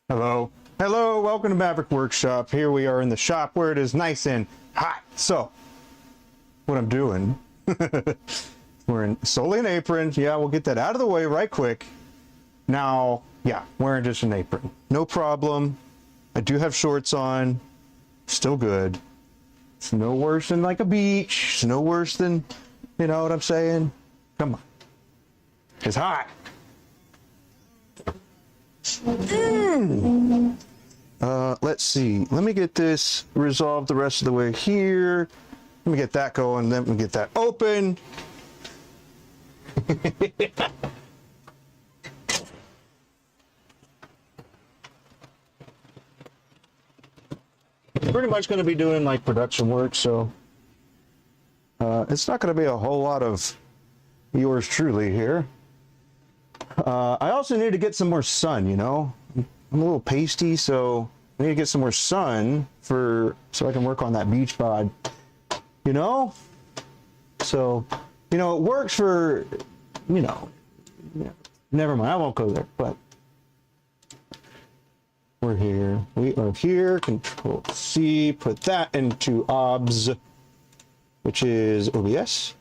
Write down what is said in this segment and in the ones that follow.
Hello. Hello, welcome to Maverick Workshop. Here we are in the shop where it is nice and hot. So, what I'm doing, wearing solely an apron. Yeah, we'll get that out of the way right quick. Now, yeah, wearing just an apron. No problem. I do have shorts on. Still good. It's no worse than like a beach. It's no worse than, you know what I'm saying? Come on. It's hot. Let's see. Let me get this resolved the rest of the way here. Let me get that going. Then we get that open. Pretty much going to be doing like production work, so it's not going to be a whole lot of yours truly here. I also need to get some more sun, you know. I'm a little pasty, so I need to get some more sun so I can work on that beach bod, you know. So, you know, it works for, you know, never mind, I won't go there, but we're here. We are here. Control C, put that into OBS, which is OBS.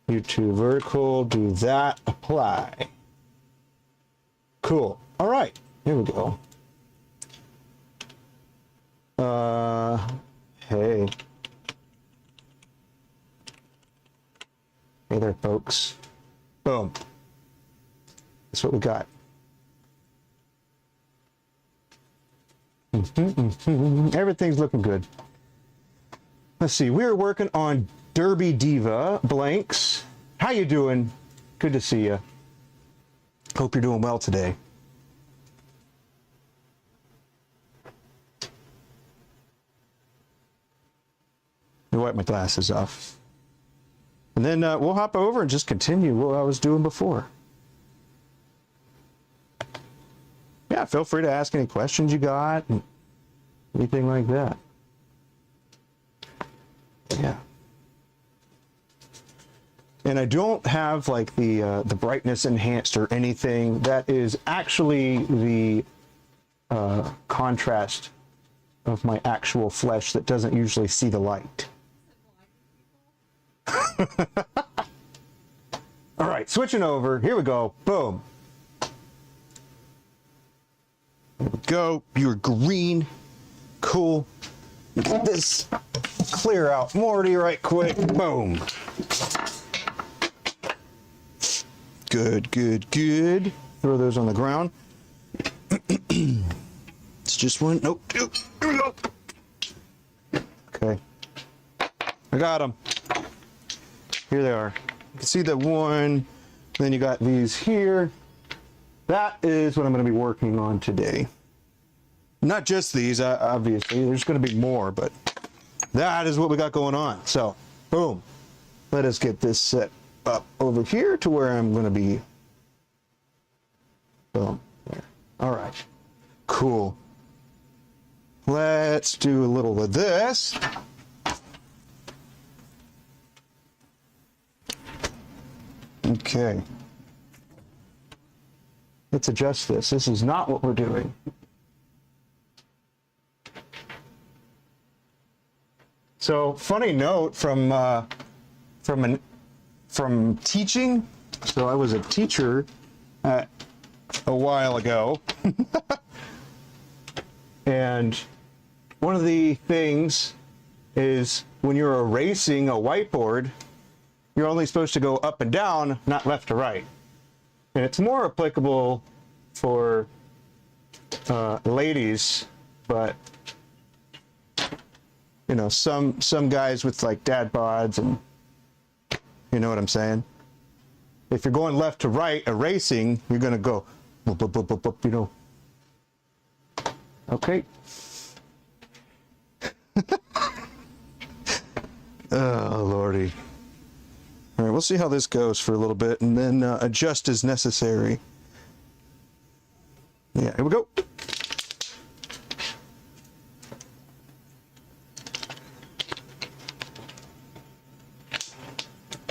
YouTube vertical, do that, apply. Cool. All right, here we go. Hey. Hey there, folks. Boom. That's what we got. Everything's looking good. Let's see, we're working on Derby Diva Blanks. How you doing? Good to see you. Hope you're doing well today. Let me wipe my glasses off. And then we'll hop over and just continue what I was doing before. Yeah, feel free to ask any questions you got, and anything like that. Yeah. And I don't have like the brightness enhanced or anything. That is actually the contrast of my actual flesh that doesn't usually see the light. All right, switching over. Here we go. Boom. There we go. You're green. Cool. Get this clear out Morty right quick. Boom. Good, good, good. Throw those on the ground. It's just one. Nope. Here we go. Okay. I got them. Here they are. You can see the one. Then you got these here. That is what I'm going to be working on today. Not just these, obviously. There's going to be more, but that is what we got going on. So, boom. Let us get this set up over here to where I'm going to be. Boom. There. All right. Cool. Let's do a little of this. Okay. Let's adjust this. This is not what we're doing. So, funny note from teaching. So I was a teacher a while ago, and one of the things is when you're erasing a whiteboard, you're only supposed to go up and down, not left to right. And it's more applicable for ladies, but you know, some guys with like dad bods, and you know what I'm saying? If you're going left to right erasing, you're gonna go boop, boop, boop, boop, boop, you know. Okay. Oh Lordy. All right, we'll see how this goes for a little bit, and then adjust as necessary. Yeah, here we go.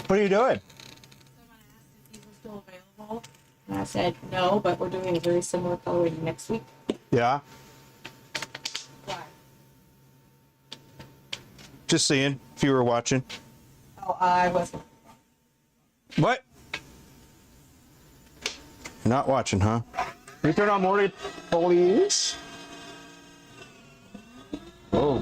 What are you doing? Someone asked if these were still available. I said no, but we're doing a very similar colorway next week. Yeah. Why? Just seeing if you were watching. Oh, I wasn't. What? Not watching, huh? Can you turn on more, please? Oh.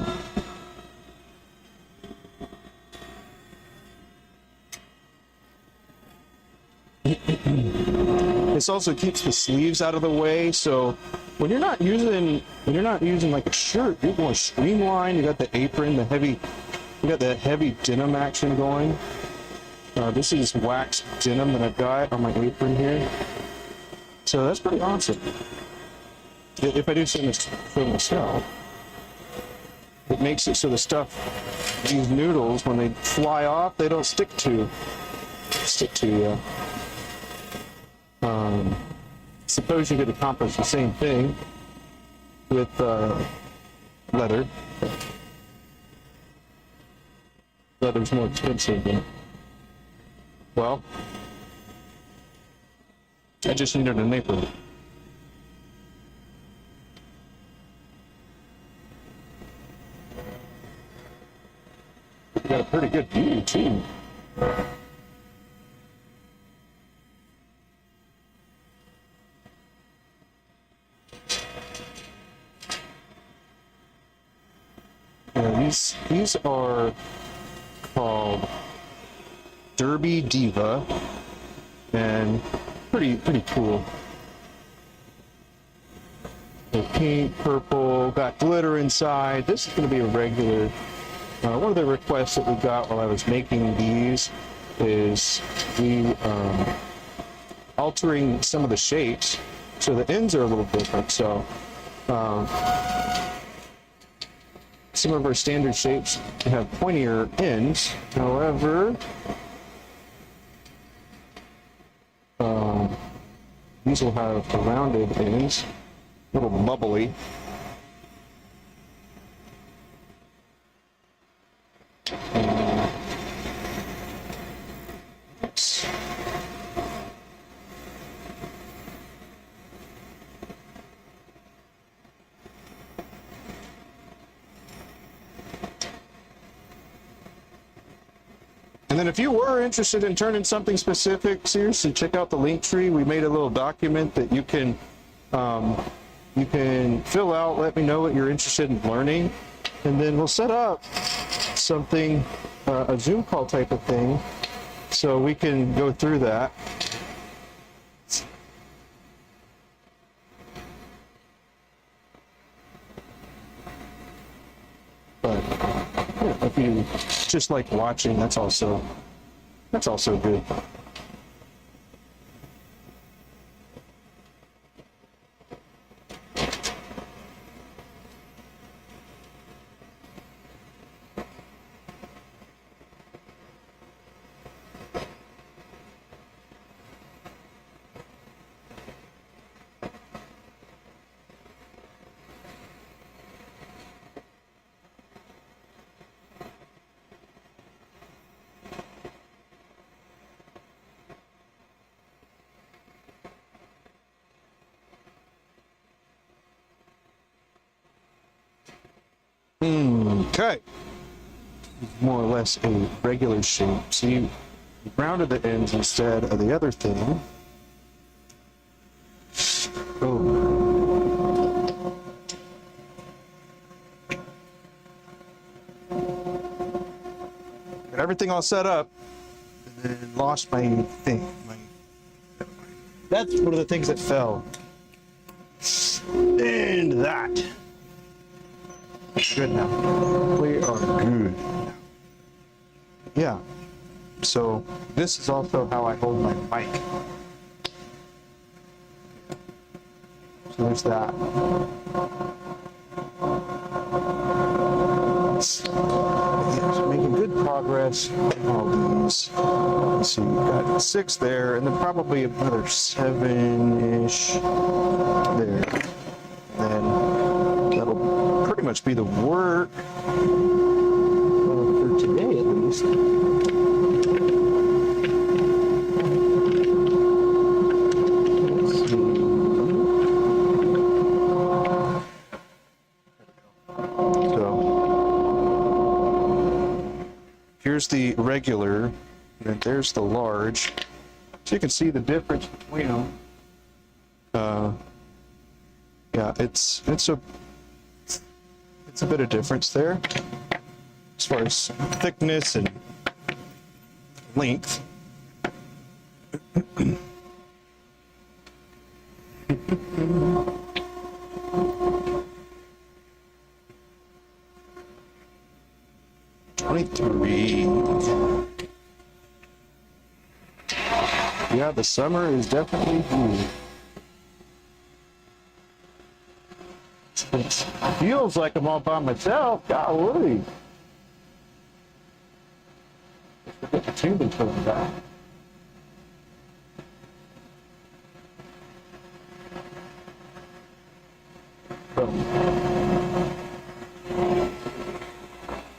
This also keeps the sleeves out of the way, so when you're not using like a shirt, you're going streamlined. You got the apron, you got the heavy denim action going. This is wax denim that I've got on my apron here, so that's pretty awesome. If I do say this for myself, it makes it so the stuff, these noodles, when they fly off, they don't stick to you. Suppose you could accomplish the same thing with leather. Leather's more expensive than, well, I just needed an apron. Got a pretty good view too. These are called Derby Diva, and pretty cool. The pink, purple, got glitter inside. This is going to be a regular. One of the requests that we got while I was making these is altering some of the shapes, so the ends are a little different. So some of our standard shapes have pointier ends. However, these will have the rounded ends, a little bubbly. And then if you were interested in turning something specific, seriously, check out the link tree. We made a little document that you can fill out, let me know what you're interested in learning, and then we'll set up something, a Zoom call type of thing, so we can go through that. But if you just like watching, that's also good. Okay, more or less a regular shape. So you rounded the ends instead of the other thing. Oh. Got everything all set up, and then lost my thing. That's one of the things that fell. And that. Good now. We are good. Yeah. So this is also how I hold my mic. So there's that. Yeah, so making good progress on all these. Let's see, we've got 6 there, and then probably another 7-ish there. And then that'll pretty much be the work for today, at least. So here's the regular, and then there's the large. So you can see the difference between them. Yeah, it's a bit of difference there as far as thickness and length. Yeah, the summer is definitely here. It feels like I'm all by myself. Golly. Get the tubing coming back.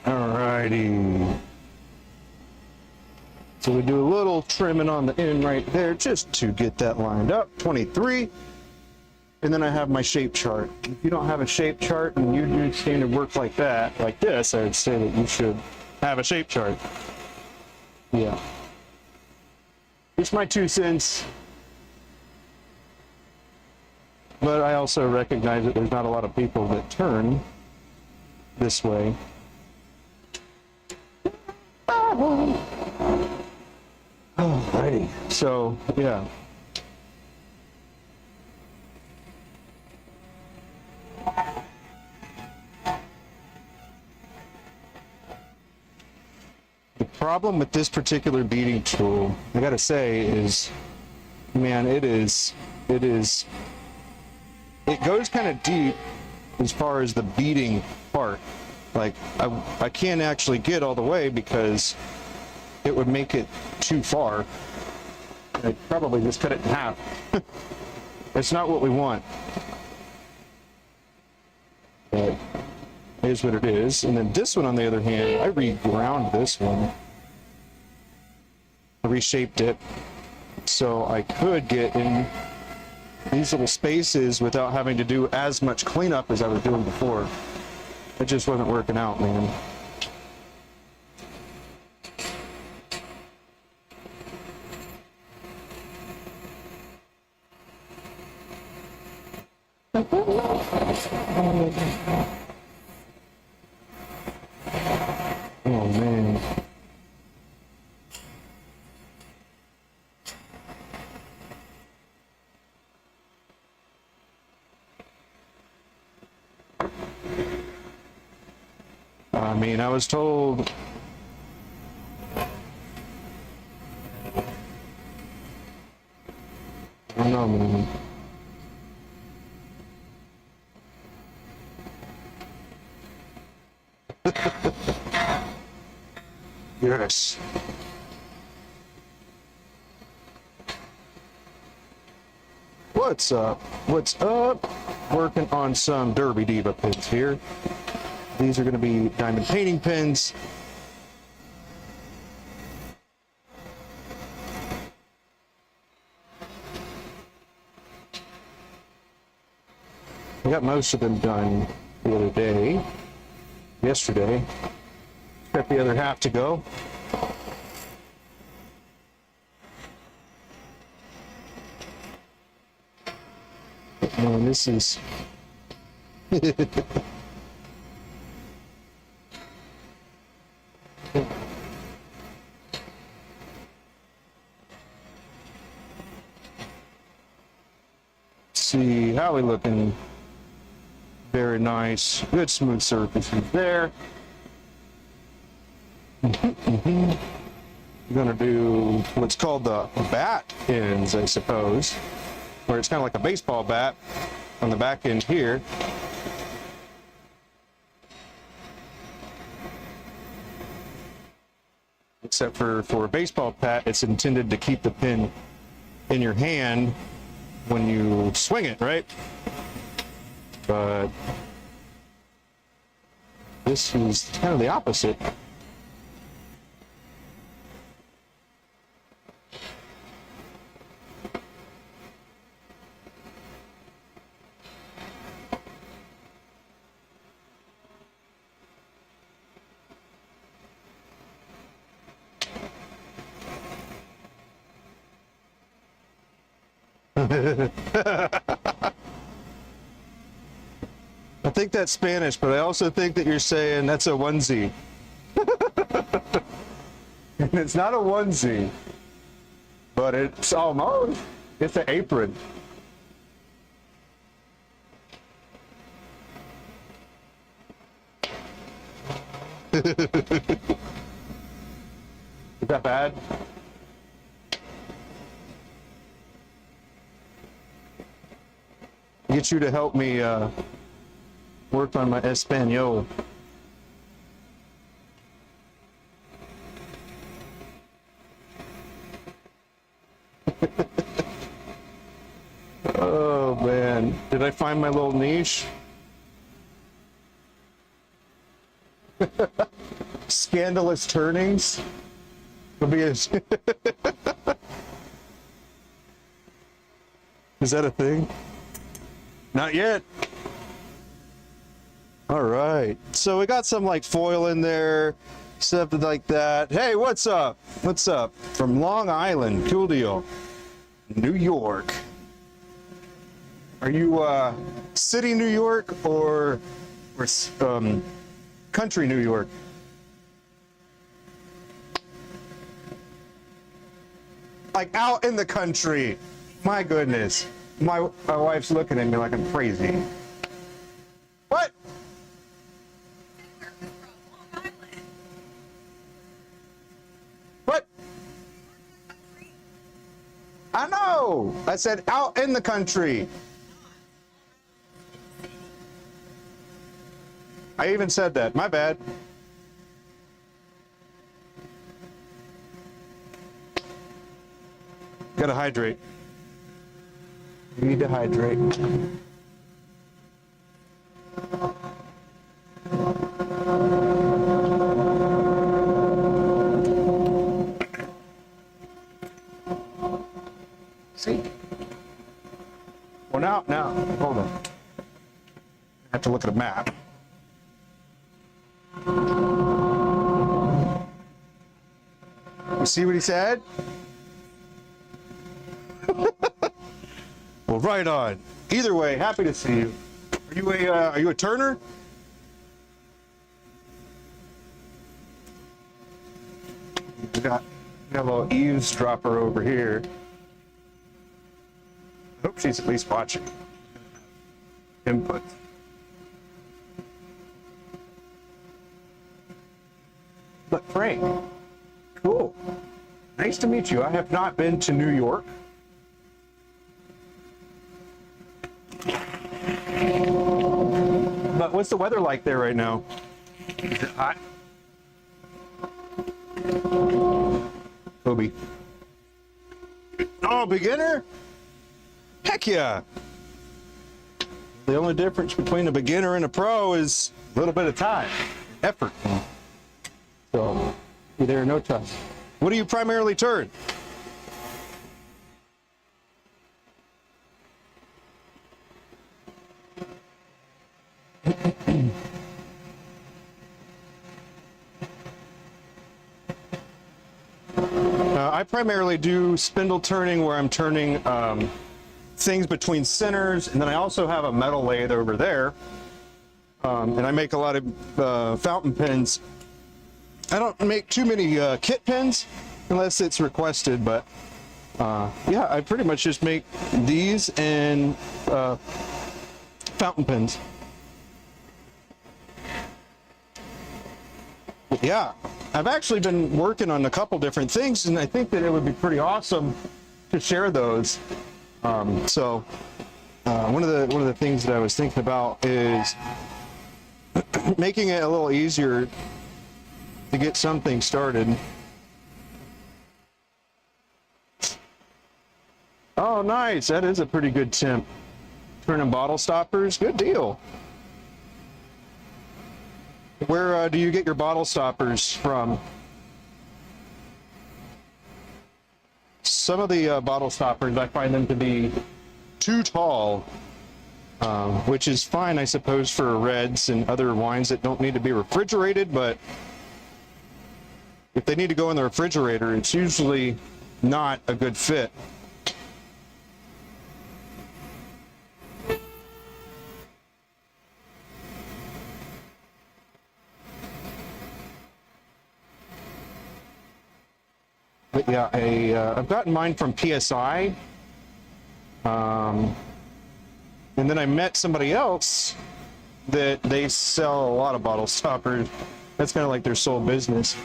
Alrighty. So we do a little trimming on the end right there just to get that lined up. 23. And then I have my shape chart. If you don't have a shape chart and you do standard work like that, like this, I would say that you should have a shape chart. Yeah. It's my 2 cents. But I also recognize that there's not a lot of people that turn this way. Alrighty. So, yeah. The problem with this particular beading tool, I gotta say, is, man, it goes kind of deep as far as the beading part. Like, I can't actually get all the way because it would make it too far. I'd probably just cut it in half. It's not what we want. But it is what it is. And then this one, on the other hand, I reground this one. I reshaped it so I could get in these little spaces without having to do as much cleanup as I was doing before. It just wasn't working out, man. Oh, man. I mean, I was told I don't know, man. Yes. What's up? What's up? Working on some Derby Diva pins here. These are going to be diamond painting pins. I got most of them done the other day, yesterday. Got the other half to go. Man, this is see how we looking. Very nice, good smooth surfaces there. I'm gonna do what's called the bat ends, I suppose, where it's kind of like a baseball bat on the back end here. Except for a baseball bat, it's intended to keep the pin in your hand when you swing it, right? But this is kind of the opposite. I think that's Spanish, but I also think that you're saying that's a onesie. And it's not a onesie, but it's almost, it's an apron. Is that bad? Get you to help me work on my Espanol. Oh man, did I find my little niche? Scandalous turnings. Will be a Is that a thing? Not yet. All right. So we got some like foil in there, stuff like that. Hey, what's up? What's up? From Long Island. Cool deal. New York. Are you city New York or country New York? Like out in the country. My goodness. My wife's looking at me like I'm crazy. What? What? I know. I said out in the country. I even said that. My bad. Gotta hydrate. You need to hydrate. See? Well, now, hold on. I have to look at a map. You see what he said? Well, right on. Either way, happy to see you. Are you a turner? We got a little eavesdropper over here. I hope she's at least watching. Input. Look, Frank. Cool. Nice to meet you. I have not been to New York. But what's the weather like there right now? Is it hot? Kobe. Oh, beginner? Heck yeah. The only difference between a beginner and a pro is a little bit of time, effort. So, you're there, no time. What do you primarily turn? I primarily do spindle turning where I'm turning things between centers, and then I also have a metal lathe over there, and I make a lot of fountain pens. I don't make too many kit pens unless it's requested, but yeah, I pretty much just make these and fountain pens. Yeah, I've actually been working on a couple different things, and I think that it would be pretty awesome to share those. So one of the things that I was thinking about is making it a little easier to get something started. Oh, nice! That is a pretty good temp. Turning bottle stoppers, good deal. Where do you get your bottle stoppers from? Some of the bottle stoppers, I find them to be too tall, which is fine, I suppose, for reds and other wines that don't need to be refrigerated, but if they need to go in the refrigerator, it's usually not a good fit. But yeah, I've gotten mine from PSI. And then I met somebody else that they sell a lot of bottle stoppers. That's kind of like their sole business.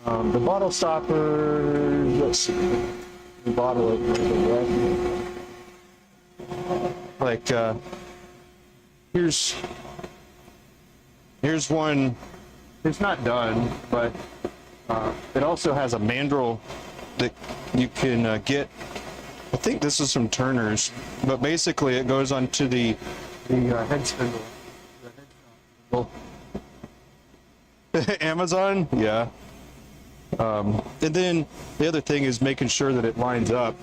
The bottle stoppers, let's see, the bottle like here's one. It's not done, but it also has a mandrel that you can get. I think this is from Turner's, but basically it goes onto the head spindle. Amazon, yeah. And then the other thing is making sure that it lines up.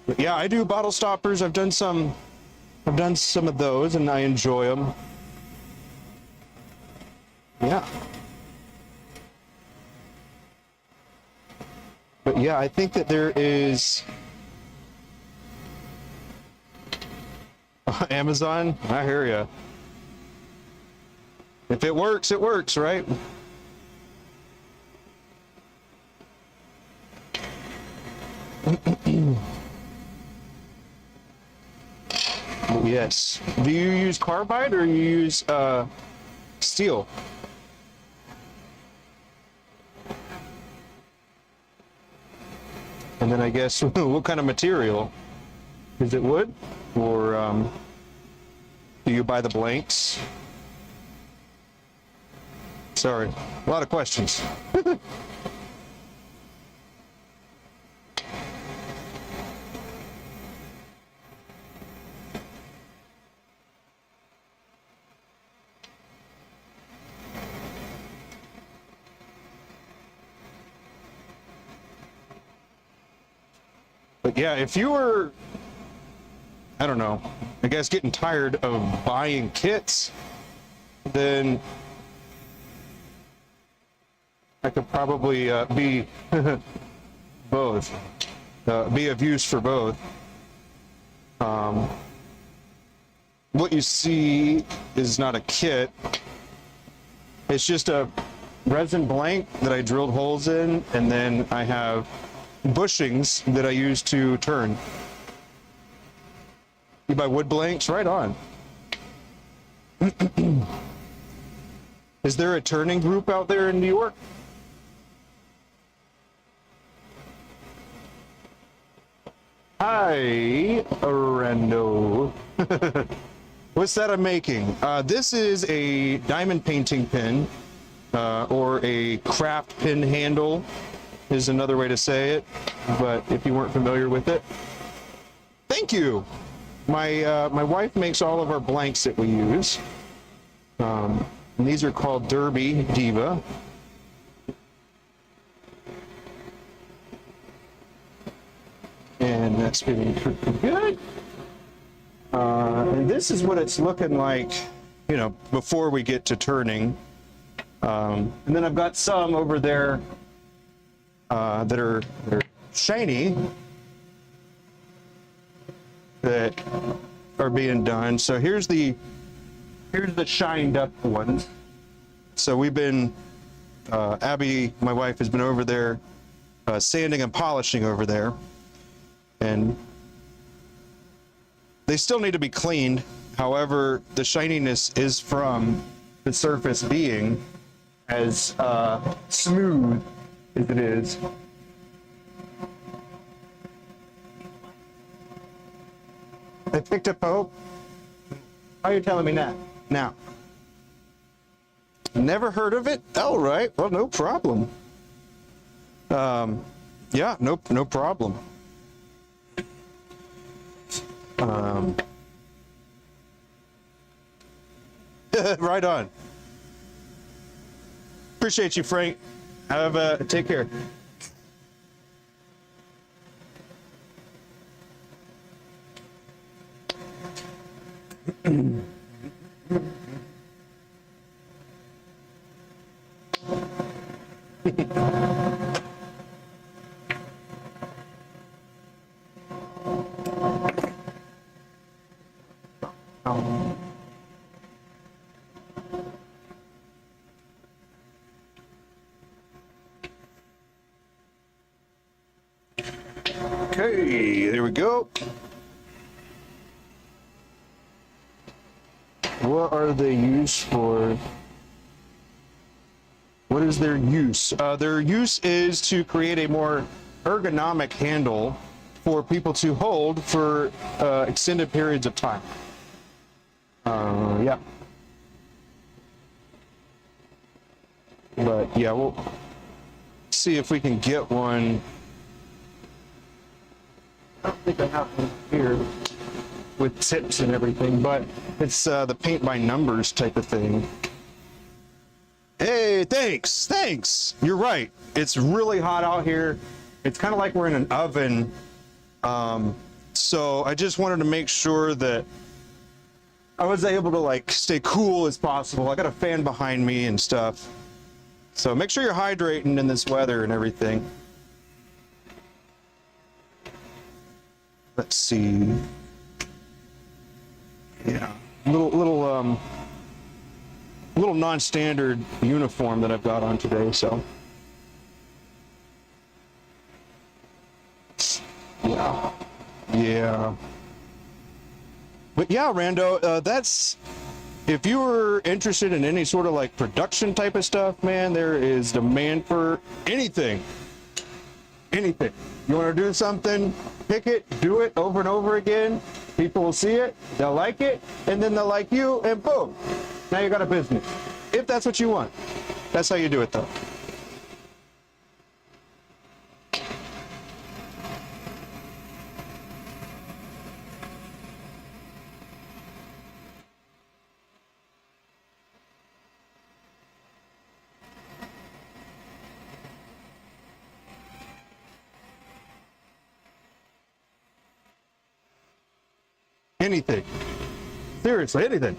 But yeah, I do bottle stoppers. I've done some of those, and I enjoy them. Yeah. But yeah, I think that there is Amazon. I hear ya. If it works, right? Yes. Do you use carbide or you use steel? And then I guess what kind of material? Is it wood or do you buy the blanks? Sorry, a lot of questions. But yeah, if you were, I don't know, I guess getting tired of buying kits, then I could probably be both, be of use for both. What you see is not a kit. It's just a resin blank that I drilled holes in, and then I have bushings that I use to turn. You buy wood blanks? Right on. Is there a turning group out there in New York? Hi, Arendo. What's that I'm making? This is a diamond painting pin, or a craft pin handle is another way to say it, but if you weren't familiar with it. Thank you. My wife makes all of our blanks that we use. And these are called Derby Diva. And that's been pretty good. And this is what it's looking like, you know, before we get to turning. And then I've got some over there that are shiny that are being done. So here's the shined up ones. So we've been, Abby, my wife, has been over there sanding and polishing over there, and they still need to be cleaned. However, the shininess is from the surface being as smooth as it is. I picked up Hope. How are you telling me that now? Never heard of it? All right. Well, no problem. Yeah, no problem. Right on. Appreciate you, Frank. Take care. Okay, there we go. What are they used for? What is their use? Their use is to create a more ergonomic handle for people to hold for extended periods of time. Yeah. But yeah, we'll see if we can get one. I don't think I have one here with tips and everything, but it's the paint by numbers type of thing. Hey, thanks. You're right. It's really hot out here. It's kind of like we're in an oven. So I just wanted to make sure that I was able to like stay cool as possible. I got a fan behind me and stuff. So make sure you're hydrating in this weather and everything. Let's see. Yeah, little non-standard uniform that I've got on today, so. Yeah. But yeah, Rando, that's, if you were interested in any sort of like production type of stuff, man, there is demand for anything. Anything. You want to do something, pick it, do it over and over again. People will see it, they'll like it, and then they'll like you, and boom. Now you got a business. If that's what you want. That's how you do it, though. Anything. Seriously, anything.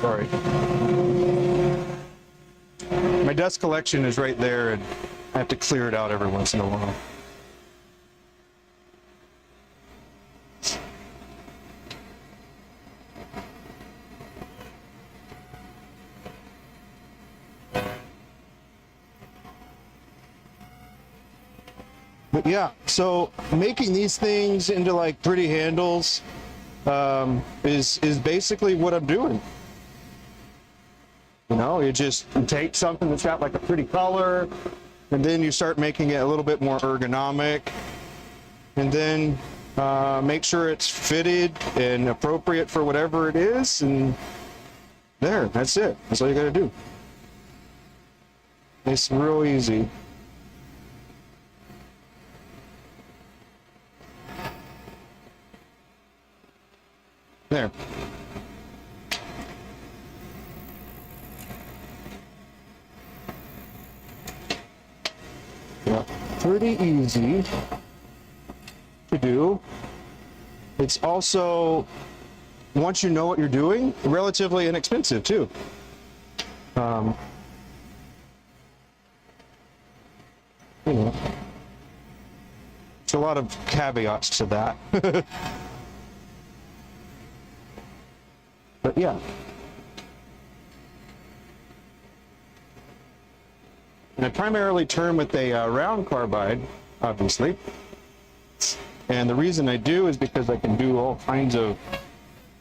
Sorry. My dust collection is right there, and I have to clear it out every once in a while. But yeah, so making these things into like pretty handles is basically what I'm doing. You know, you take something that's got like a pretty color, and then you start making it a little bit more ergonomic, and then make sure it's fitted and appropriate for whatever it is, and that's it. That's all you gotta do. It's real easy. There. Yeah, pretty easy to do. It's also, once you know what you're doing, relatively inexpensive too. You know, there's a lot of caveats to that. But yeah. And I primarily turn with a round carbide, obviously. And the reason I do is because I can do all kinds of,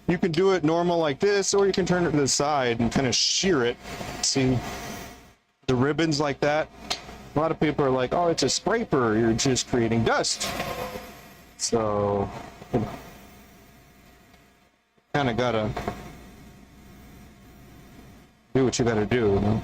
you can do it normal like this, or you can turn it to the side and kind of shear it. See the ribbons like that? A lot of people are like, oh, it's a scraper, you're just creating dust. So, you know, kind of gotta do what you gotta do, you know?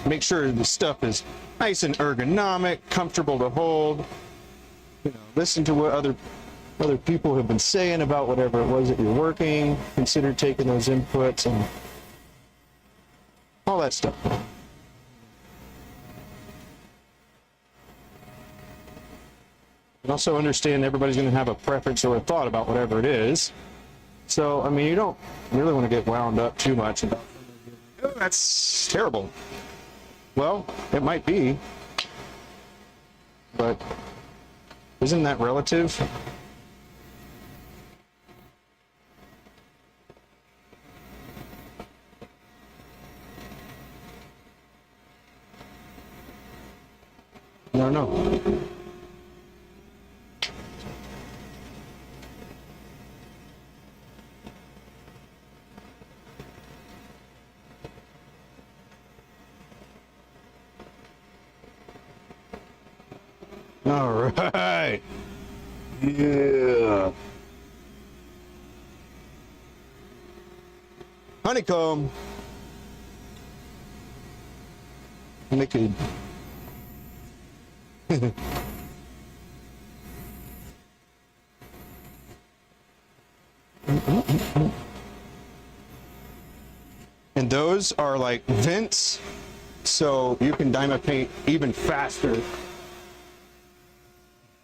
Make sure the stuff is nice and ergonomic, comfortable to hold. You know, listen to what other people have been saying about whatever it was that you're working. Consider taking those inputs and all that stuff. And also understand everybody's going to have a preference or a thought about whatever it is. So, I mean, you don't really want to get wound up too much about, oh, that's terrible. Well, it might be, but isn't that relative? No, no. All right. Yeah. Honeycomb. Make it. And those are like vents, so you can diamond paint even faster.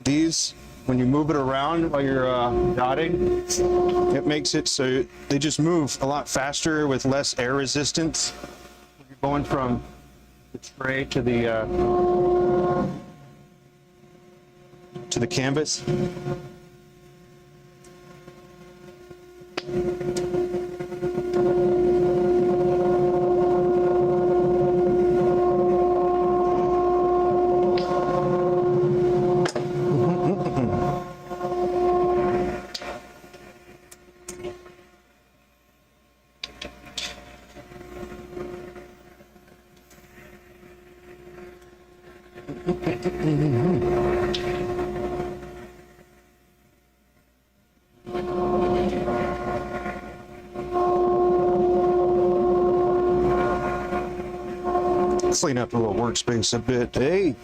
These, when you move it around while you're dotting, it makes it so they just move a lot faster with less air resistance. You're going from the tray to the canvas. Clean up the little workspace a bit. Hey.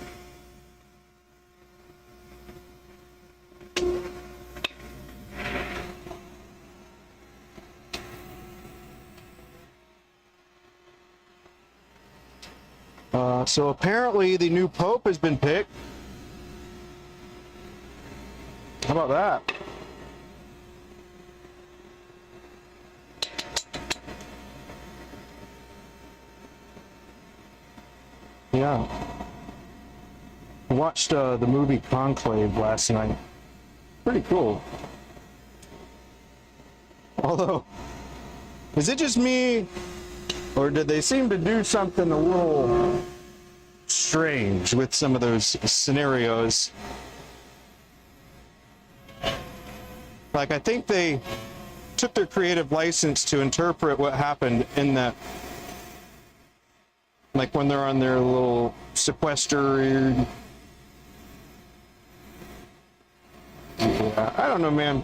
So apparently the new Pope has been picked. How about that? Yeah. I watched the movie Conclave last night. Pretty cool. Although, is it just me, or did they seem to do something a little strange with some of those scenarios? Like, I think they took their creative license to interpret what happened in that, like when they're on their little sequester. Yeah, I don't know, man.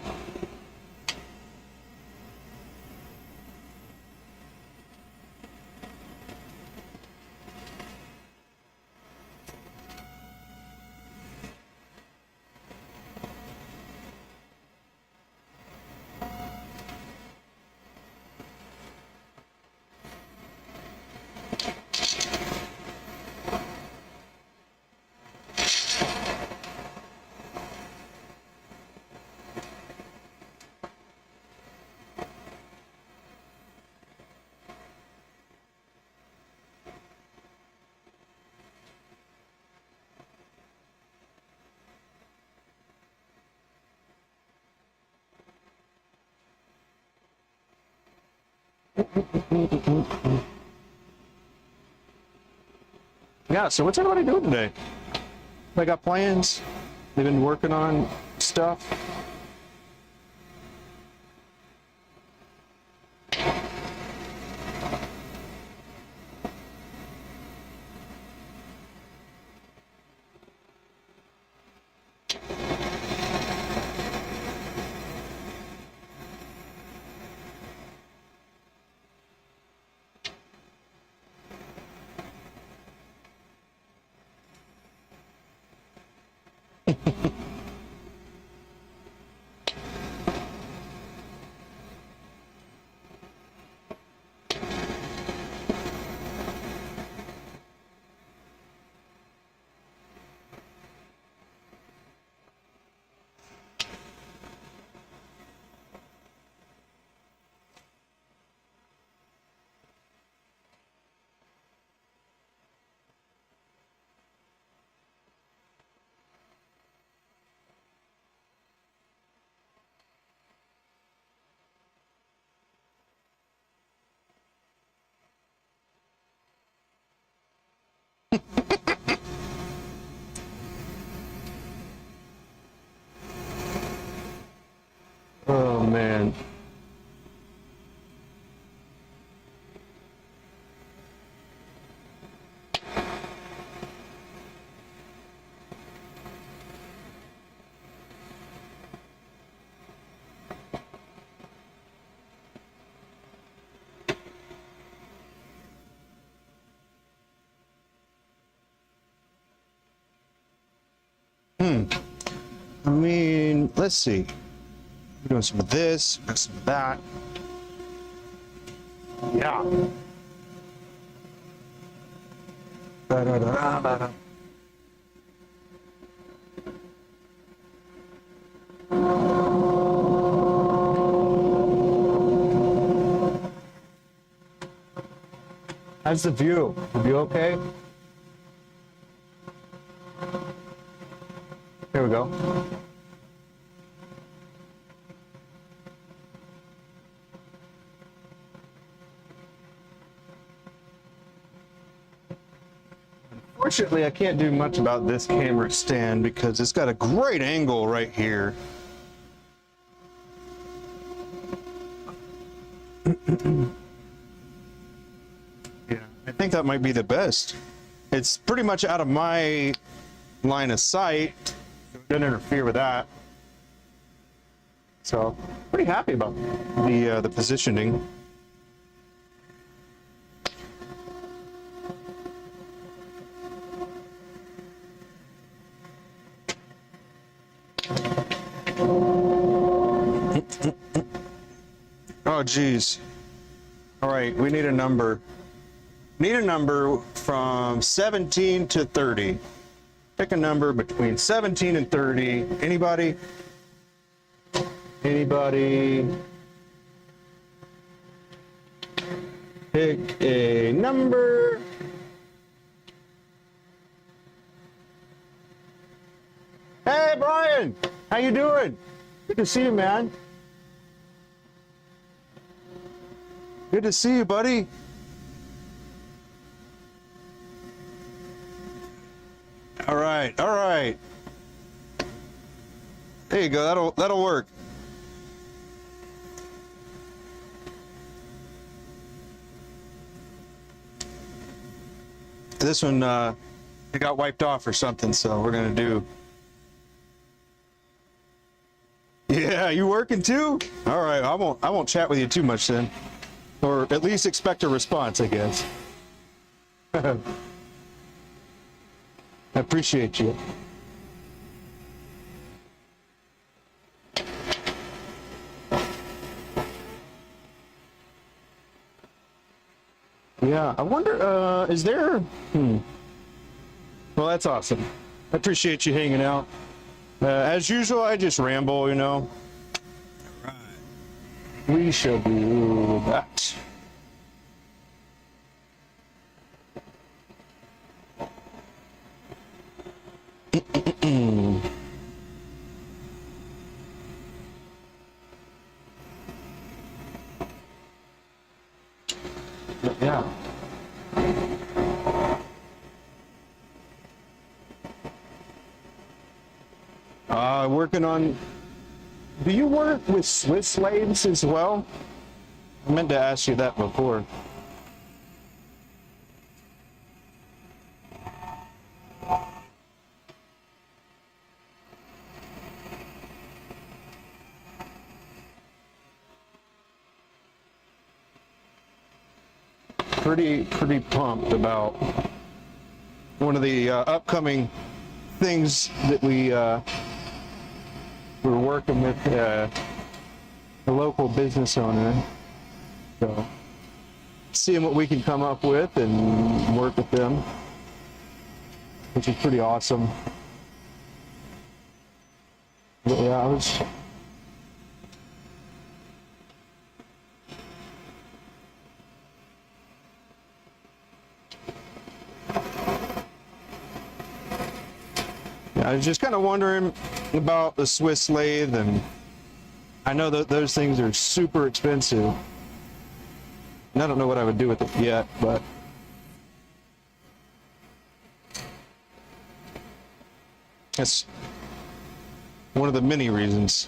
Yeah, so what's everybody doing today? They got plans? They've been working on stuff? man. I mean, let's see. We're doing some of this, some of that. Yeah. Ba-da-da-da-da-da. How's the view? The view okay? Here we go. Unfortunately, I can't do much about this camera stand because it's got a great angle right here. Yeah, I think that might be the best. It's pretty much out of my line of sight. It doesn't interfere with that. So, pretty happy about the positioning. Oh, geez. All right, we need a number. Need a number from 17 to 30. Pick a number between 17 and 30. Anybody? Anybody? Pick a number. Hey, Brian! How you doing? Good to see you, man. Good to see you, buddy. All right, all right. There you go. That'll work. This one, it got wiped off or something, so we're gonna do. Yeah, you working too? All right, I won't chat with you too much then, or at least expect a response, I guess. I appreciate you. Yeah, I wonder, is there, Well, that's awesome. I appreciate you hanging out. As usual, I just ramble, you know. All right. We shall do that. Yeah. Working on. Do you work with Swiss lathes as well? I meant to ask you that before. Pretty pumped about one of the upcoming things that we're working with a local business owner. So seeing what we can come up with and work with them, which is pretty awesome. But yeah, I was just kind of wondering about the Swiss lathe, and I know that those things are super expensive. And I don't know what I would do with it yet, but that's one of the many reasons.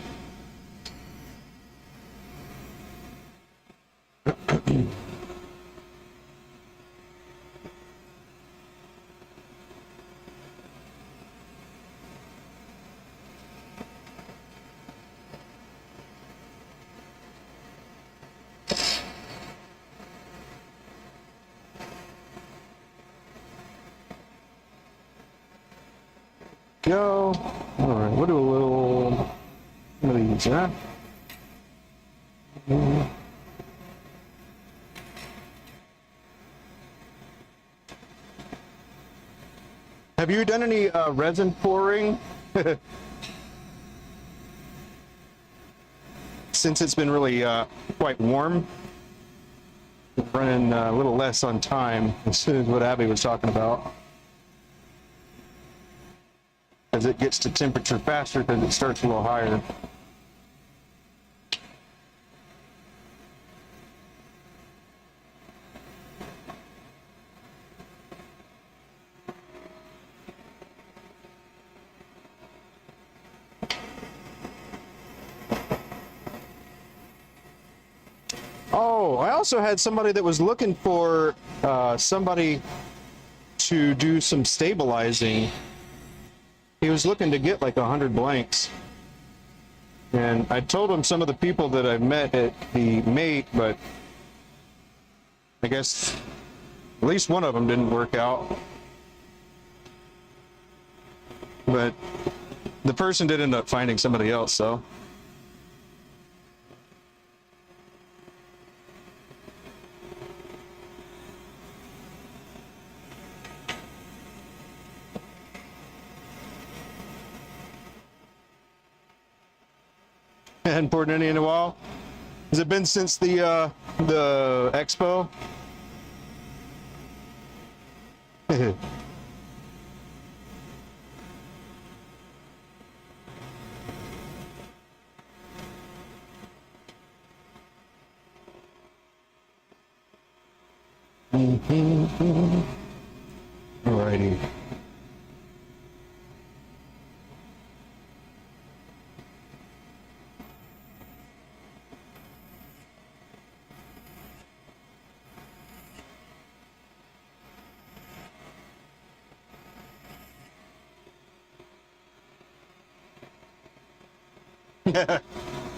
Go. All right, we'll do a little one of these, huh? Have you done any resin pouring? Since it's been really quite warm, running a little less on time, as soon as what Abby was talking about. As it gets to temperature faster because it starts a little higher. Oh, I also had somebody that was looking for somebody to do some stabilizing. He was looking to get like 100 blanks. And I told him some of the people that I met at the mate, but I guess at least one of them didn't work out. But the person did end up finding somebody else, so. Hadn't poured any in a while. Has it been since the expo? Alrighty.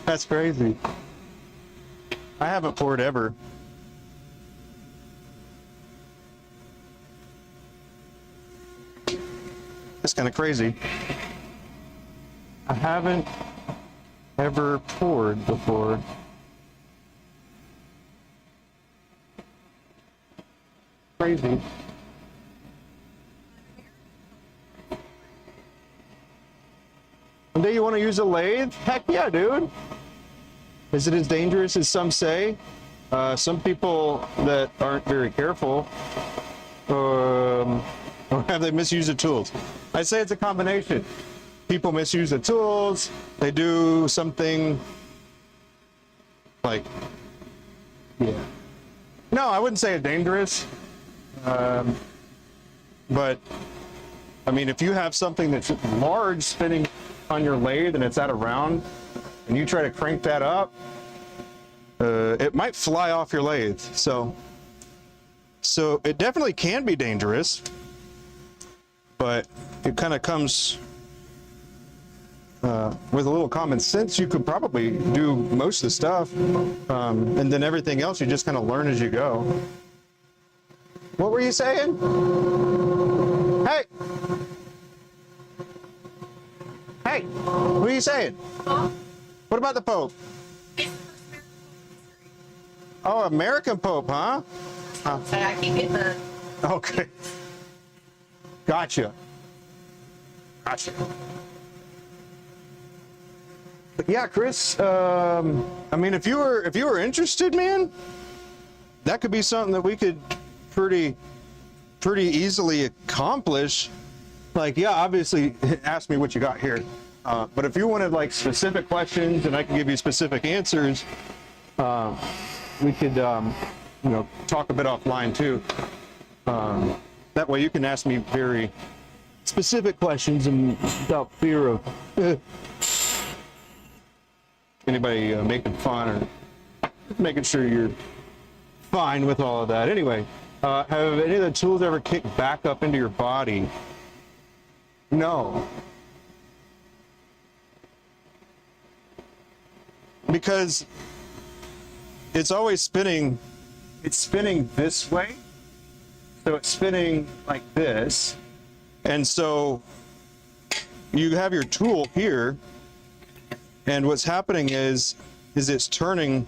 That's crazy. I haven't poured ever. That's kind of crazy. I haven't ever poured before. Crazy. One day you want to use a lathe? Heck yeah, dude. Is it as dangerous as some say? Some people that aren't very careful, or have they misused the tools? I say it's a combination. People misuse the tools. They do something like, yeah. No, I wouldn't say it's dangerous. But I mean, if you have something that's large spinning on your lathe and it's at a round, and you try to crank that up, it might fly off your lathe. So it definitely can be dangerous, but it kind of comes with a little common sense. You could probably do most of the stuff, and then everything else you just kind of learn as you go. What were you saying? Hey! Hey, what are you saying? What about the Pope? Oh, American Pope, huh? I keep getting the... Okay. Gotcha. But yeah, Chris, I mean, if you were interested, man, that could be something that we could pretty easily accomplish. Like, yeah, obviously, ask me what you got here. But if you wanted like specific questions and I can give you specific answers, we could, you know, talk a bit offline too. That way you can ask me very specific questions and without fear of anybody making fun or making sure you're fine with all of that. Anyway, have any of the tools ever kicked back up into your body? No. Because it's always spinning, it's spinning this way. So it's spinning like this. And so you have your tool here, and what's happening is it's turning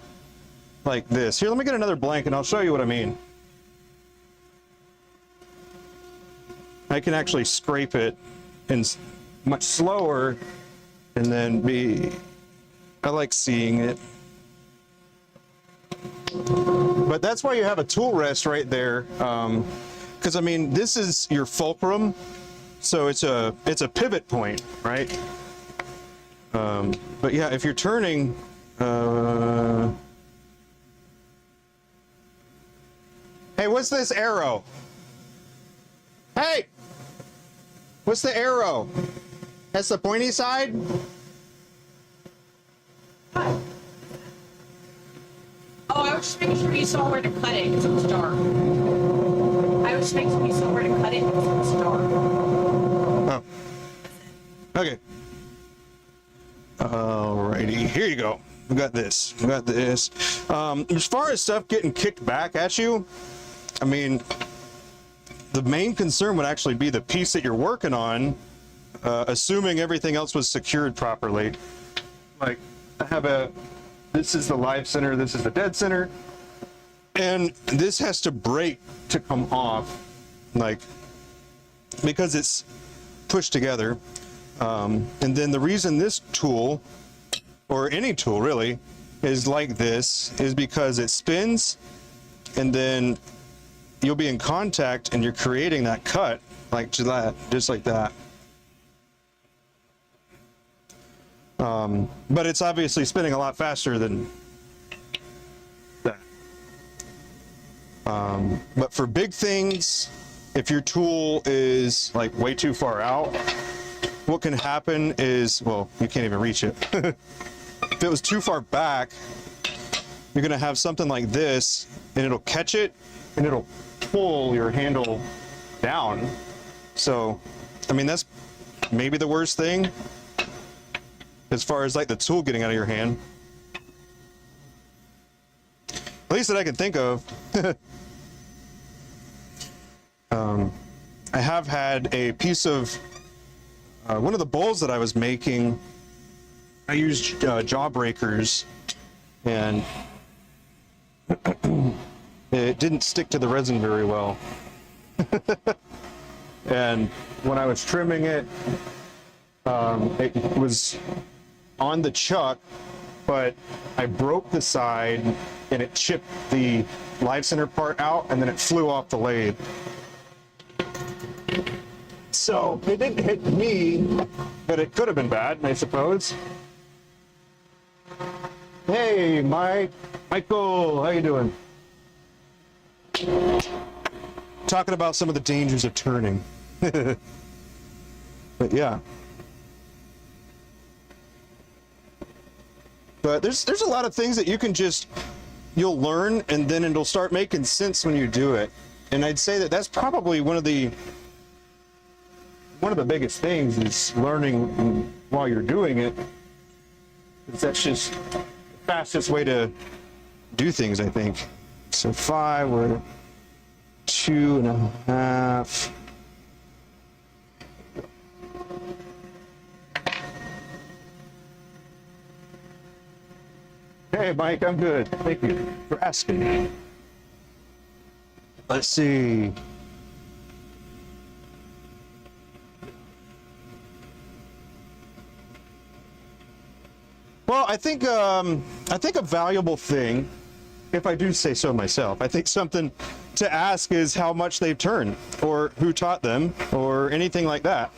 like this. Here, let me get another blank and I'll show you what I mean. I can actually scrape it and much slower and then I like seeing it. But that's why you have a tool rest right there. Because I mean, this is your fulcrum. So it's a pivot point, right? But yeah, if you're turning, hey, what's this arrow? Hey, what's the arrow? That's the pointy side? What? Oh, I was just making sure you saw where to cut it because it was dark. I was just making sure you saw where to cut it because it was dark. Oh. Okay. Alrighty, here you go. We got this. We got this. As far as stuff getting kicked back at you, I mean, the main concern would actually be the piece that you're working on, assuming everything else was secured properly. Like, I have this is the live center, this is the dead center, and this has to break to come off, like, because it's pushed together. And then the reason this tool, or any tool really, is like this is because it spins, and then you'll be in contact and you're creating that cut like that, just like that. But it's obviously spinning a lot faster than that. But for big things, if your tool is like way too far out, what can happen is, well, you can't even reach it. If it was too far back, you're gonna have something like this, and it'll catch it, and it'll pull your handle down. So, I mean, that's maybe the worst thing as far as like the tool getting out of your hand. At least that I can think of. I have had a piece of one of the bowls that I was making. I used jawbreakers, and it didn't stick to the resin very well. And when I was trimming it, it was on the chuck, but I broke the side and it chipped the live center part out, and then it flew off the lathe. So it didn't hit me, but it could have been bad, I suppose. Hey, Michael, how you doing? Talking about some of the dangers of turning. But yeah. But there's a lot of things that you can you'll learn, and then it'll start making sense when you do it. And I'd say that that's probably one of the biggest things is learning while you're doing it. That's just the fastest way to do things, I think. So 5, we're 2.5. Hey, Mike, I'm good. Thank you for asking. Let's see. Well, I think a valuable thing, if I do say so myself, I think something to ask is how much they've turned, or who taught them, or anything like that.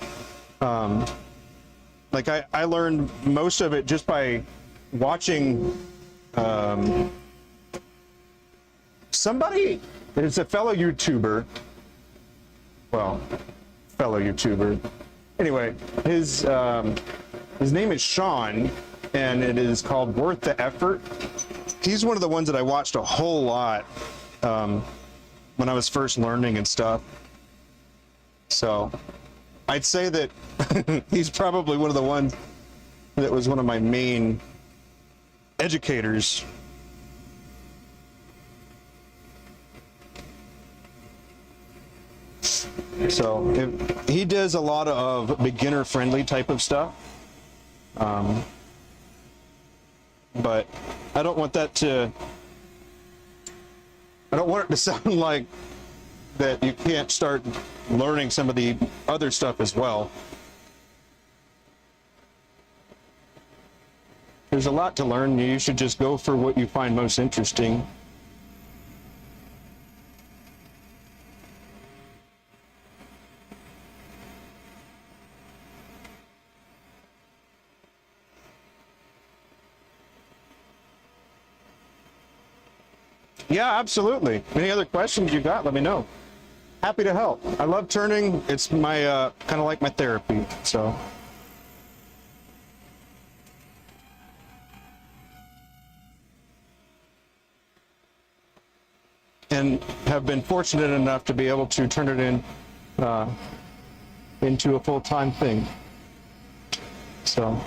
Like I learned most of it just by watching somebody. It's a fellow YouTuber. Well, fellow YouTuber. Anyway, his name is Sean, and it is called Worth the Effort. He's one of the ones that I watched a whole lot when I was first learning and stuff. So I'd say that he's probably one of the ones that was one of my main educators. So he does a lot of beginner friendly type of stuff. But I don't want it to sound like that you can't start learning some of the other stuff as well. There's a lot to learn. You should just go for what you find most interesting. Yeah, absolutely. Any other questions you got, let me know. Happy to help. I love turning. It's my kind of like my therapy. So and have been fortunate enough to be able to turn it into a full-time thing. So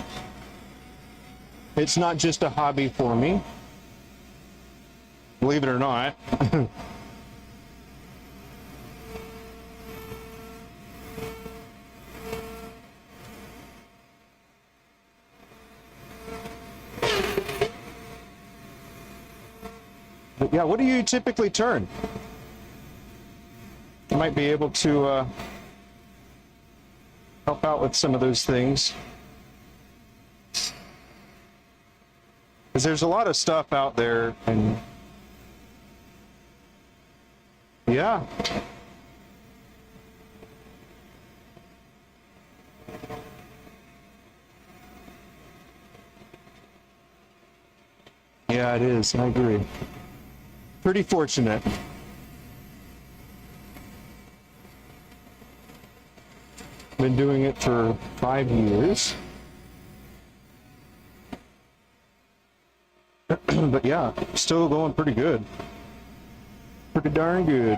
it's not just a hobby for me, believe it or not. But yeah, what do you typically turn? You might be able to help out with some of those things. Because there's a lot of stuff out there, and yeah. Yeah, it is. I agree. Pretty fortunate. Been doing it for 5 years. But yeah, still going pretty good. Pretty darn good.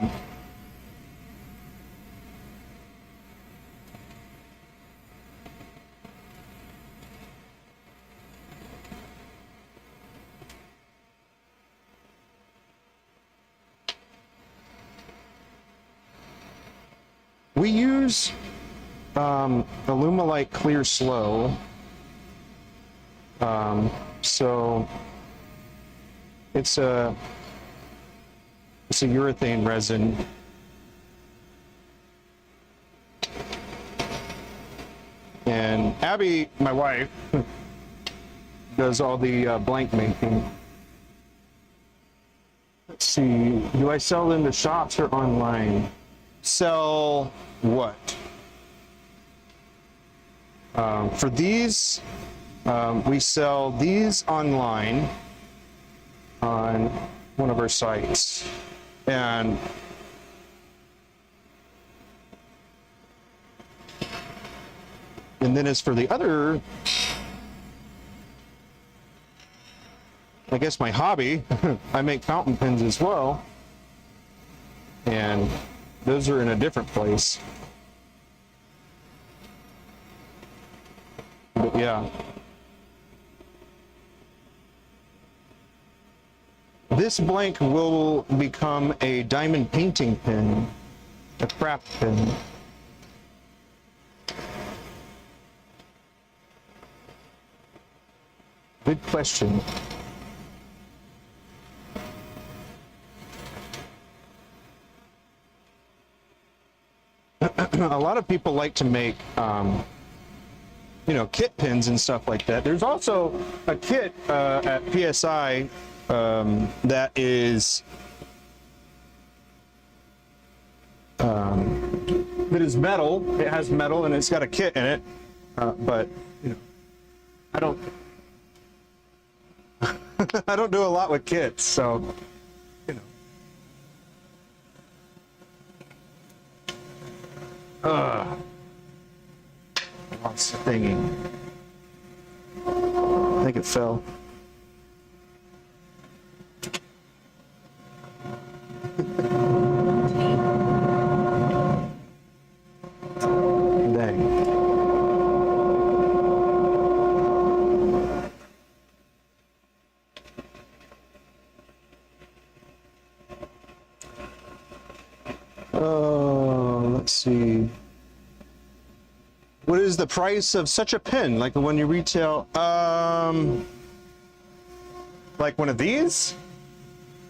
We use Alumilite Clear Slow. So it's a urethane resin. And Abby, my wife, does all the blank making. Let's see, do I sell them to shops or online? Sell what? For these, we sell these online on one of our sites. And then as for the other, I guess my hobby, I make fountain pens as well. And those are in a different place. But yeah. This blank will become a diamond painting pen, a craft pen. Good question. A lot of people like to make, kit pins and stuff like that. There's also a kit at PSI that is metal. It has metal and it's got a kit in it, but I don't I don't do a lot with kits, so What's thingy? I think it fell. Dang. Let's see. What is the price of such a pin? Like the one you retail? Like one of these?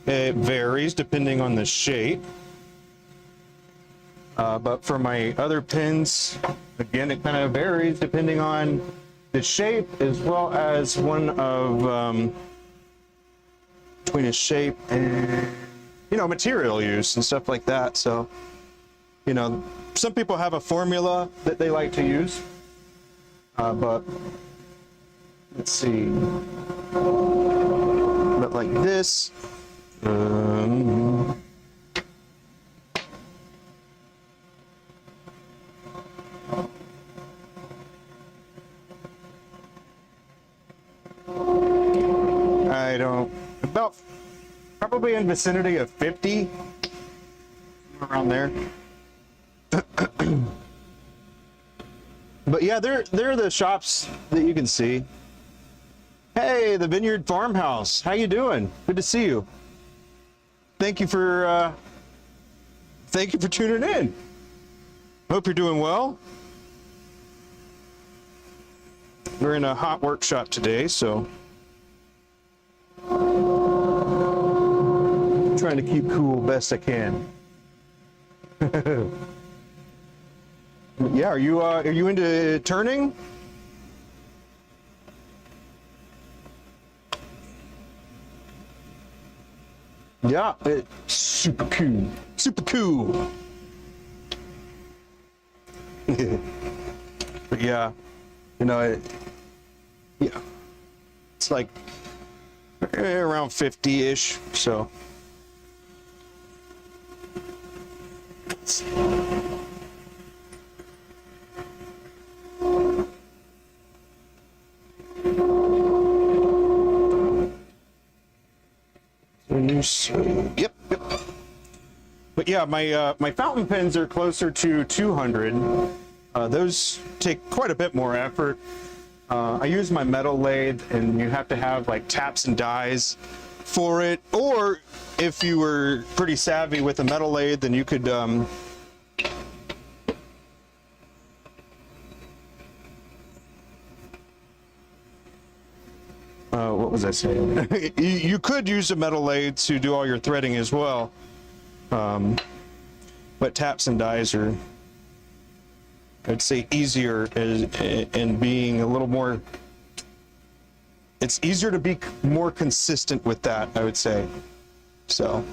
It varies depending on the shape. But for my other pins, again, it kind of varies depending on the shape as well as one of between a shape and, you know, material use and stuff like that. So, you know, some people have a formula that they like to use, but let's see. But like this, I don't, about probably in vicinity of 50, around there. But yeah, they're the shops that you can see. Hey, the Vineyard Farmhouse, how you doing? Good to see you. Thank you for tuning in. Hope you're doing well. We're in a hot workshop today, so trying to keep cool best I can. Yeah, are you into turning? Yeah, it's super cool. Super cool. But yeah, you know, yeah, it's like around 50-ish, so. Yep. But yeah, my fountain pens are closer to 200. Those take quite a bit more effort. I use my metal lathe, and you have to have like taps and dies for it. Or if you were pretty savvy with a metal lathe, then you could what was I saying? You could use a metal lathe to do all your threading as well, but taps and dies are, I'd say, easier in being a little more. It's easier to be more consistent with that, I would say. So,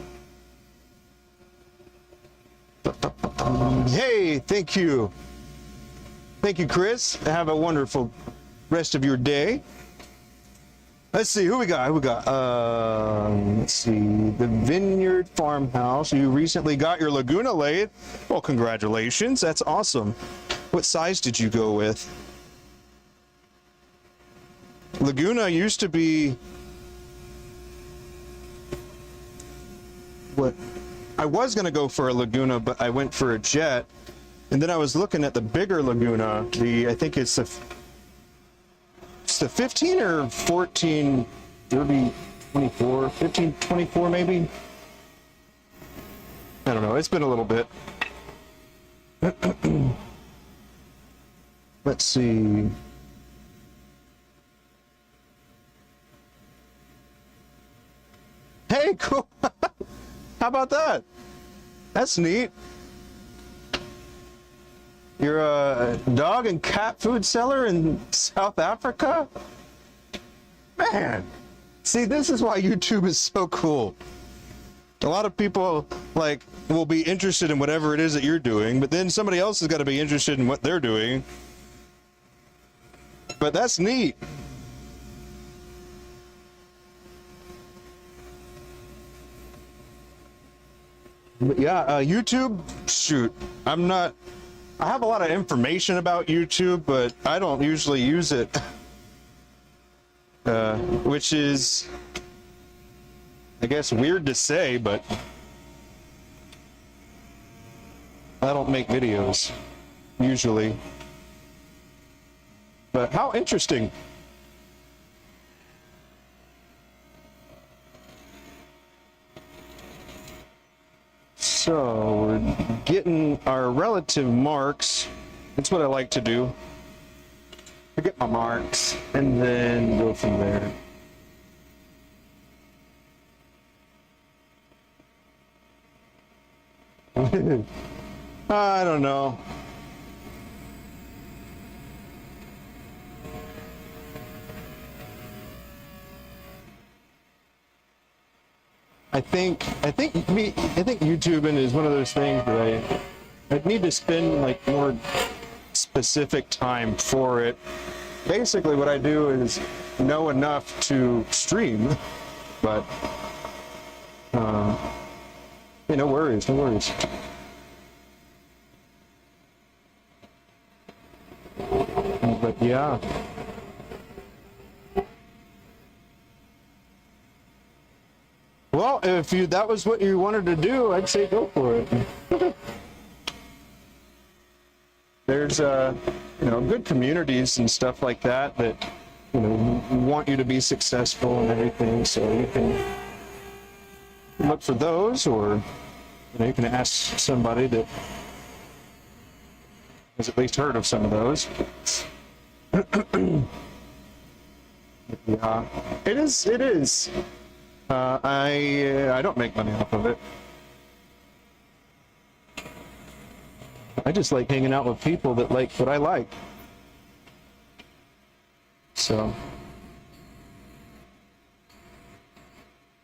hey, thank you, Chris. Have a wonderful rest of your day. Let's see, who we got? Let's see, the Vineyard Farmhouse. You recently got your Laguna lathe. Well, congratulations. That's awesome. What size did you go with? Laguna used to be what I was going to go for a Laguna, but I went for a Jet. And then I was looking at the bigger Laguna. I think it's the 15 or 14, 30, 24, 15, 24 maybe. I don't know. It's been a little bit. Let's see. Hey, cool. How about that? That's neat. You're a dog and cat food seller in South Africa? Man, see, this is why YouTube is so cool. A lot of people, like, will be interested in whatever it is that you're doing, but then somebody else has got to be interested in what they're doing. But that's neat. But yeah, YouTube, shoot, I have a lot of information about YouTube, but I don't usually use it, which is, I guess, weird to say, but I don't make videos usually. But how interesting. So we're getting our relative marks. That's what I like to do. I get my marks and then go from there. I don't know. I think YouTubing is one of those things that I'd need to spend like more specific time for it. Basically what I do is know enough to stream, but hey, no worries, no worries. But yeah. Well, if that was what you wanted to do, I'd say go for it. There's good communities and stuff like that want you to be successful and everything, so you can look for those, or you can ask somebody that has at least heard of some of those. Yeah, it is. I don't make money off of it. I just like hanging out with people that like what I like. So,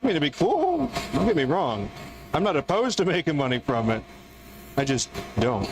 I mean, it'd be cool. Don't get me wrong. I'm not opposed to making money from it. I just don't.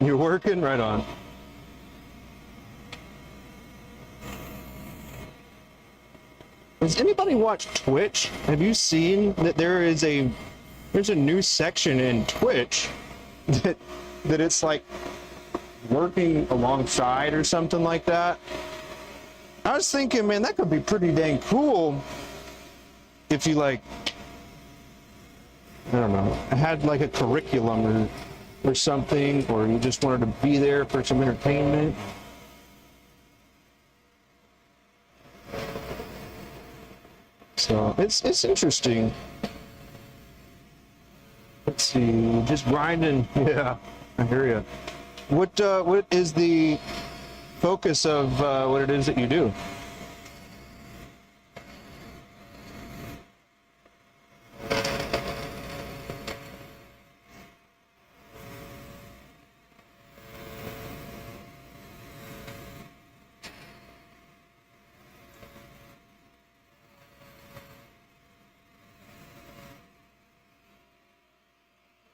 You're working? Right on. Does anybody watch Twitch? Have you seen that there's a new section in Twitch that it's like working alongside or something like that? I was thinking, man, that could be pretty dang cool if you I don't know, had like a curriculum or something, or you just wanted to be there for some entertainment. So it's interesting. Let's see, just grinding. Yeah, I hear you. What is the focus of what it is that you do?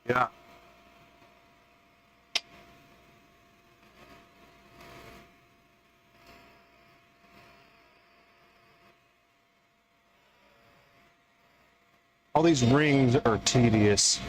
Yeah. All these rings are tedious.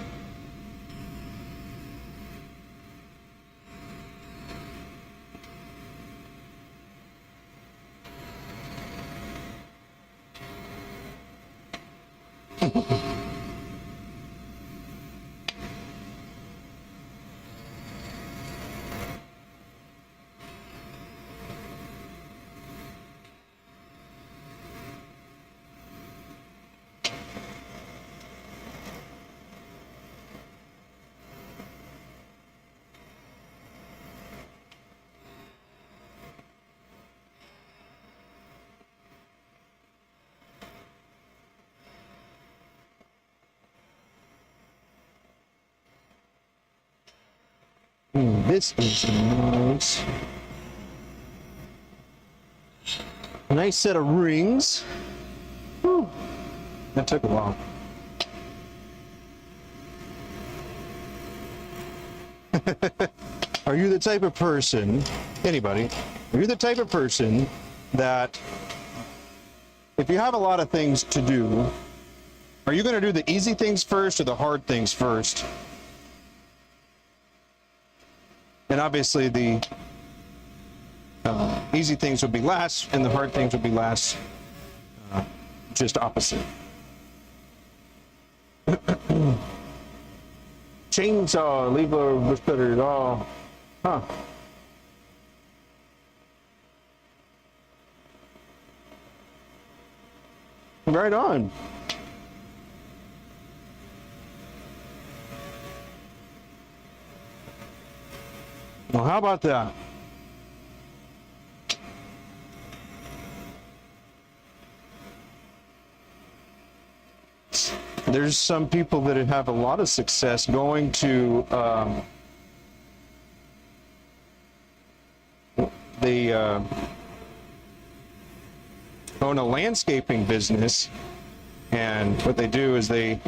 This is nice. A nice set of rings. Whew. That took a while. Are you the type of person anybody, if you're the type of person that if you have a lot of things to do, are you going to do the easy things first or the hard things first? And obviously the easy things will be last and the hard things will be last, just opposite. Chainsaw, lever, bush cutters, all, huh? Right on. Well, how about that? There's some people that have a lot of success going to they own a landscaping business, and what they do is they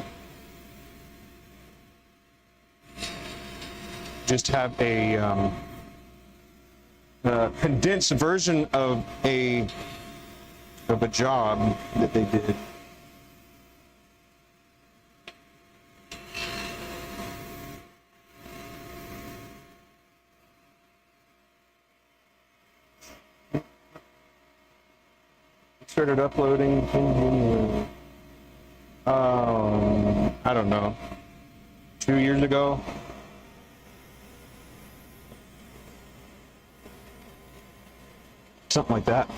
just have a condensed version of a job that they did. Started uploading I don't know, 2 years ago. Something like that.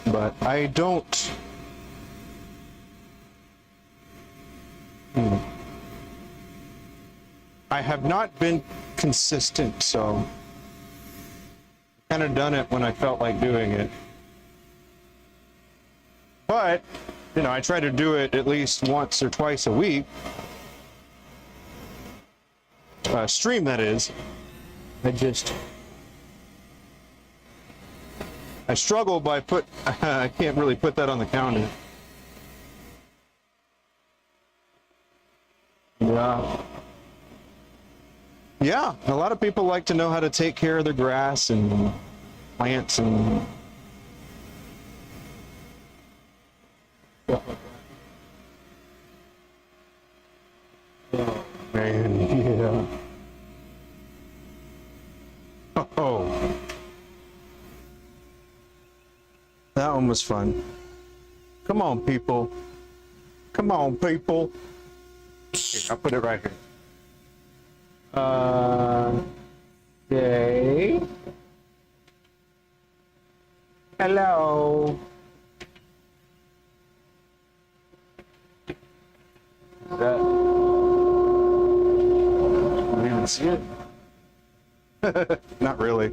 But I don't I have not been consistent, so kind of done it when I felt like doing it. But, you know, I try to do it at least once or twice a week. Stream, that is. I struggle by I can't really put that on the calendar. Yeah. Yeah, a lot of people like to know how to take care of their grass and plants and stuff like that. Oh, man, yeah. Oh. That one was fun. Come on, people. Come on, people. Here, I'll put it right here. Okay. Hello. Is that? Can you even see it? Not really.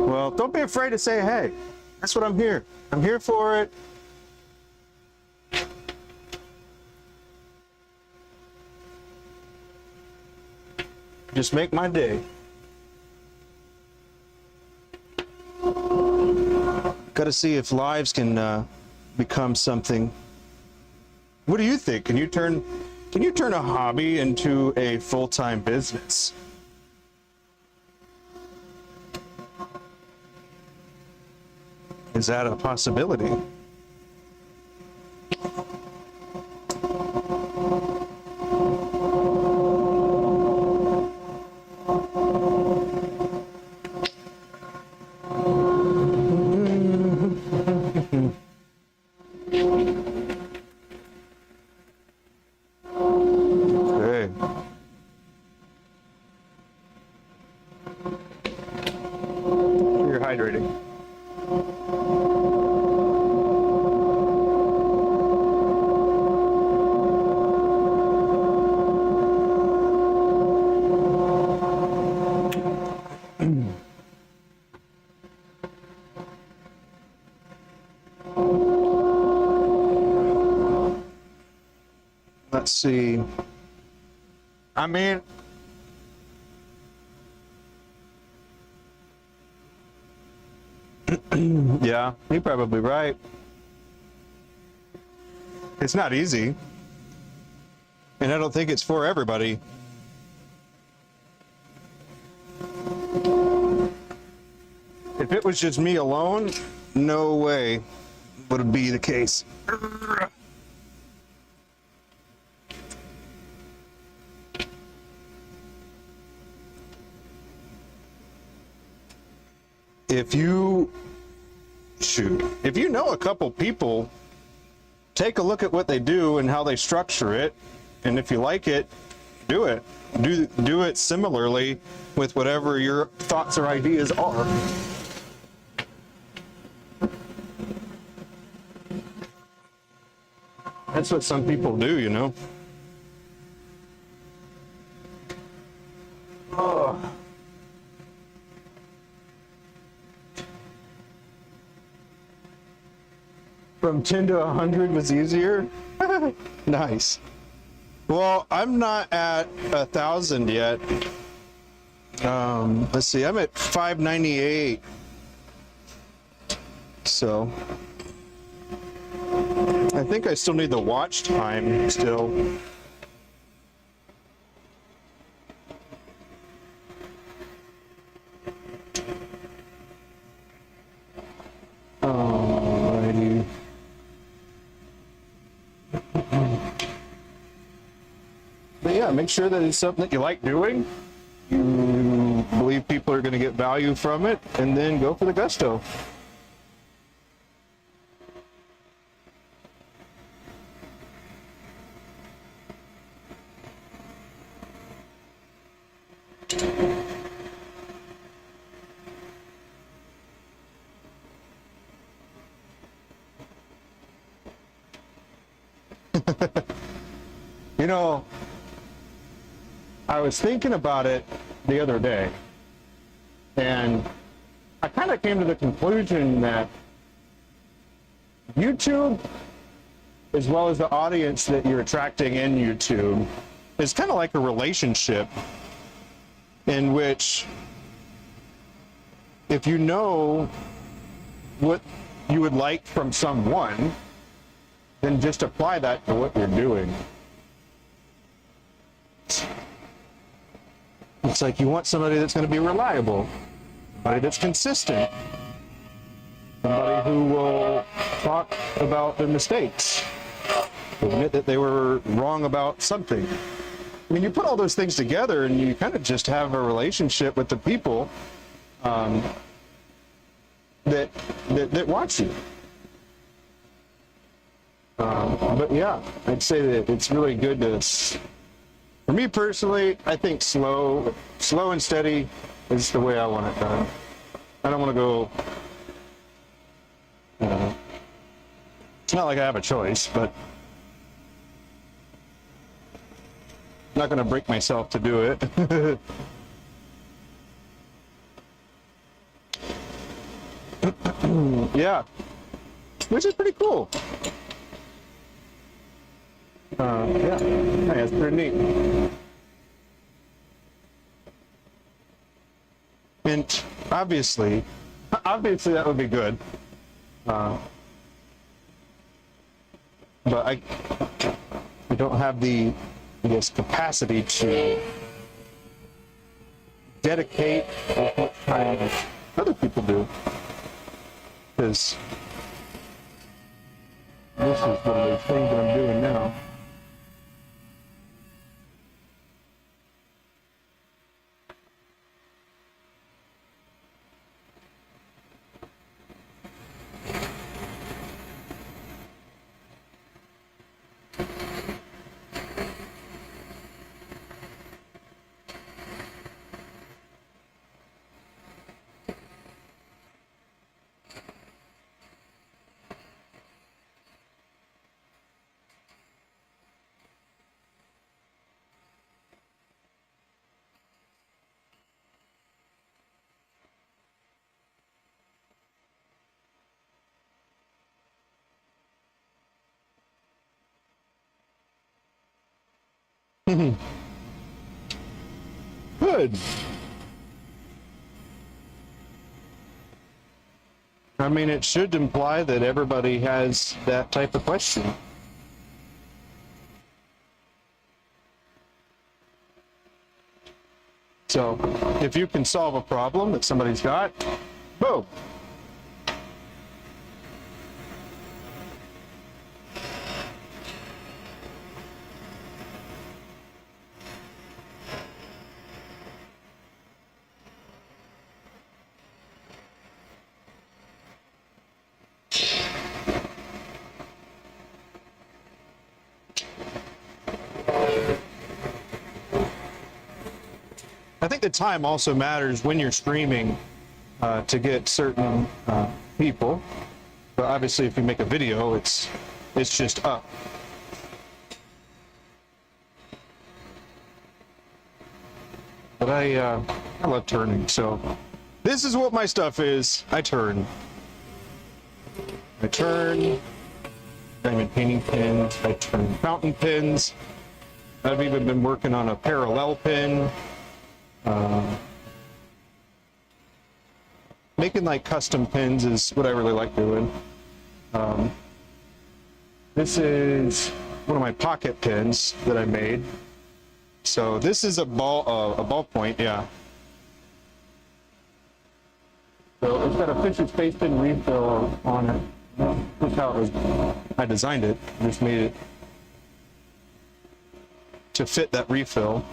Well, don't be afraid to say hey. That's what I'm here. I'm here for it. Just make my day. Got to see if lives can become something. What do you think? Can you turn a hobby into a full-time business? Is that a possibility? Okay. You're hydrating. Let's see. I mean, Yeah, you're probably right. It's not easy. And I don't think it's for everybody. If it was just me alone, no way would it be the case. If you know a couple people, take a look at what they do and how they structure it, and if you like it, do it. Do it similarly with whatever your thoughts or ideas are. That's what some people do, you know. Oh. From 10 to 100 was easier? Nice. Well, I'm not at 1,000 yet. Let's see, I'm at 598. So I think I still need the watch time still. Alrighty. But yeah, make sure that it's something that you like doing. You believe people are going to get value from it, and then go for the gusto. You know, I was thinking about it the other day, and I kind of came to the conclusion that YouTube, as well as the audience that you're attracting in YouTube, is kind of like a relationship in which if you know what you would like from someone, then just apply that to what you're doing. It's like you want somebody that's going to be reliable, somebody that's consistent, somebody who will talk about their mistakes, admit that they were wrong about something. I mean, you put all those things together and you kind of just have a relationship with the people that watch you. But yeah, I'd say that it's really good to, for me personally, I think slow and steady is the way I want it done. I don't want to go, it's not like I have a choice, but I'm not going to break myself to do it. Yeah, which is pretty cool. Yeah, that's pretty neat. And obviously that would be good. But I don't have the, I guess, capacity to dedicate as much time as other people do. Because this is one of those things that I'm doing now. Good. I mean, it should imply that everybody has that type of question. So, if you can solve a problem that somebody's got, boom. I think the time also matters when you're streaming to get certain people. But obviously, if you make a video, it's just up. But I love turning, so this is what my stuff is. I turn, diamond painting pins. I turn fountain pins. I've even been working on a parallel pin. Making like custom pins is what I really like doing. This is one of my pocket pins that I made. So this is a ballpoint, yeah. So it's got a Fisher Space Pin refill on it. That's how it was. I designed it. Just made it to fit that refill.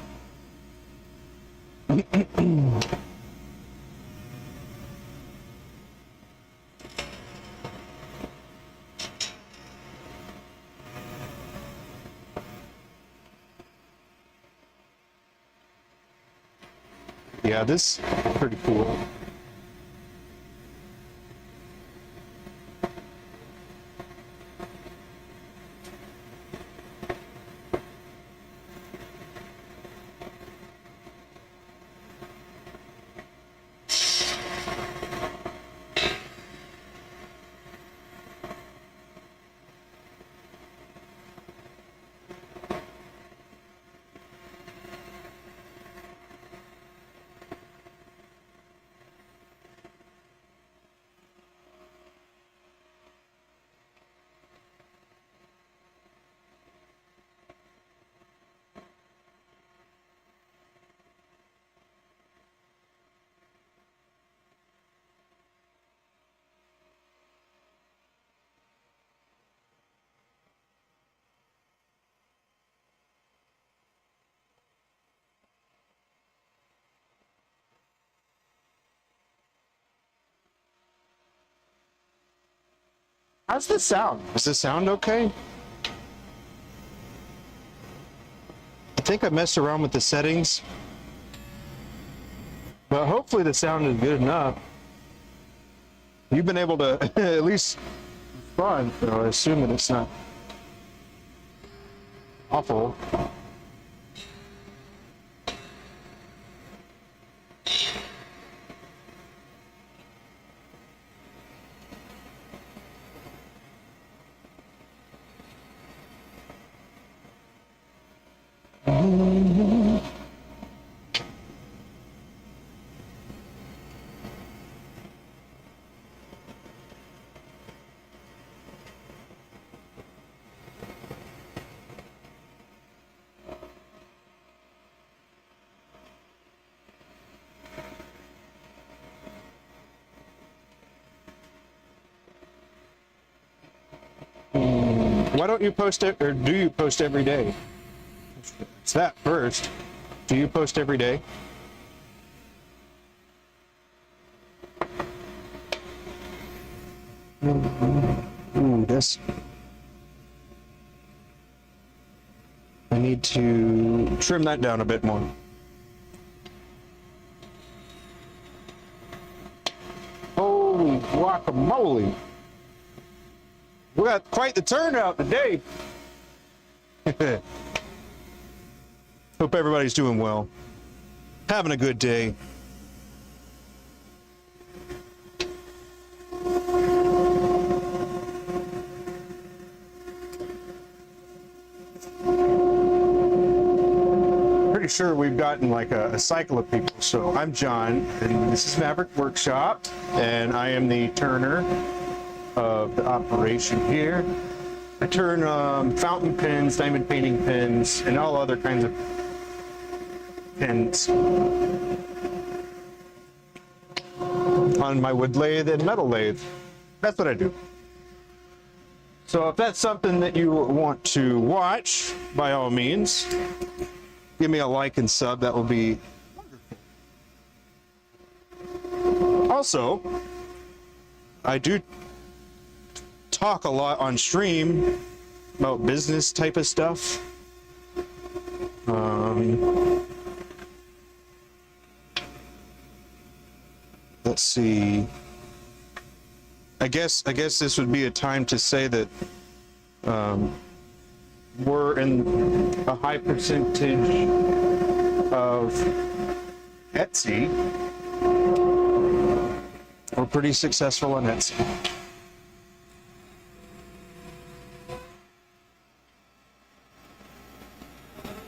Yeah, this is pretty cool. How's this sound? Does this sound okay? I think I messed around with the settings, but hopefully the sound is good enough. You've been able to at least respond, so I assume that it's not awful. Why don't you post it, or do you post every day? It's that first. Do you post every day? Ooh, this. I need to trim that down a bit more. Holy guacamole! We got quite the turnout today. Hope everybody's doing well. Having a good day. Pretty pretty sure we've gotten like a cycle of people. So I'm John, and this is Maverick Workshop, and I am the turner of the operation here. I turn fountain pens, diamond painting pens, and all other kinds of pens on my wood lathe and metal lathe. That's what I do. So if that's something that you want to watch, by all means, give me a like and sub. That will be wonderful. Also, I do talk a lot on stream about business type of stuff. Let's see. I guess this would be a time to say that we're in a high percentage of Etsy. We're pretty successful on Etsy.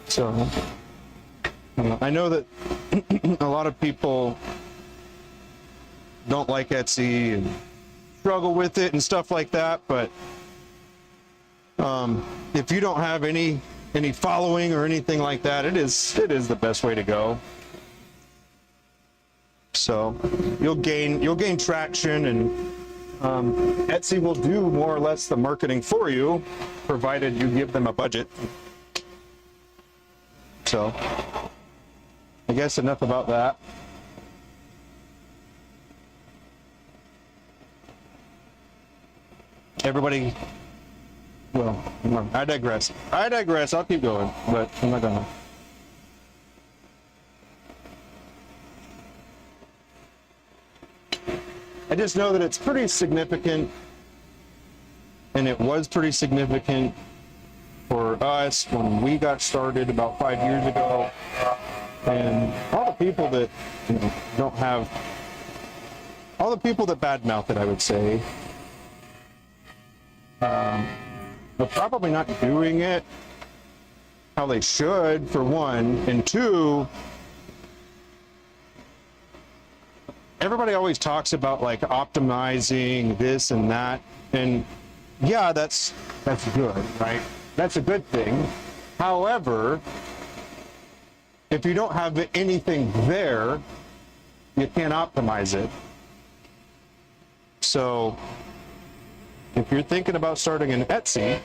So I know that a lot of people don't like Etsy and struggle with it and stuff like that, but if you don't have any following or anything like that, it is the best way to go. So you'll gain traction, and Etsy will do more or less the marketing for you, provided you give them a budget. So I guess enough about that. Everybody, well, I digress. I'll keep going, but I'm not gonna. I just know that it's pretty significant, and it was pretty significant for us when we got started about 5 years ago, and all the people that don't have, all the people that badmouth it, I would say, they're probably not doing it how they should, for one, and two, everybody always talks about like optimizing this and that, and yeah, that's good, right? That's a good thing. However, if you don't have anything there, you can't optimize it. So if you're thinking about starting an Etsy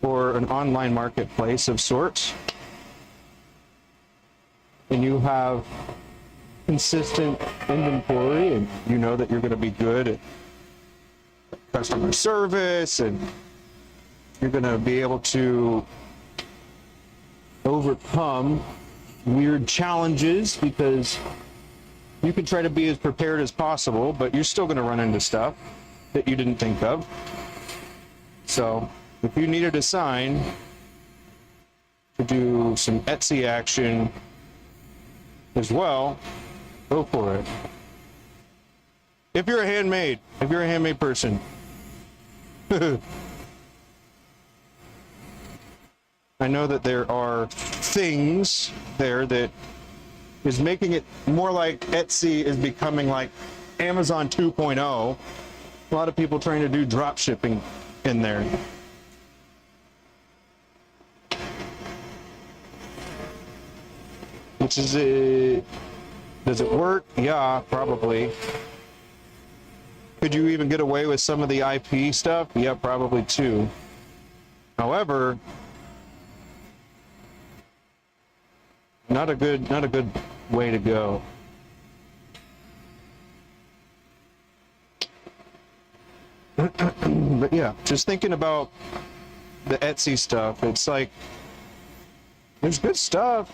or an online marketplace of sorts, and you have consistent inventory, and you know that you're going to be good at customer service, and you're going to be able to overcome weird challenges, because you can try to be as prepared as possible, but you're still going to run into stuff that you didn't think of. So if you needed a sign to do some Etsy action as well, go for it. If you're a handmade person. I know that there are things there that is making it more like Etsy is becoming like Amazon 2.0. A lot of people trying to do drop shipping in there. Which is it? Does it work? Yeah, probably. Could you even get away with some of the IP stuff? Yeah, probably too. However, not a good way to go. But yeah, just thinking about the Etsy stuff, it's like there's good stuff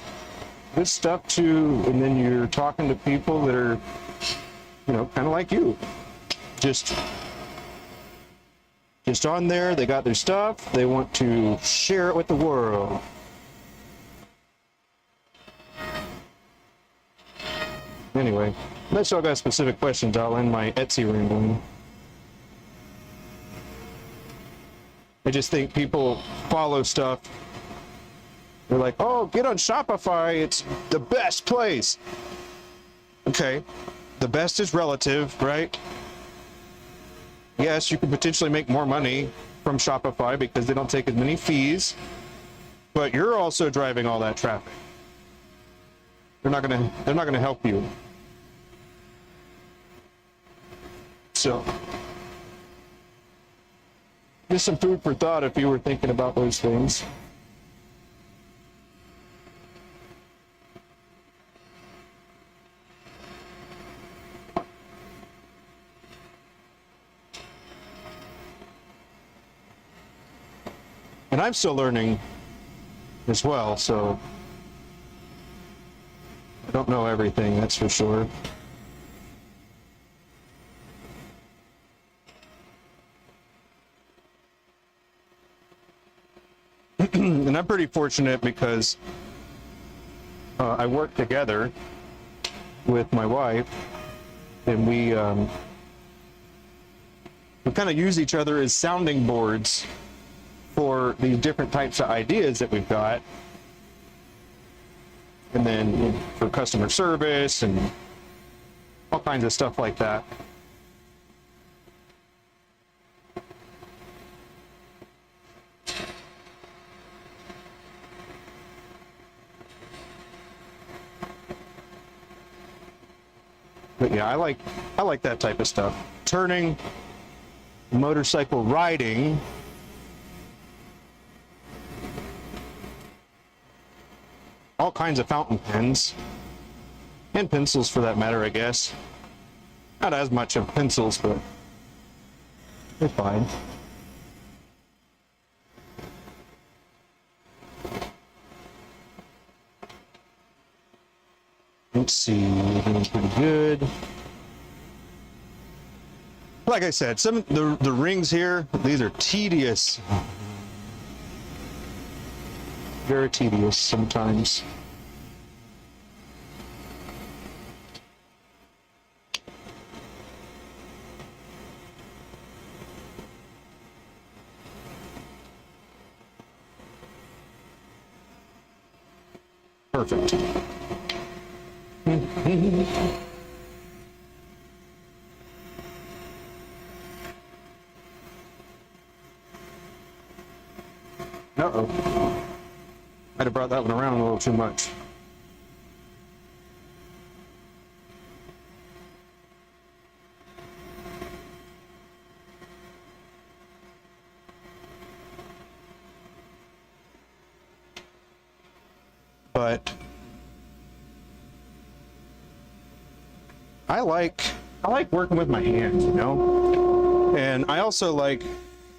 too, and then you're talking to people that are, kind of like you, just on there. They got their stuff, they want to share it with the world. Anyway, unless y'all got specific questions, I'll end my Etsy rambling. I just think people follow stuff They're like, oh, get on Shopify. It's the best place. Okay. The best is relative, right? Yes, you could potentially make more money from Shopify because they don't take as many fees, but you're also driving all that traffic. They're not gonna help you. So, just some food for thought if you were thinking about those things. And I'm still learning as well, so I don't know everything, that's for sure. And I'm pretty fortunate because I work together with my wife, and we kind of use each other as sounding boards for these different types of ideas that we've got, and then for customer service and all kinds of stuff like that. But yeah, I like that type of stuff. Turning, motorcycle riding, all kinds of fountain pens, and pencils for that matter, I guess. Not as much of pencils, but they're fine. Let's see, doing pretty good. Like I said, some of the rings here, these are tedious. Very tedious sometimes. Perfect. Uh-oh. Might have brought that one around a little too much. But I like working with my hands, you know? And I also like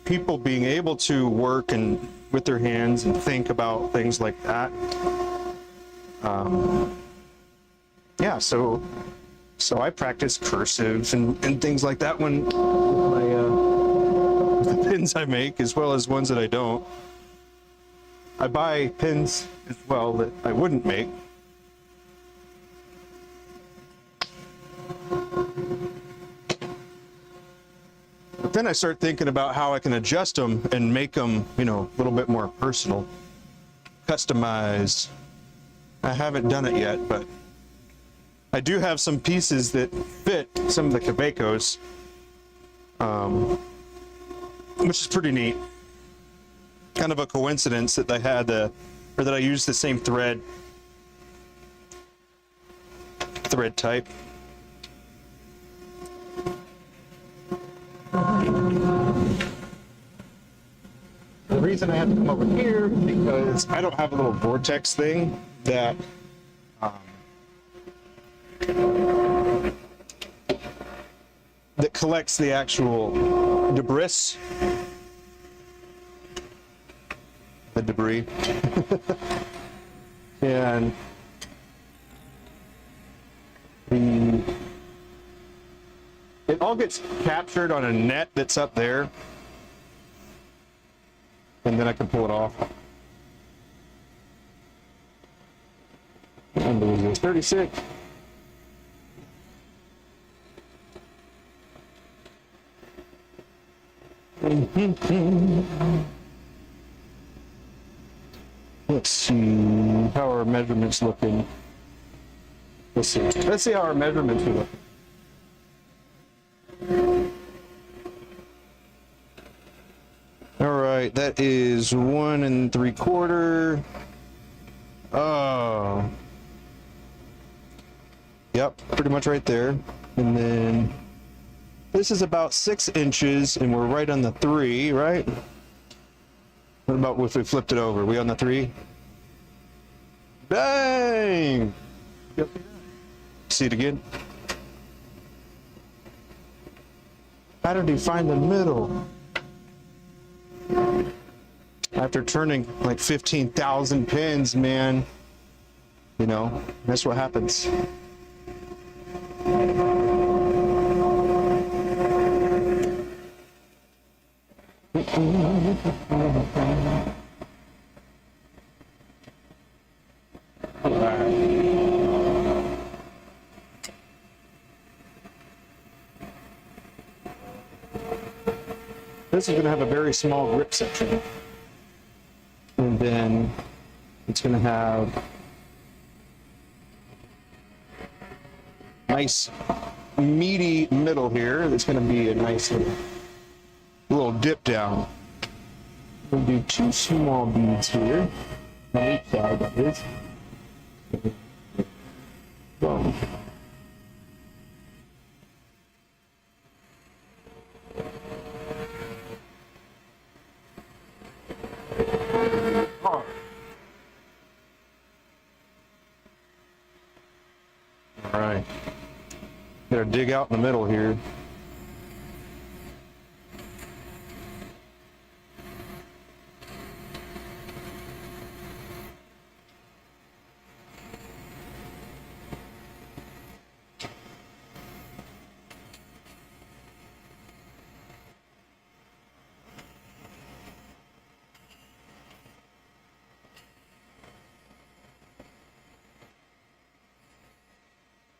people being able to work and with their hands and think about things like that. Yeah, so I practice cursive and things like that when the pins I make, as well as ones that I don't. I buy pins as well that I wouldn't make. But then I start thinking about how I can adjust them and make them, you know, a little bit more personal, customized. I haven't done it yet, but I do have some pieces that fit some of the Cabecos, which is pretty neat. Kind of a coincidence that I had or that I used the same thread type. The reason I have to come over here is because I don't have a little vortex thing that that collects the actual debris. The debris. And it all gets captured on a net that's up there, and then I can pull it off. And there's 36. Let's see how our measurements looking. Let's see how our measurements are looking. All right, that is 1 3/4. Oh. Yep, pretty much right there. And then this is about 6 inches, and we're right on the 3, right? What about if we flipped it over? We on the 3? Dang! Yep. See it again? How did he find the middle? After turning like 15,000 pins, man. You know, that's what happens. This is going to have a very small grip section. And then it's going to have nice meaty middle here. That's going to be a nice little dip down. We'll do 2 small beads here on each side, that is. Boom. All right. Gotta dig out in the middle here.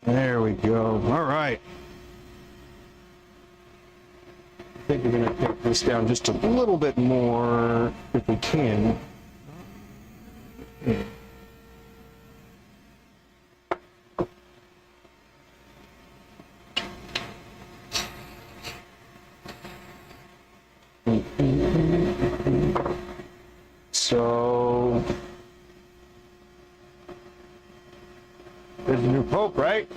There we go. All right. I think we're going to take this down just a little bit more if we can. So there's a new pope, right?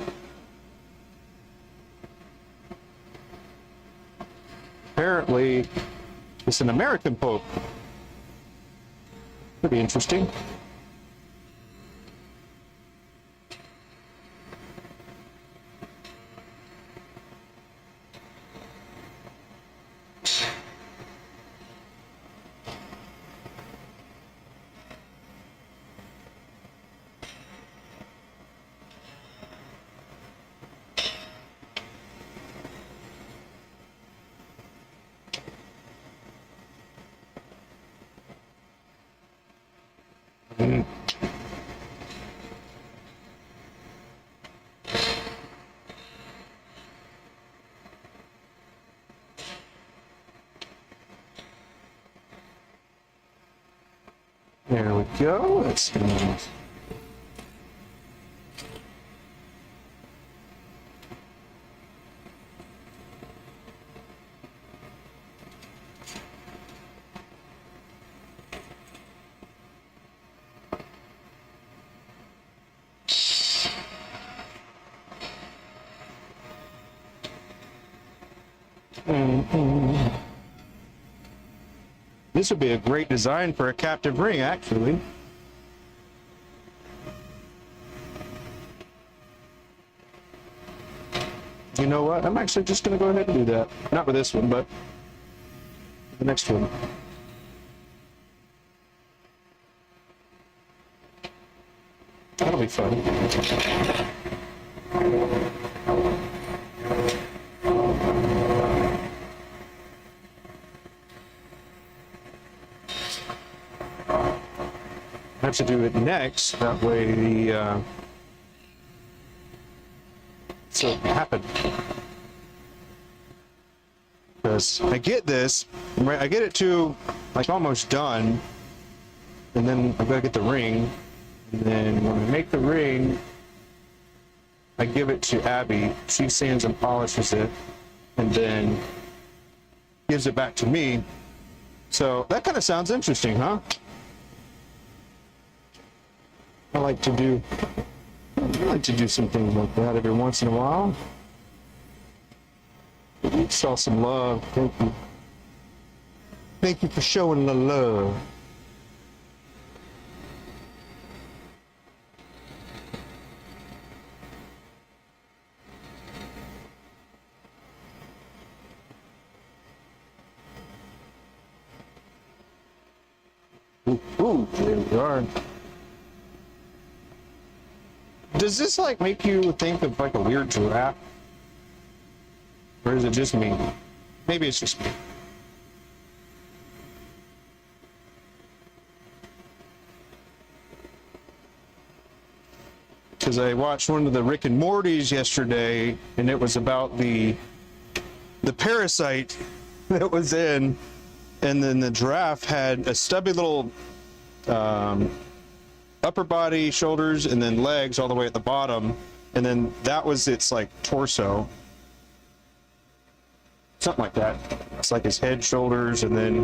Apparently, it's an American pope. Pretty interesting. There we go. That's nice. This would be a great design for a captive ring, actually. You know what? I'm actually just going to go ahead and do that. Not with this one, but the next one. That'll be fun. I have to do it next, that way the so it can happen. Because I get this, I get it to like almost done, and then I've got to get the ring. And then when I make the ring, I give it to Abby. She sands and polishes it, and then gives it back to me. So that kind of sounds interesting, huh? I like to do some things like that every once in a while. You saw some love. Thank you. Thank you for showing the love. Ooh, there we are. Does this like make you think of like a weird giraffe? Or is it just me? Maybe it's just me. Because I watched one of the Rick and Mortys yesterday, and it was about the parasite that was in, and then the giraffe had a stubby little upper body, shoulders, and then legs all the way at the bottom, and then that was its like torso, something like that. It's like his head, shoulders, and then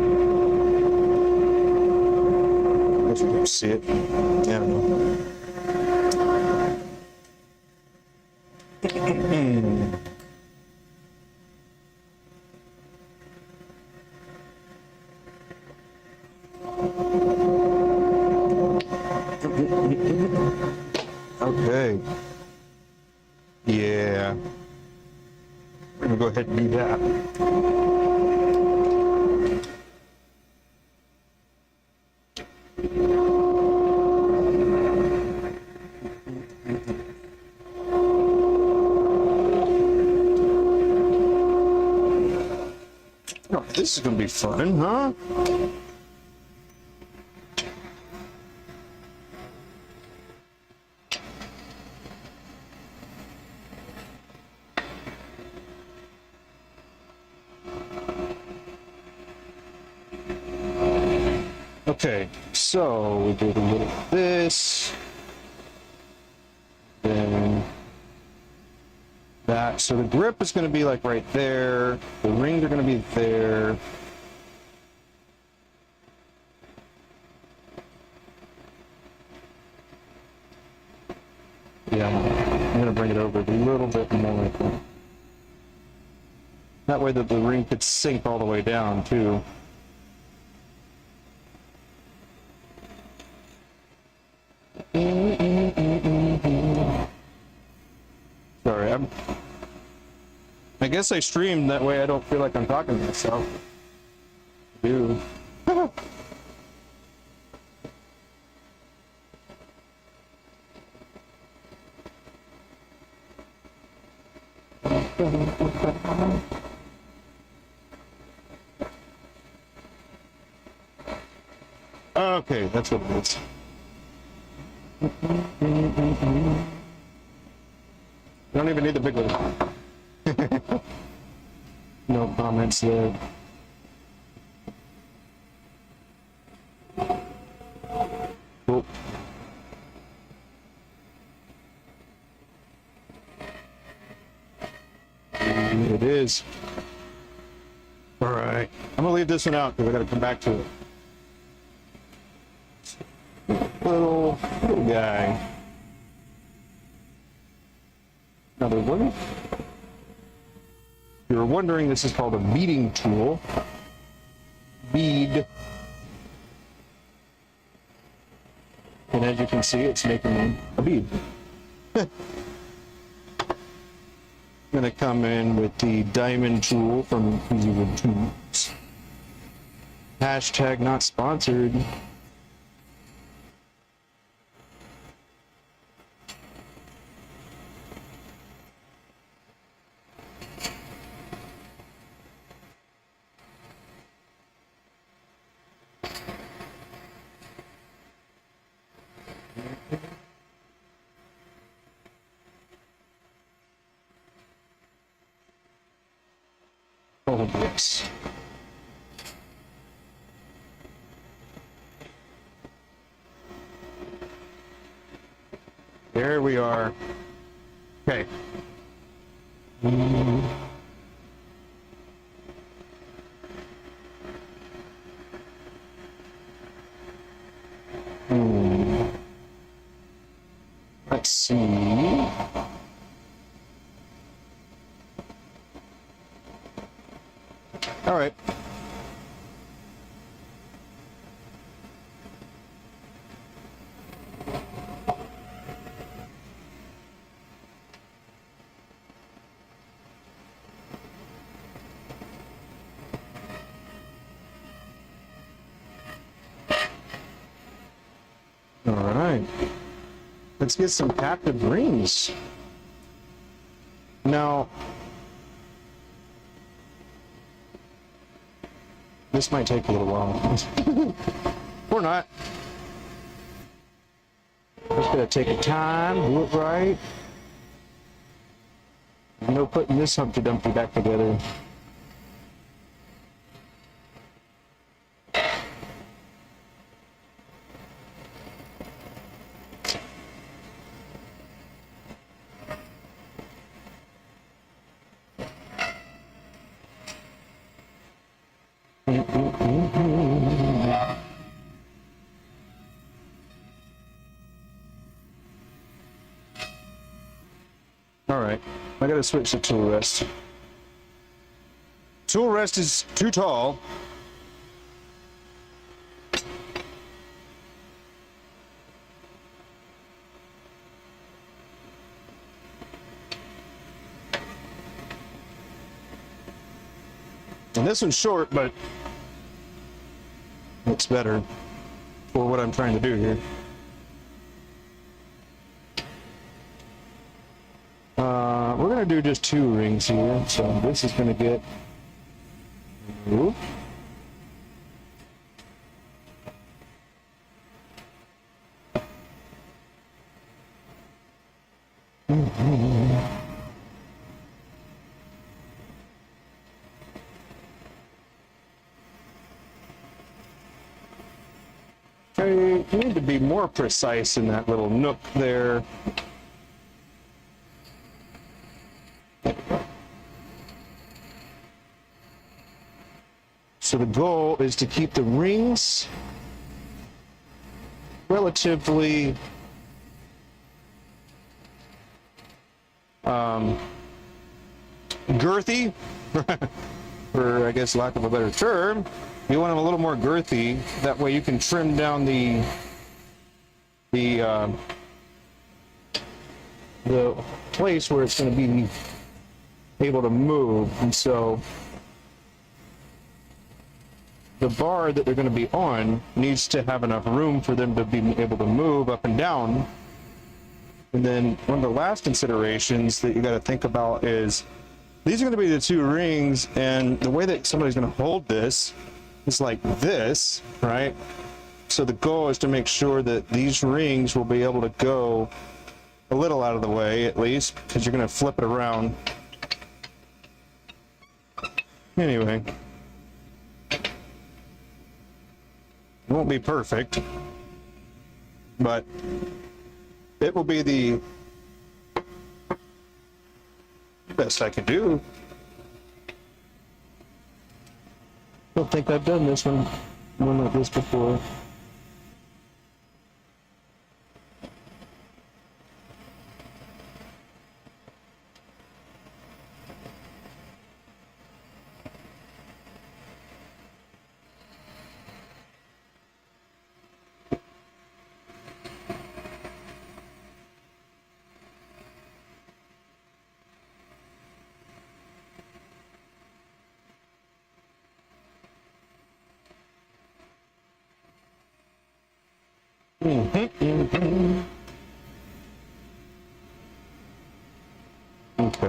I guess you can see it. Yeah, I don't know. Okay. Yeah. We're gonna go ahead and do that. Oh, this is gonna be fun, huh? Okay, so we did a little of this, then that. So the grip is going to be like right there. The rings are going to be there. Yeah, I'm going to bring it over a little bit more. That way that the ring could sink all the way down too. Sorry, I guess I streamed that way I don't feel like I'm talking to myself. I do. Okay, that's what it is. Don't even need the big one. No comments there. Cool. It is. All right. I'm gonna leave this one out because I gotta come back to it. Little guy. Another one. If you're wondering, this is called a beading tool. Bead. And as you can see, it's making a bead. I'm gonna come in with the diamond tool from EasyWood Tools. Hashtag not sponsored. Hold this. There we are. Okay. Let's see. All right. All right. Let's get some captive rings. Now, this might take a little while. Or not. Just gotta take a time, do it right. No putting this Humpty Dumpty back together. All right, I gotta switch to tool rest. Tool rest is too tall. And this one's short, but it's better for what I'm trying to do here. We're gonna do just 2 rings here, so this is gonna get. Ooh. Okay, you need to be more precise in that little nook there. So the goal is to keep the rings relatively girthy, for I guess lack of a better term. You want them a little more girthy. That way you can trim down the place where it's going to be able to move. And so the bar that they're going to be on needs to have enough room for them to be able to move up and down. And then one of the last considerations that you got to think about is these are going to be the 2 rings, and the way that somebody's going to hold this is like this, right? So the goal is to make sure that these rings will be able to go a little out of the way, at least, because you're going to flip it around. Anyway. It won't be perfect, but it will be the best I can do. I don't think I've done this one like this before. Okay,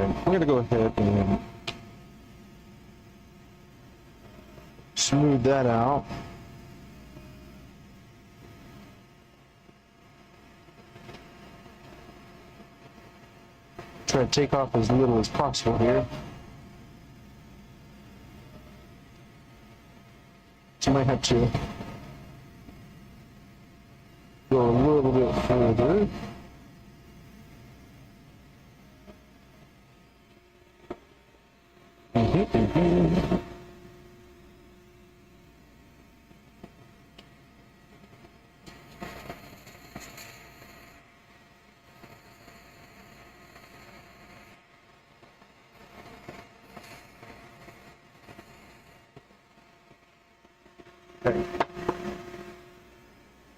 I'm going to go ahead and smooth that out. Try to take off as little as possible here. So I might have to go a little bit further. Okay.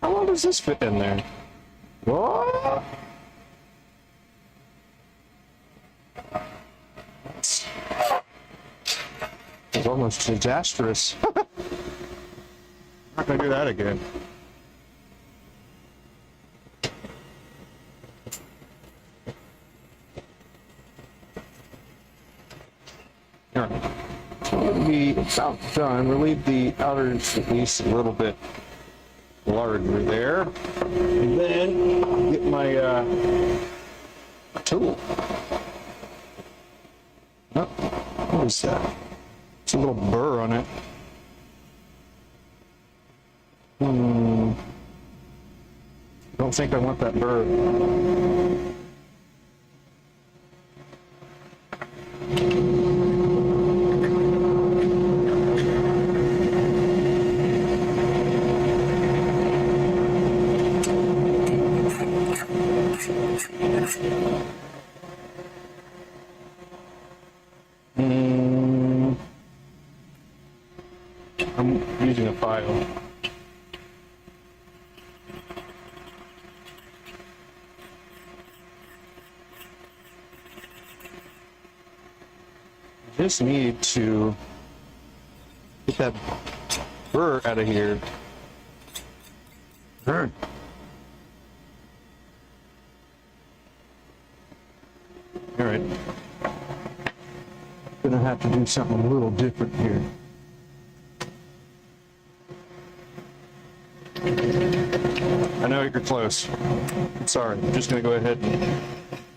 How well does this fit in there? What? It's almost disastrous. Not gonna do that again. All right. We'll be about done. We'll leave the outers at least a little bit larger there. And then get my tool. Oh, what is that? It's a little burr on it. Don't think I want that burr. I'm using a file. Just need to get that burr out of here. All right. Gonna have to do something a little different here. I know you're close. Sorry, I'm just gonna go ahead and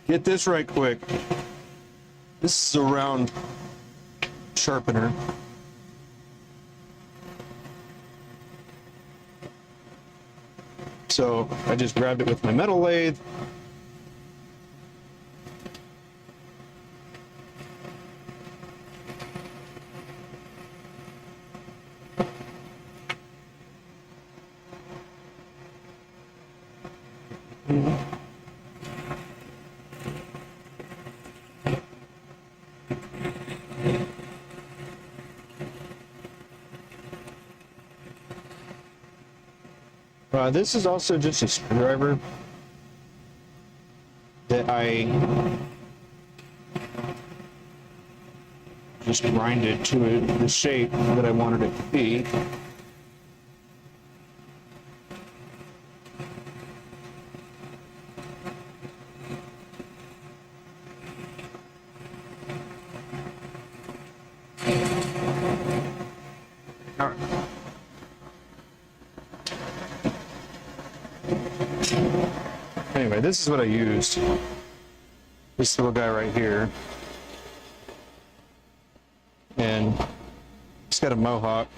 get this right quick. This is a round sharpener. So I just grabbed it with my metal lathe. This is also just a screwdriver that I just grinded to the shape that I wanted it to be. All right. Anyway, this is what I used. This little guy right here. And it's got a mohawk.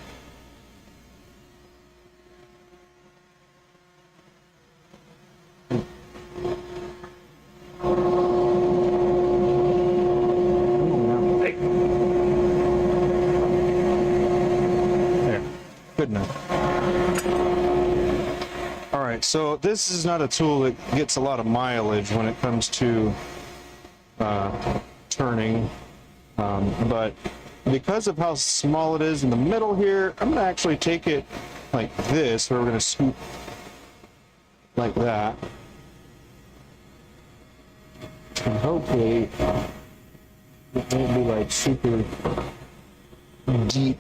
There, good enough. All right, so this is not a tool that gets a lot of mileage when it comes to turning, but because of how small it is in the middle here, I'm gonna actually take it like this, where we're gonna scoop like that, and hopefully it won't be like super deep.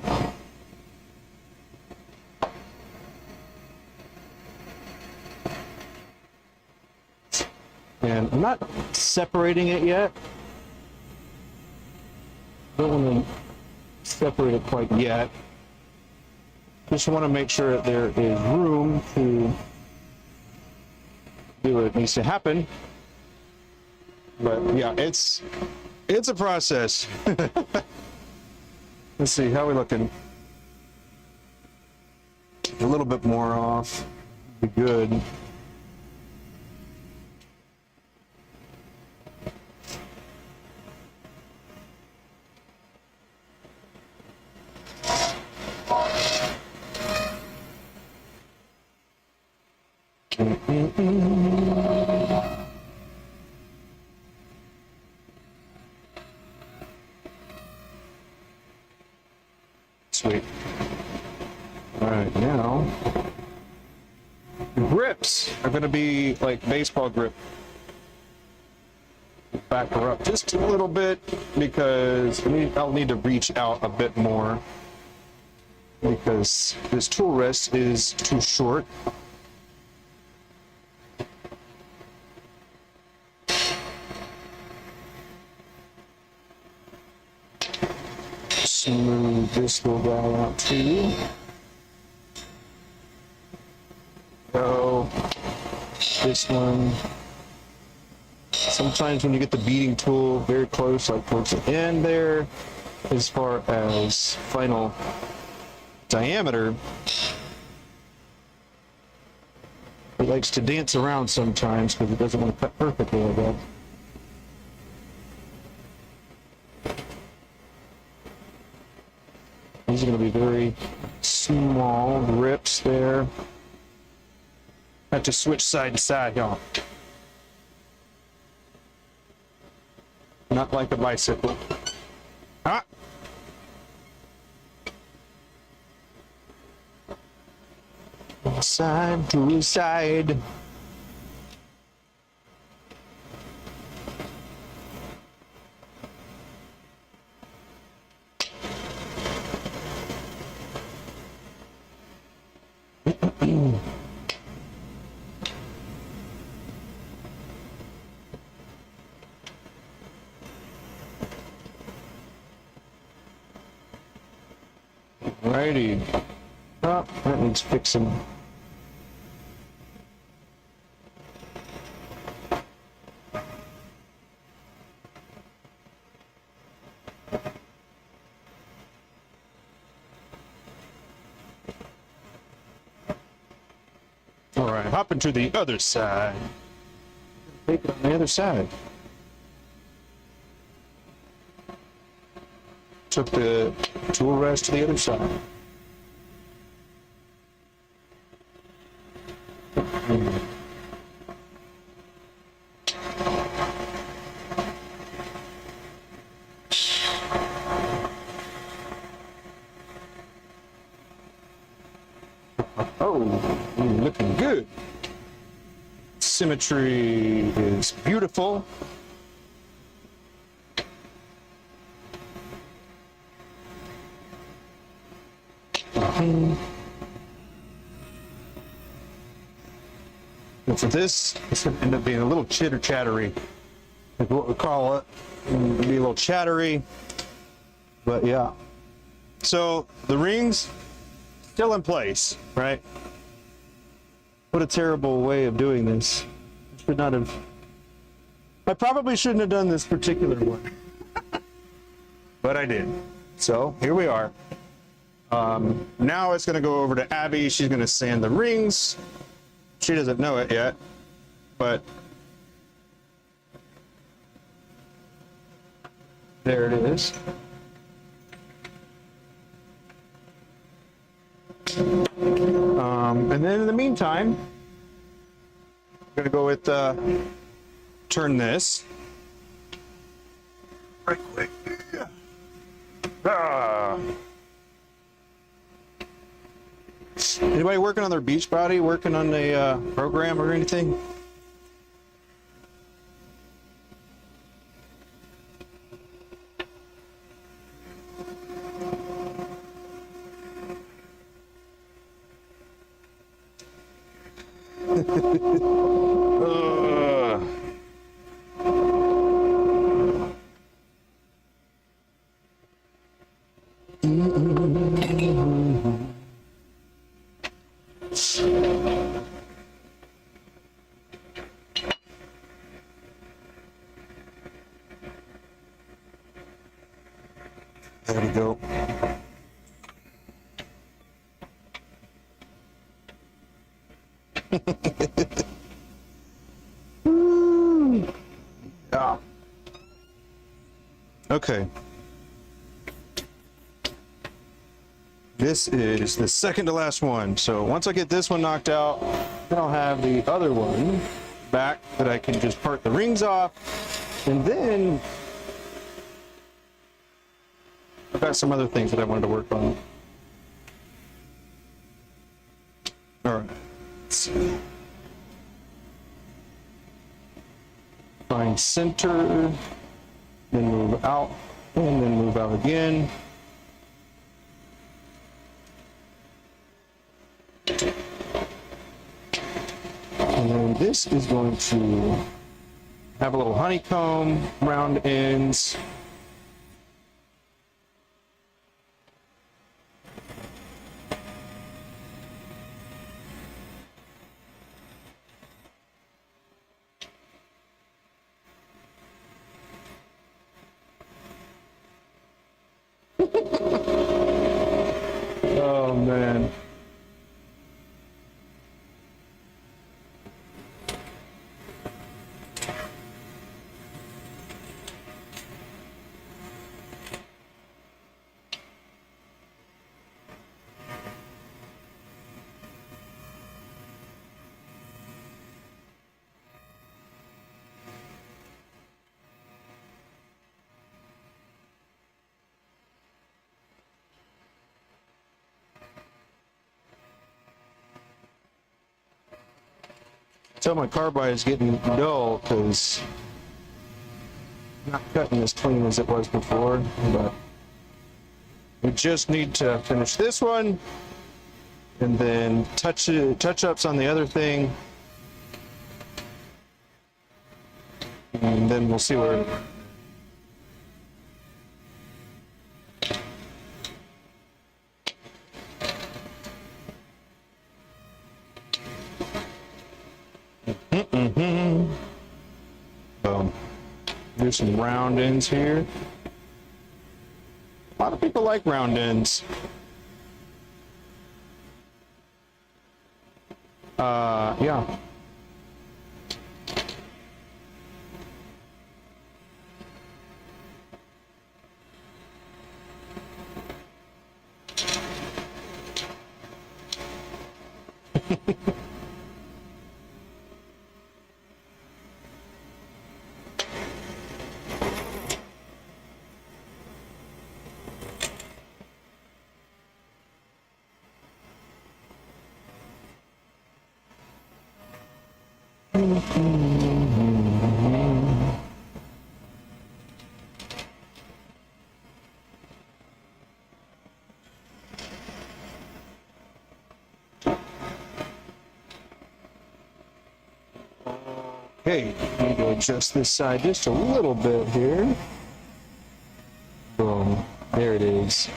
And I'm not separating it yet. Don't want to separate it quite yet. Just want to make sure that there is room to do what needs to happen. But yeah, it's a process. Let's see, how are we looking? A little bit more off. Be good. Sweet. All right, now the grips are going to be like baseball grip. Back her up just a little bit because I'll need to reach out a bit more because this tool rest is too short. Smooth this little guy out too. So this one. Sometimes when you get the beading tool very close, like towards the end there, as far as final diameter, it likes to dance around sometimes because it doesn't want to cut perfectly like that. These are going to be very small grips there. Have to switch side to side, y'all. Not like a bicycle. Ah! Side to side. Alrighty. Oh, that needs fixing. Alright, hopping to the other side. Take it on the other side. Took the tool rest to the other side. Oh, looking good. Symmetry is beautiful. And for this, it's going to end up being a little chitter chattery, is what we call it. It'll be a little chattery, but yeah. So the rings still in place, right? What a terrible way of doing this. I should not have. I probably shouldn't have done this particular one, but I did. So here we are. Now it's going to go over to Abby. She's going to sand the rings. She doesn't know it yet, but there it is. And then in the meantime, I'm going to go with turn this right quick. Anybody working on their beach body, working on a program or anything? There we go. Yeah. Okay. This is the second to last one. So once I get this one knocked out, then I'll have the other one back that I can just part the rings off. And then I've got some other things that I wanted to work on. center, then move out, and then move out again. And then this is going to have a little honeycomb, round ends. Oh man. Tell my carbide is getting dull because not cutting as clean as it was before, but we just need to finish this one and then touch ups on the other thing, and then we'll see where. Do some round ends here. A lot of people like round ends. Yeah. Okay, I'm going to adjust this side just a little bit here. Boom, there it is.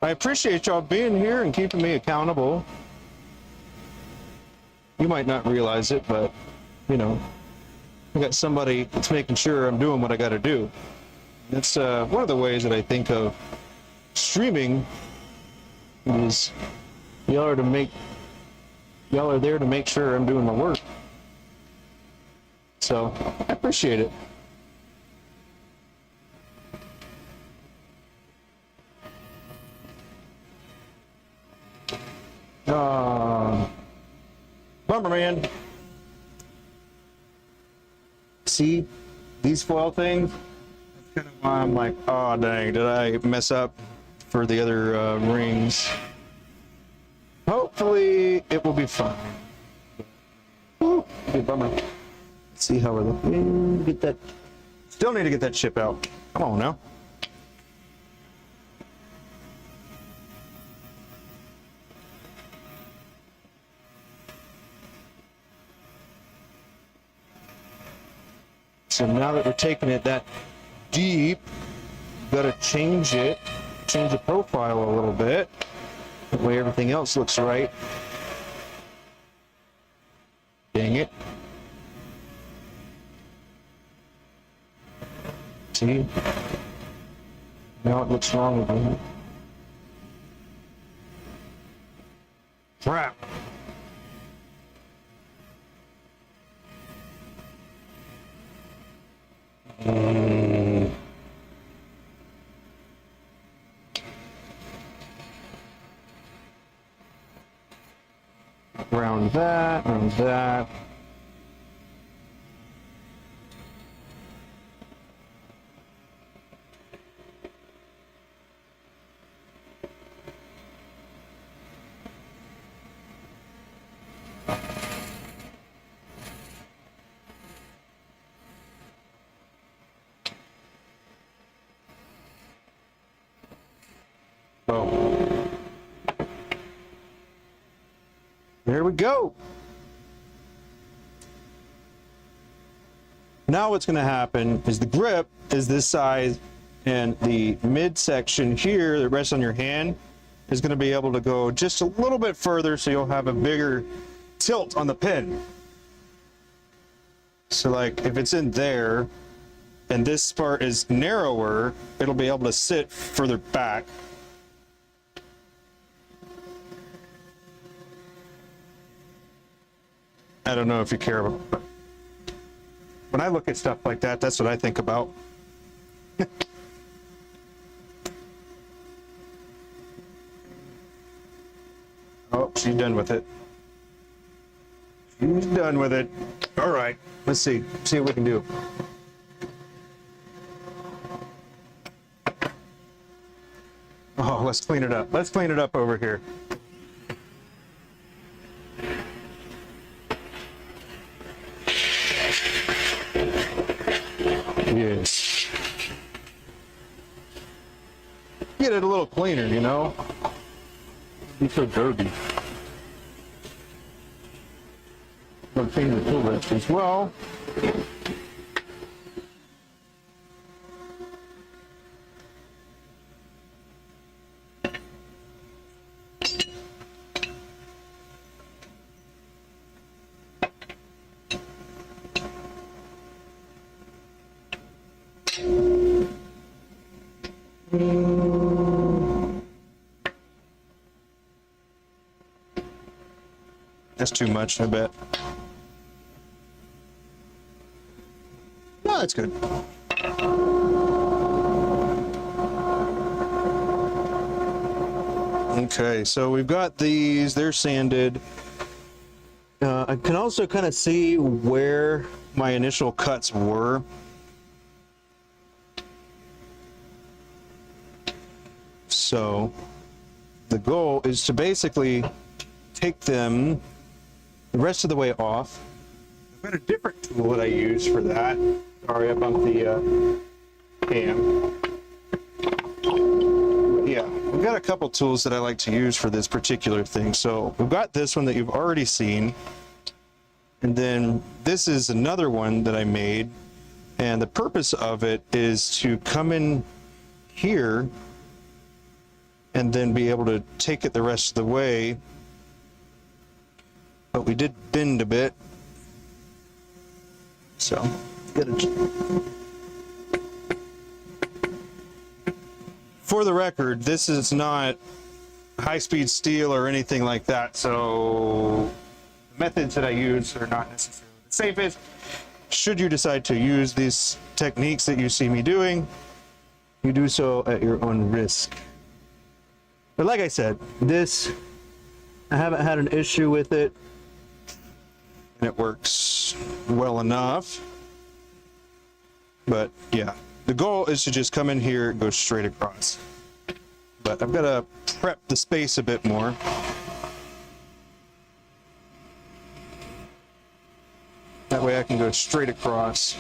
I appreciate y'all being here and keeping me accountable. You might not realize it, but, you know, I got somebody that's making sure I'm doing what I got to do. That's one of the ways that I think of streaming is y'all are there to make sure I'm doing my work. So I appreciate it. Bummer, man. See these foil things? That's kind of why I'm like, oh dang, did I mess up for the other rings? Hopefully it will be fine. Ooh, be a bummer. Let's see how we're looking. Get that. Still need to get that chip out. Come on now. So now that we're taking it that deep, got to change it, change the profile a little bit. That way everything else looks right. Dang it. See? Now it looks wrong again. Crap. Round that, round that. Oh. There we go. Now what's going to happen is the grip is this size, and the midsection here that rests on your hand is going to be able to go just a little bit further, so you'll have a bigger tilt on the pin. So like if it's in there and this part is narrower, it'll be able to sit further back. I don't know if you care about it, but when I look at stuff like that, that's what I think about. Oh, she's done with it. She's done with it. All right, let's see what we can do. Oh, let's clean it up. Let's clean it up over here. Yes. Get it a little cleaner, you know? It's so dirty. I'm gonna clean the tool wrench as well. That's too much, I bet. No, that's good. Okay, so we've got these, they're sanded. I can also kind of see where my initial cuts were. So the goal is to basically take them the rest of the way off. I've got a different tool that I use for that. Sorry, I bumped the cam. Yeah, we've got a couple tools that I like to use for this particular thing. So we've got this one that you've already seen. And then this is another one that I made. And the purpose of it is to come in here and then be able to take it the rest of the way. But we did bend a bit. So, for the record, this is not high-speed steel or anything like that, so the methods that I use are not necessarily the safest. Should you decide to use these techniques that you see me doing, you do so at your own risk. But like I said, this, I haven't had an issue with it. And it works well enough. But yeah, the goal is to just come in here and go straight across. But I've got to prep the space a bit more. That way I can go straight across.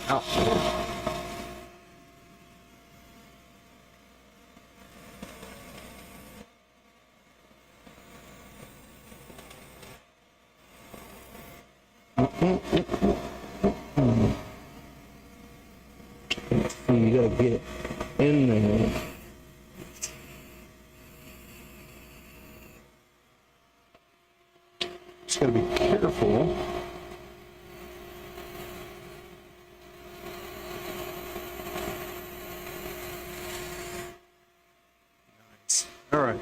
Ow. You gotta get it in there. Just gotta be careful. Nice. All right.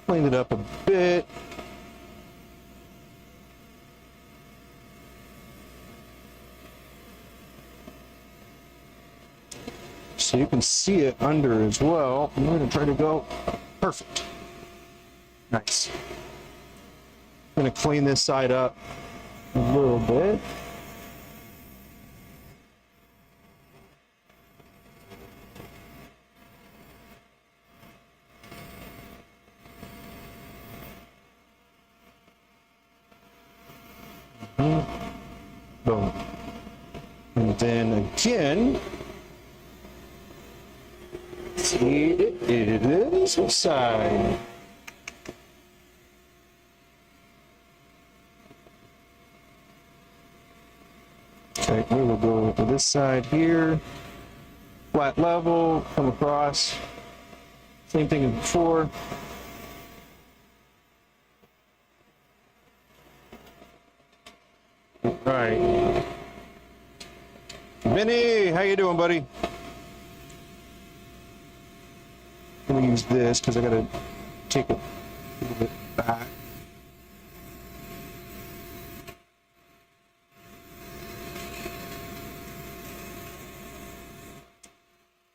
Clean it up a bit. So you can see it under as well. I'm going to try to go perfect. Nice. I'm going to clean this side up a little bit. Boom. And then again, see it is side. Okay, we will go to this side here. Flat level, come across. Same thing as before. Right. Vinny, how you doing, buddy? I'm gonna use this because I gotta take it a little bit back.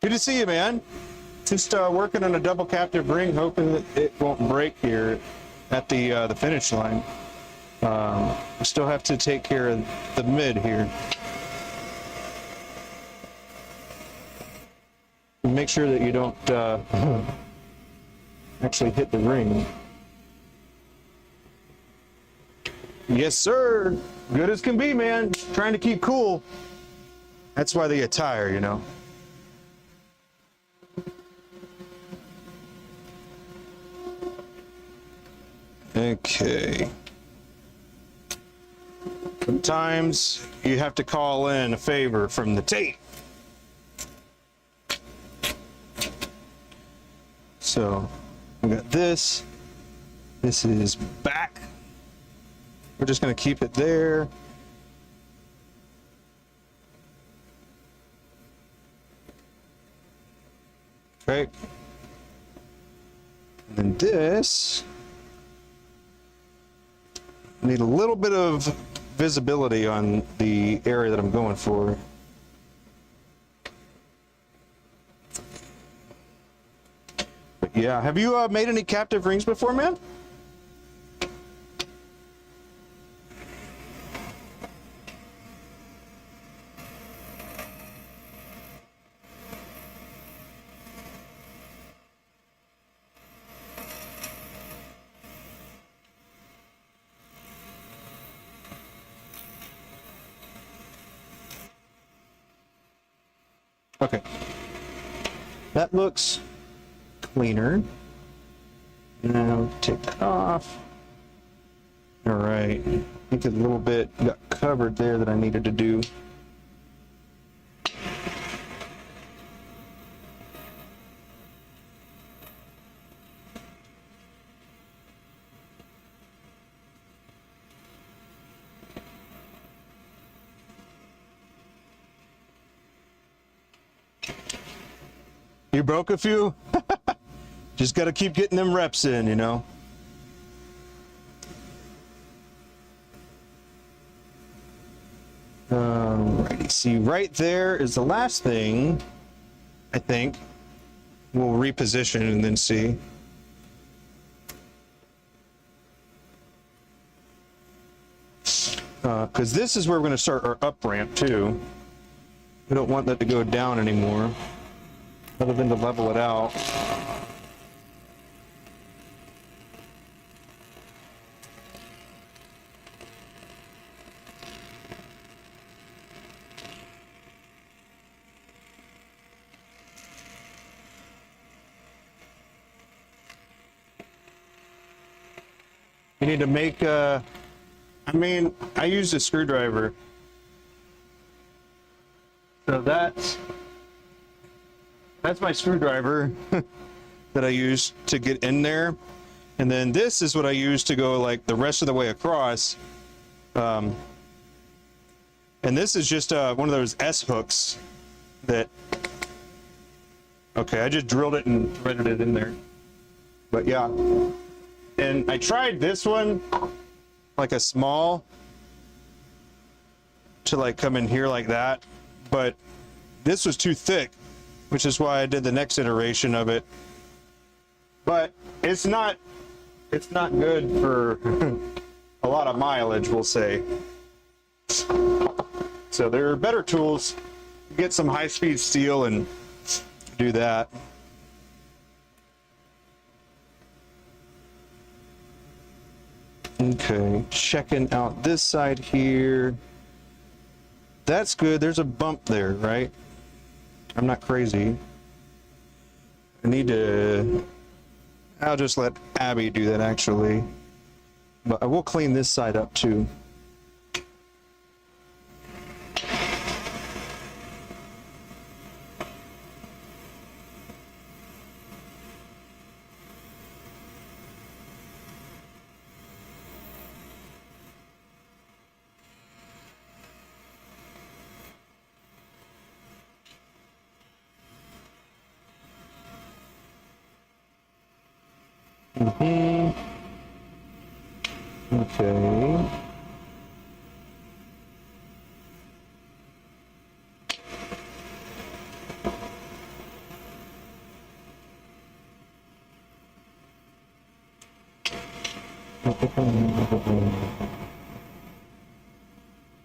Good to see you, man. Just working on a double captive ring, hoping that it won't break here at the finish line. I still have to take care of the mid here. Make sure that you don't actually hit the ring. Yes, sir. Good as can be, man. Trying to keep cool. That's why they attire, you know. Okay. Sometimes you have to call in a favor from the tape. So we got this. This is back. We're just going to keep it there. Okay. And then this. Need a little bit of visibility on the area that I'm going for. But yeah, have you made any captive rings before, man? Okay, that looks cleaner. Now take that off. All right, I think a little bit got covered there that I needed to do. You broke a few? Just got to keep getting them reps in, you know? Alrighty, see right there is the last thing, I think. We'll reposition and then see. Because this is where we're going to start our up ramp too. We don't want that to go down anymore, other than to level it out. You need to make I mean, I used a screwdriver. So that's my screwdriver that I use to get in there. And then this is what I use to go like the rest of the way across. And this is just one of those S hooks that, okay, I just drilled it and threaded it in there. But yeah, and I tried this one, like a small, to like come in here like that, but this was too thick, which is why I did the next iteration of it. But it's not good for a lot of mileage, we'll say. So there are better tools. Get some high-speed steel and do that. Okay, checking out this side here. That's good. There's a bump there, right? I'm not crazy. I need to... I'll just let Abby do that, actually. But I will clean this side up, too. Okay.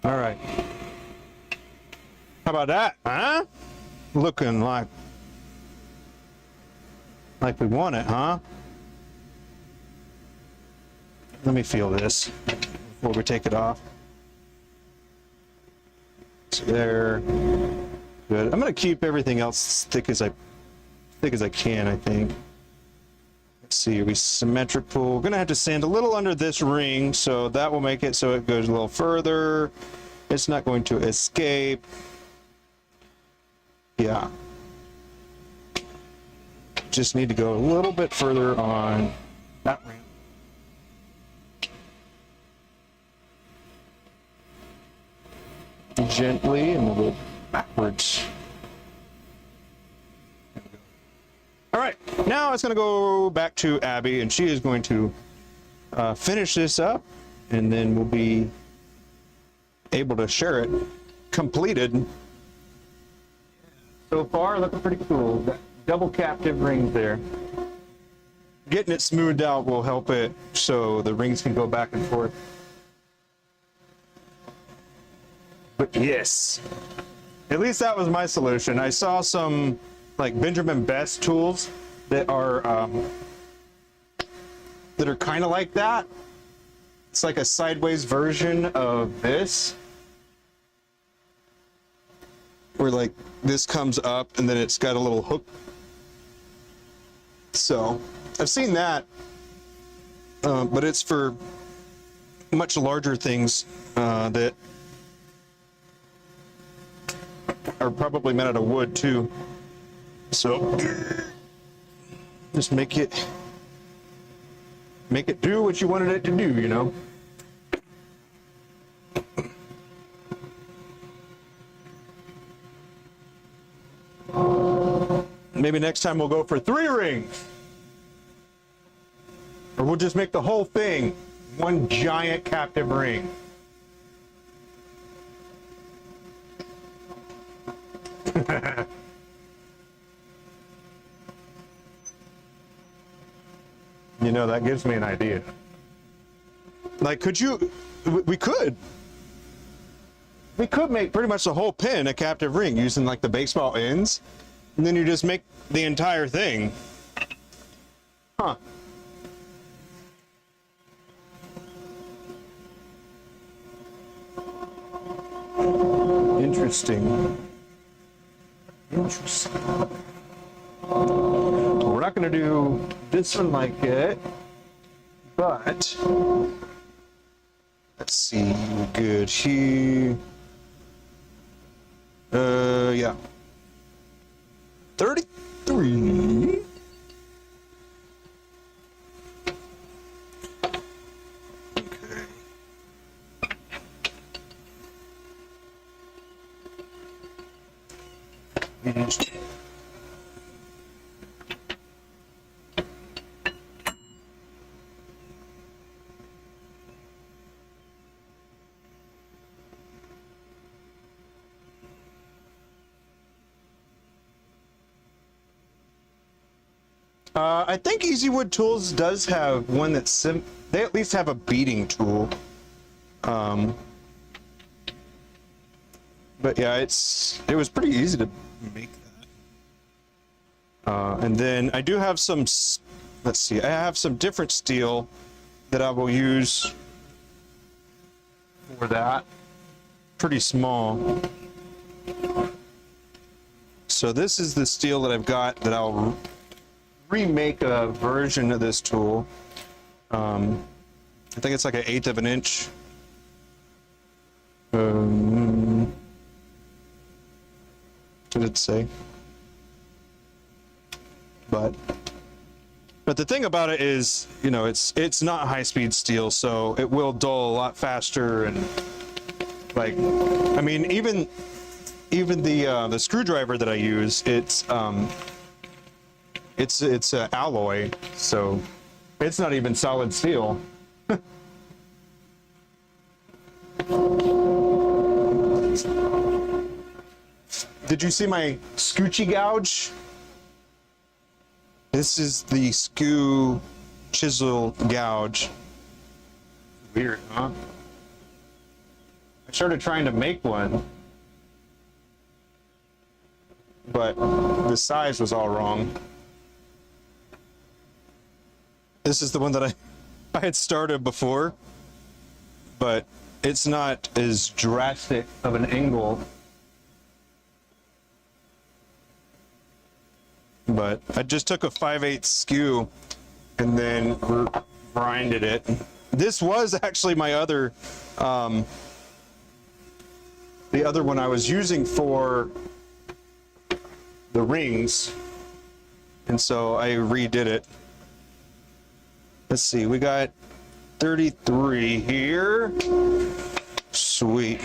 All right. How about that, huh? Looking like we want it, huh? Let me feel this before we take it off. So there. Good. I'm gonna keep everything else thick as I can, I think. Let's see, are we symmetrical? We're gonna have to sand a little under this ring, so that will make it so it goes a little further. It's not going to escape. Yeah. Just need to go a little bit further on that ring. Gently, and we'll go backwards. All right, now it's going to go back to Abby, and she is going to finish this up, and then we'll be able to share it completed. So far, looking pretty cool. Got double captive rings there. Getting it smoothed out will help it so the rings can go back and forth. But yes, at least that was my solution. I saw some like Benjamin Best tools that are kind of like that. It's like a sideways version of this, where like this comes up and then it's got a little hook. So I've seen that, but it's for much larger things that are probably made out of wood too. So just make it do what you wanted it to do, you know. Maybe next time we'll go for 3 rings, or we'll just make the whole thing one giant captive ring. You know, that gives me an idea. Like, we could make pretty much the whole pin a captive ring using like the baseball ends, and then you just make the entire thing. Huh. Interesting. We're not going to do this one like it, But let's see, we're good here. Yeah. 33. Okay. I think EasyWood Tools does have one that's they at least have a beading tool. But yeah, it was pretty easy to make that. And then I do have some, let's see, I have some different steel that I will use for that. Pretty small. So this is the steel that I've got that I'll remake a version of this tool. I think it's like 1/8 of an inch. What did it say? But the thing about it is, you know, it's not high-speed steel, so it will dull a lot faster. And like, I mean, even the screwdriver that I use, it's alloy, so it's not even solid steel. Did you see my scoochy gouge? This is the SKU chisel gouge. Weird, huh? I started trying to make one, but the size was all wrong. This is the one that I had started before, but it's not as drastic of an angle. But I just took a 5/8 skew and then grinded it. This was actually my other, the other one I was using for the rings, and so I redid it. Let's see, we got 33 here. Sweet.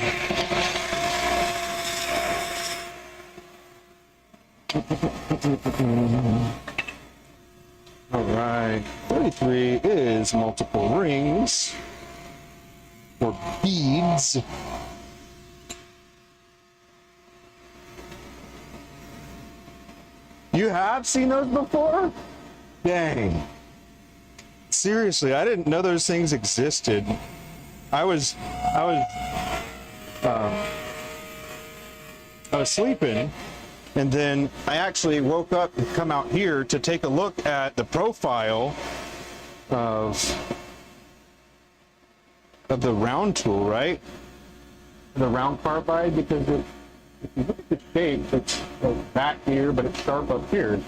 All right, 33 is multiple rings or beads. You have seen those before? Dang. Seriously, I didn't know those things existed. I was sleeping, and then I actually woke up and come out here to take a look at the profile of the round tool, right? The round carbide, because if you look at the shape, it's like back here, but it's sharp up here.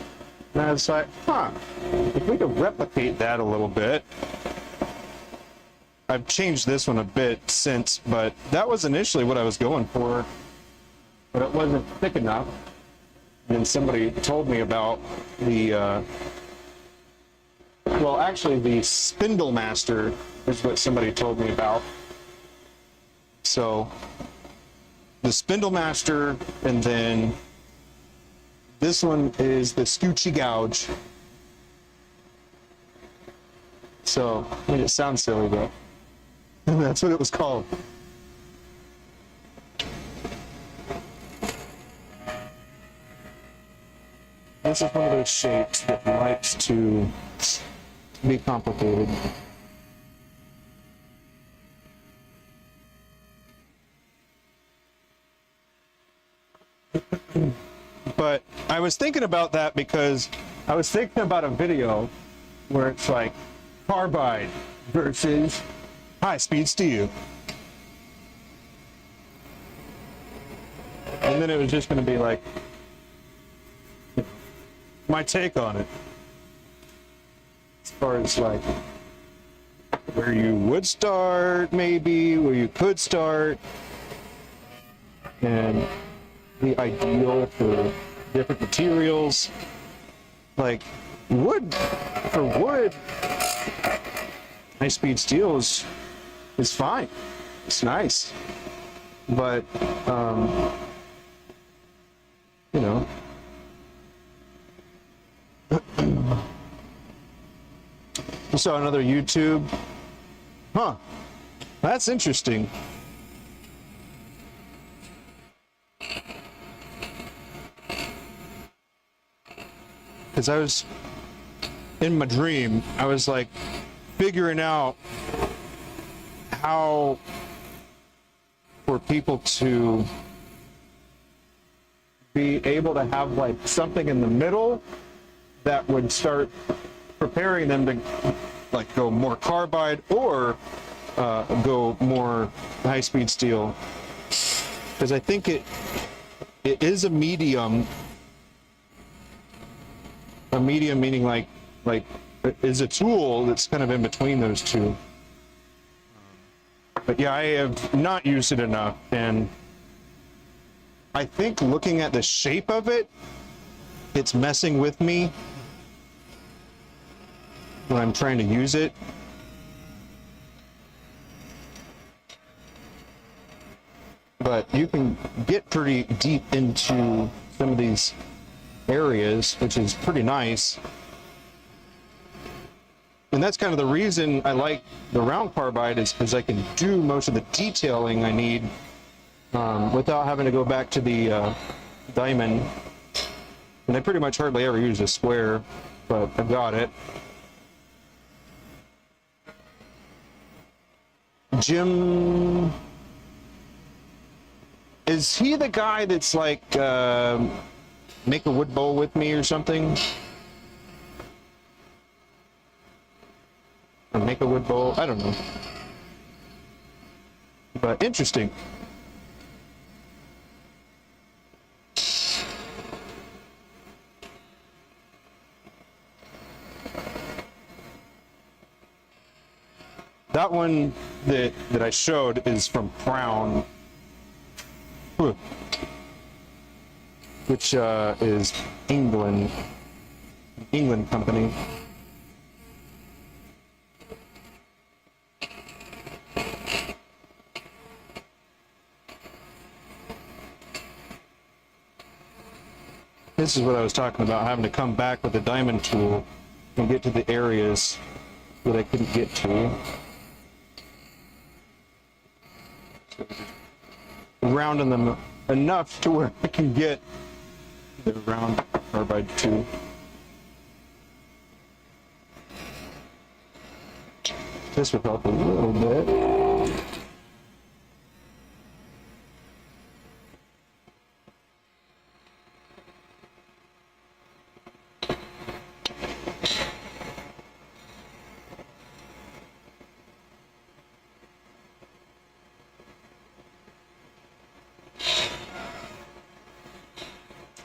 And I was like, huh, if we could replicate that a little bit. I've changed this one a bit since, but that was initially what I was going for. But it wasn't thick enough. And then somebody told me about the, well, actually the Spindle Master is what somebody told me about. So, the Spindle Master, and then this one is the Scoochie Gouge. So, I mean, it sounds silly, but that's what it was called. This is one of those shapes that likes to be complicated. But I was thinking about that because I was thinking about a video where it's like carbide versus high-speed steel. And then it was just going to be like my take on it. As far as like where you would start, maybe, where you could start, and the ideal for different materials. Like wood, for wood, high-speed steel is fine. It's nice, but you know. You saw another YouTube? Huh. That's interesting. Because I was in my dream, I was like figuring out how for people to be able to have like something in the middle that would start preparing them to like go more carbide or go more high-speed steel, because I think it is a medium meaning like is a tool that's kind of in between those two. But yeah, I have not used it enough, and I think looking at the shape of it, it's messing with me when I'm trying to use it. But you can get pretty deep into some of these areas, which is pretty nice. And that's kind of the reason I like the round carbide, is because I can do most of the detailing I need without having to go back to the diamond. And I pretty much hardly ever use a square, but I've got it. Jim, is he the guy that's like make a wood bowl with me or something? Or make a wood bowl? I don't know. But interesting. That one that I showed is from Crown, which is England company. This is what I was talking about, having to come back with a diamond tool and get to the areas that I couldn't get to. Rounding them enough to where I can get the round carbide too. This would help a little bit.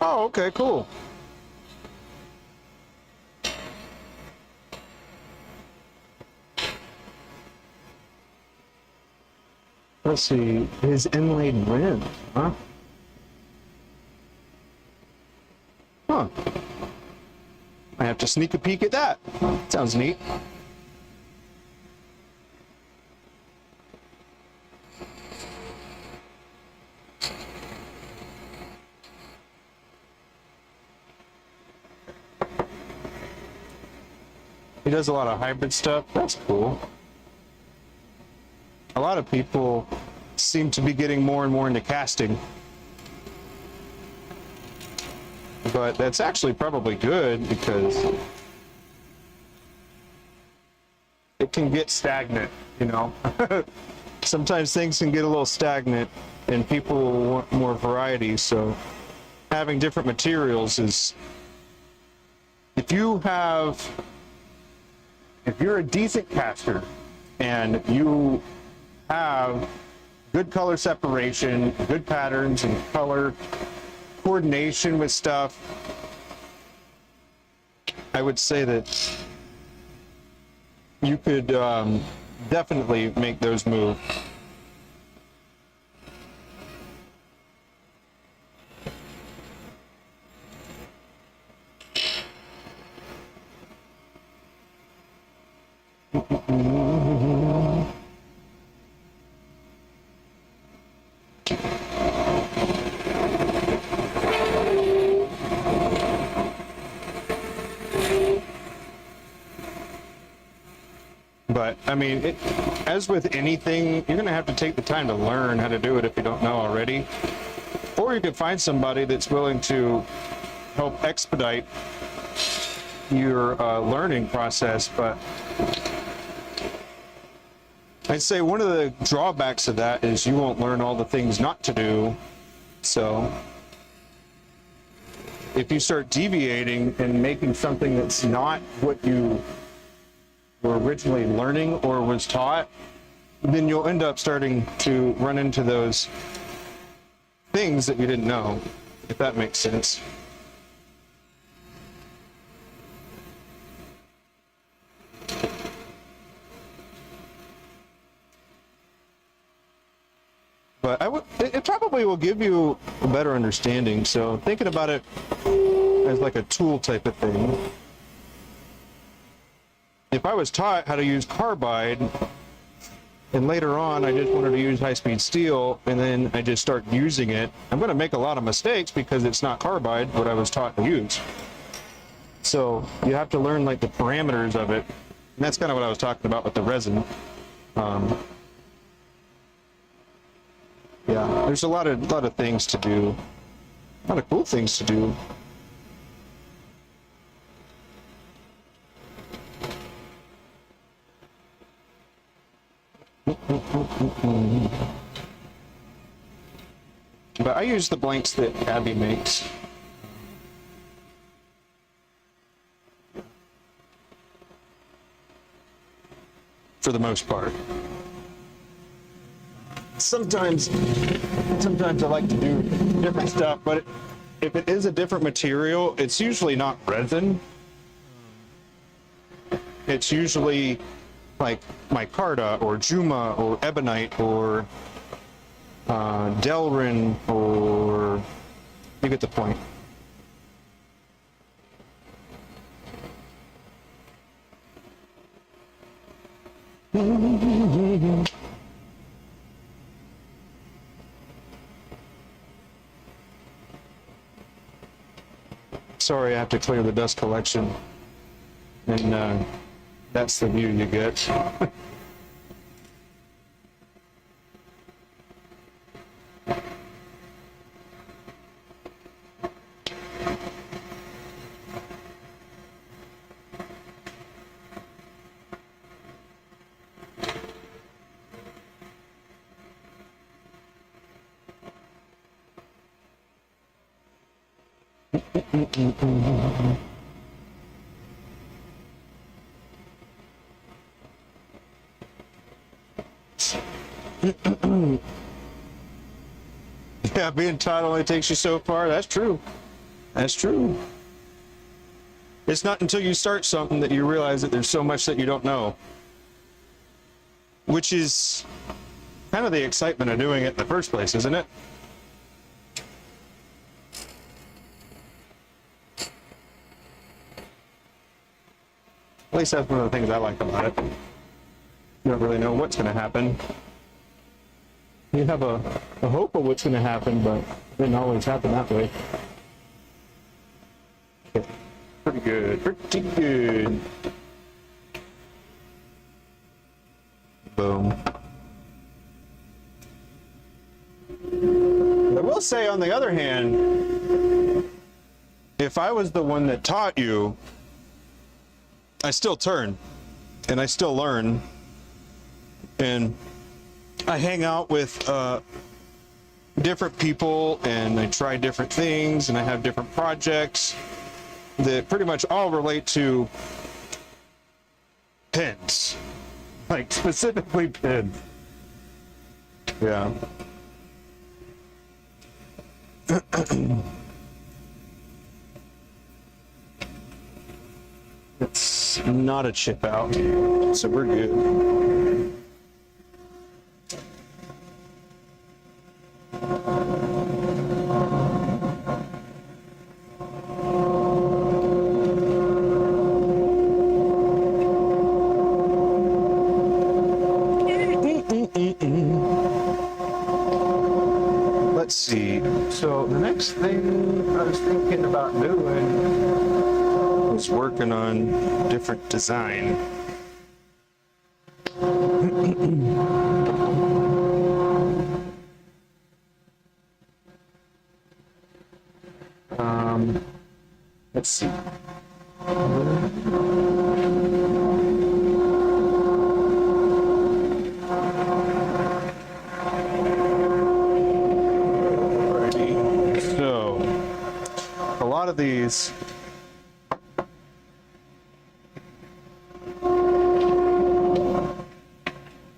Oh, okay, cool. Let's see, his inlaid rim, huh? Huh. I have to sneak a peek at that. Sounds neat. He does a lot of hybrid stuff. That's cool. A lot of people seem to be getting more and more into casting. But that's actually probably good, because it can get stagnant, you know. Sometimes things can get a little stagnant and people want more variety, so having different materials is, if you're a decent caster and you have good color separation, good patterns and color coordination with stuff, I would say that you could definitely make those move. But I mean, as with anything, you're going to have to take the time to learn how to do it if you don't know already. Or you could find somebody that's willing to help expedite your learning process. But I'd say one of the drawbacks of that is you won't learn all the things not to do. So if you start deviating and making something that's not what you were originally learning or was taught, then you'll end up starting to run into those things that you didn't know, if that makes sense. But it probably will give you a better understanding. So thinking about it as like a tool type of thing. If I was taught how to use carbide, and later on I just wanted to use high-speed steel, and then I just start using it, I'm going to make a lot of mistakes because it's not carbide, what I was taught to use. So you have to learn like the parameters of it, and that's kind of what I was talking about with the resin. Yeah, there's a lot of things to do, a lot of cool things to do. But I use the blanks that Abby makes. For the most part. Sometimes I like to do different stuff, but if it is a different material, it's usually not resin. It's usually like micarta or juma or ebonite or delrin, or you get the point. Sorry, I have to clear the dust collection, and that's the view you get. Yeah, being taught only takes you so far. That's true. That's true. It's not until you start something that you realize that there's so much that you don't know, which is kind of the excitement of doing it in the first place, isn't it? At least that's one of the things I like about it. You don't really know what's going to happen. You have a hope of what's going to happen, but it didn't always happen that way. Okay. Pretty good, pretty good. Boom. I will say, on the other hand, if I was the one that taught you, I still turn, and I still learn, and I hang out with different people, and I try different things, and I have different projects that pretty much all relate to pins, like specifically pins. Yeah. It's not a chip out, so we're good. So the next thing I was thinking about doing was working on different design. Let's see. So, a lot of these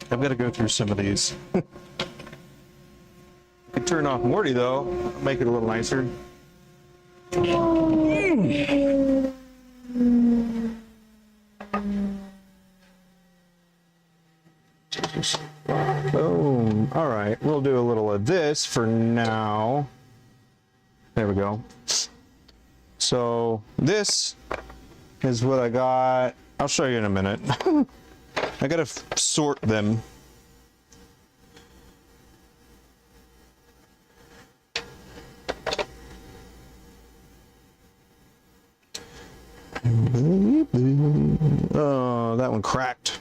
I've got to go through some of these. I can turn off Morty though, make it a little nicer. Boom. All right, we'll do a little of this for now. There we go. So this is what I got. I'll show you in a minute. I gotta sort them. Oh, that one cracked.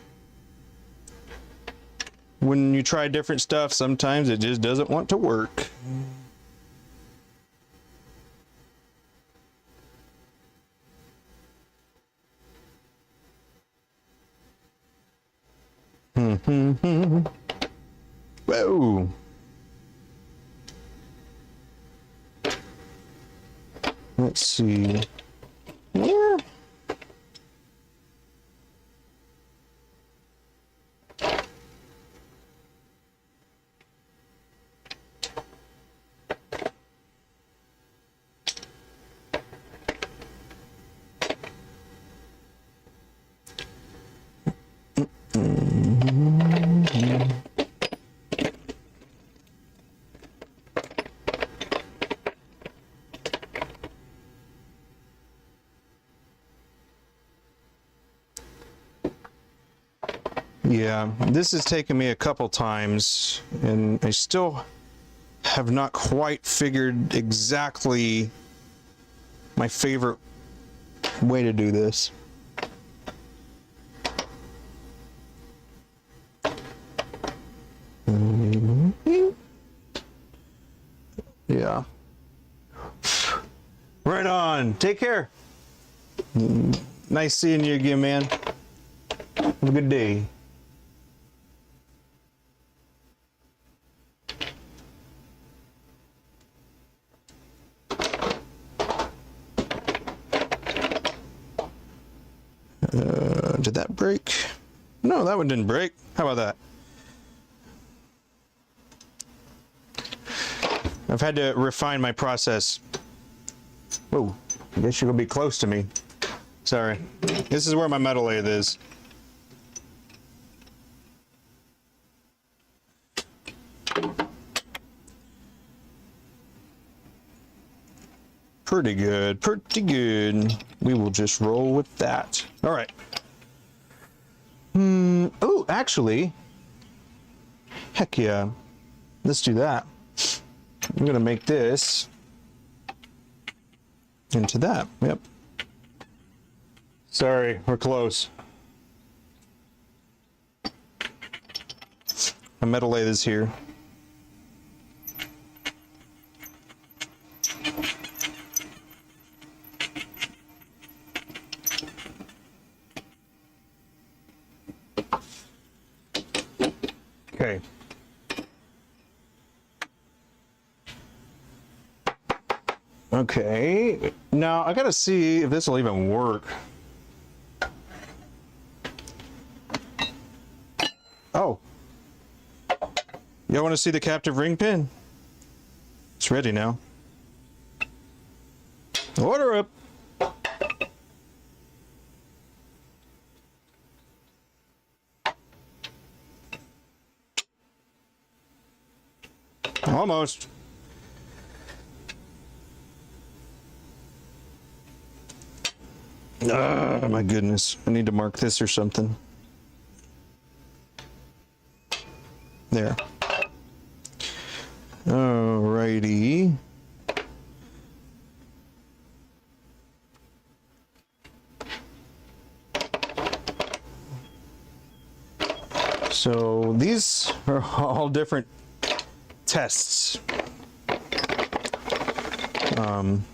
When you try different stuff, sometimes it just doesn't want to work. Whoa. Let's see. Where? Yeah, this has taken me a couple times, and I still have not quite figured exactly my favorite way to do this. Yeah. Right on. Take care. Nice seeing you again, man. Have a good day. Did that break? No, that one didn't break. How about that? I've had to refine my process. Whoa, I guess you're gonna be close to me. Sorry. This is where my metal lathe is. Pretty good, pretty good. We will just roll with that. All right. Oh, actually, heck yeah. Let's do that. I'm gonna make this into that. Yep. Sorry, we're close. My metal lathe is here. Okay. Okay, now I gotta see if this will even work. Oh. Y'all wanna see the captive ring pin? It's ready now. Order up. Almost. Ah, my goodness. I need to mark this or something. There. Alrighty. So these are all different tests. Come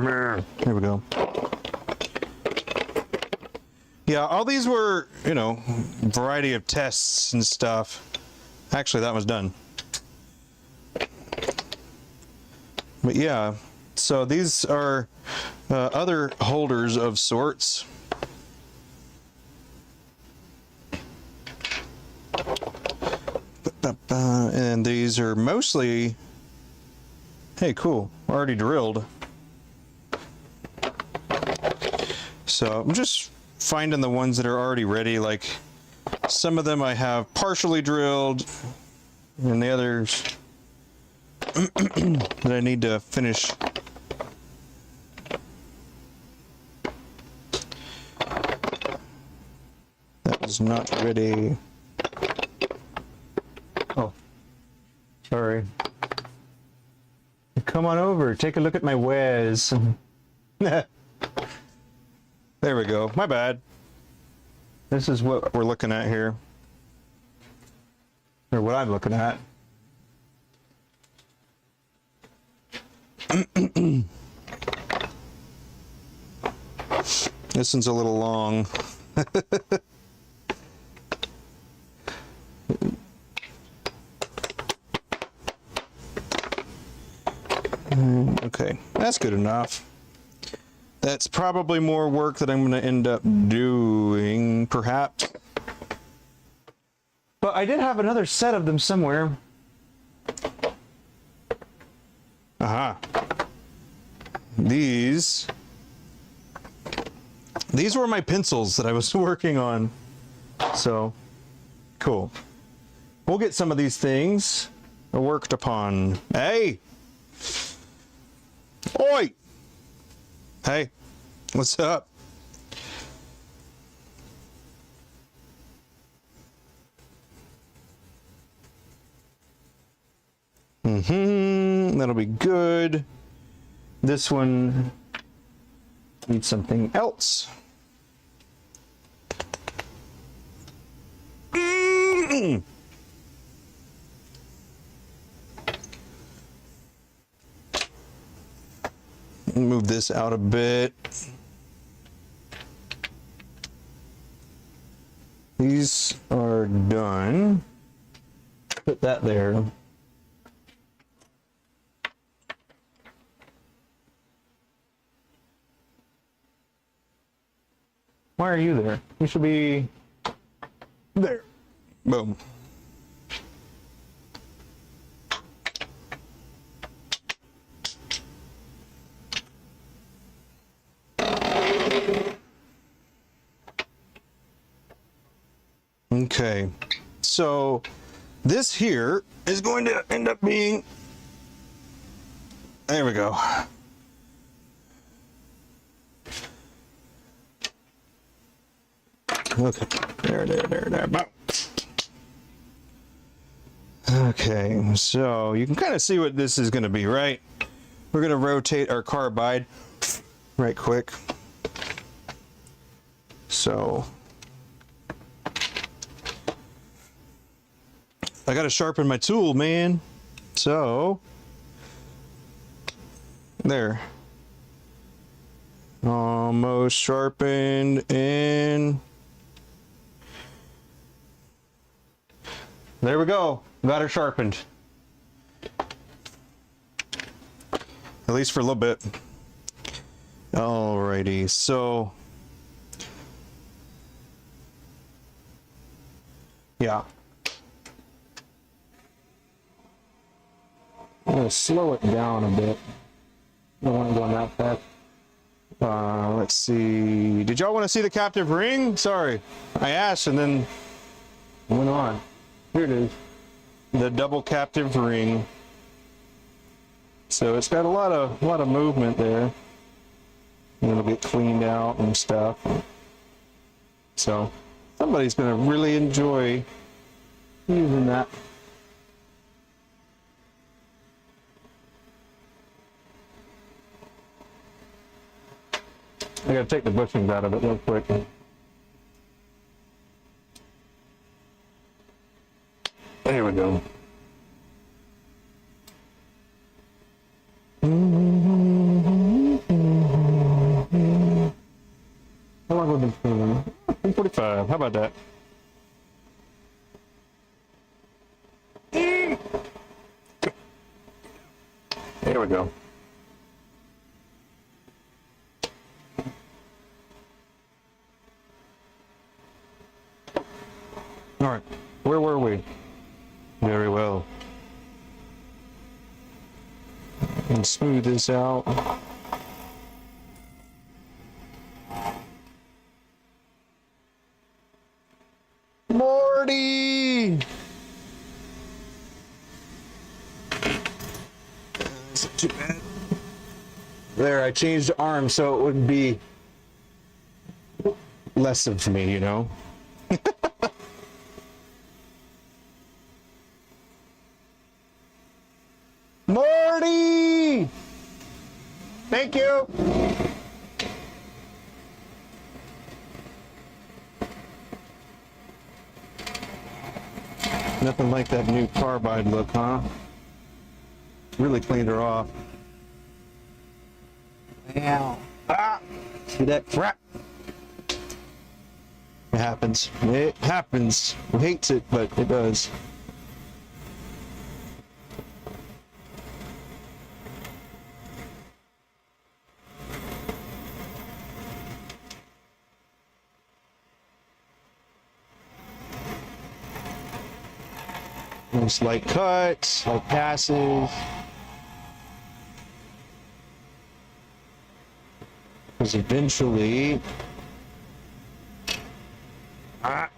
here. There we go. Yeah, all these were, you know, variety of tests and stuff. Actually, that was done. But yeah, so these are other holders of sorts. And these are mostly, hey, cool, already drilled. So I'm just finding the ones that are already ready. Like some of them I have partially drilled, and the others that I need to finish. That is not ready. Oh, sorry. Come on over, take a look at my wares. There we go. My bad. This is what we're looking at here. Or what I'm looking at. This one's a little long. Okay, that's good enough. That's probably more work that I'm going to end up doing, perhaps. But I did have another set of them somewhere. Aha. These were my pencils that I was working on. So, cool. We'll get some of these things worked upon. Hey! Oi! Hey, what's up? That'll be good. This one needs something else. Move this out a bit. These are done. Put that there. Why are you there? You should be there. Boom. Okay, so this here is going to end up being, there we go. Okay, there. Okay, so you can kind of see what this is going to be, right? We're going to rotate our carbide right quick. So I got to sharpen my tool, man. So there. Almost sharpened, and there we go. Got her sharpened. At least for a little bit. Alrighty, so yeah. I'm gonna slow it down a bit. I don't want to go on that fast. Let's see. Did y'all want to see the captive ring? Sorry, I asked and then went on. Here it is. The double captive ring. So it's got a lot of movement there. And it'll get cleaned out and stuff. So somebody's gonna really enjoy using that. I gotta take the bushings out of it real quick. There we go. How long have we been filming? 3:45. How about that? There we go. All right, where were we? Very well. And smooth this out. Morty! That's not too bad. There, I changed the arm so it would be less of me, you know? Morty! Thank you! Nothing like that new carbide look, huh? Really cleaned her off. Ow. Ah! See that crap? It happens. It happens. Who hates it, but it does. Nice light cuts, light passes. Because eventually, huh?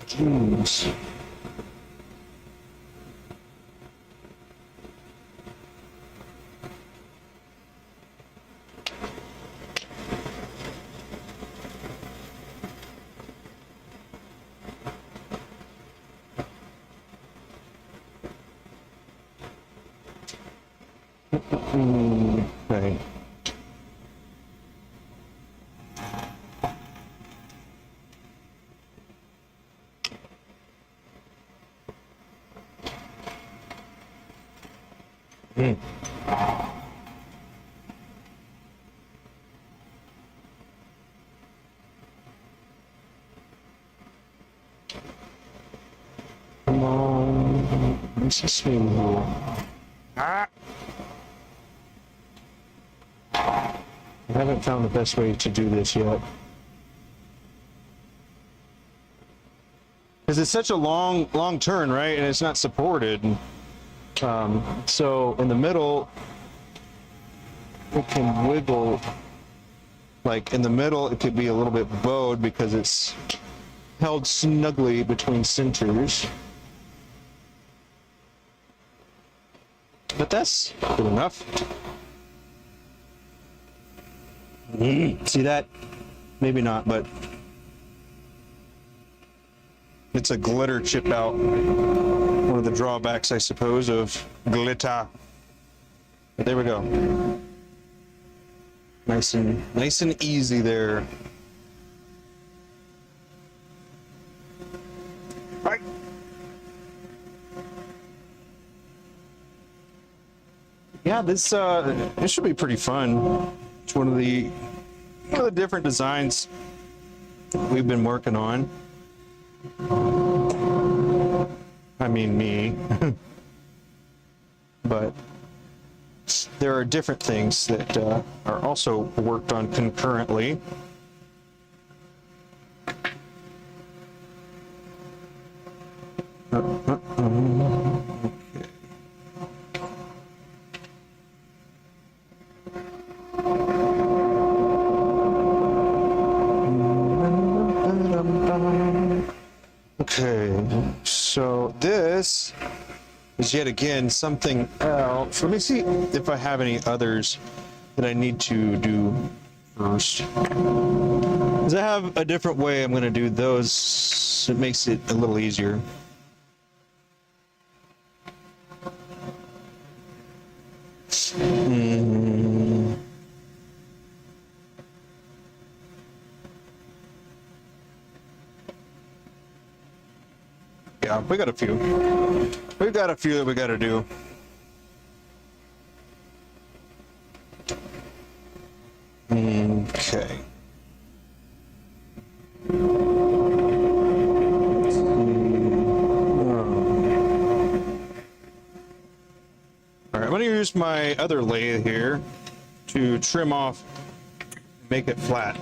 Jeez. Okay. Come on. This is smooth. I haven't found the best way to do this yet. Because it's such a long turn, right? And it's not supported. So in the middle, it can wiggle. Like in the middle, it could be a little bit bowed because it's held snugly between centers. But that's good enough. See that? Maybe not, but it's a glitter chip out. One of the drawbacks, I suppose, of glitter. But there we go. Nice and easy there. Right. Yeah, this should be pretty fun. It's one of the different designs we've been working on. I mean me. But there are different things that are also worked on concurrently. Okay, so this is yet again something else. Let me see if I have any others that I need to do first. Because I have a different way I'm going to do those. It makes it a little easier. Yeah, we got a few. We've got a few that we got to do. Okay. All right, I'm going to use my other lathe here to trim off, make it flat.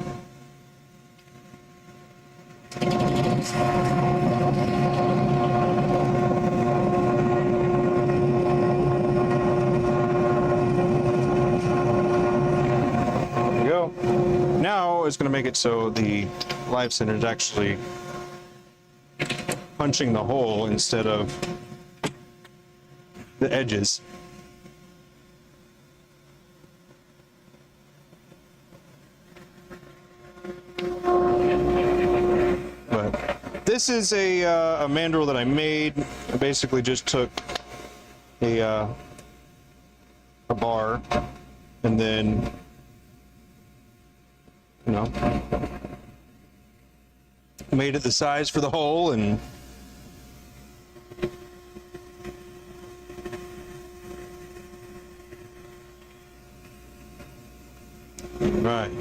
Now it's going to make it so the live center is actually punching the hole instead of the edges. But this is a mandrel that I made. I basically just took a bar and then, you know, made it the size for the hole, and right.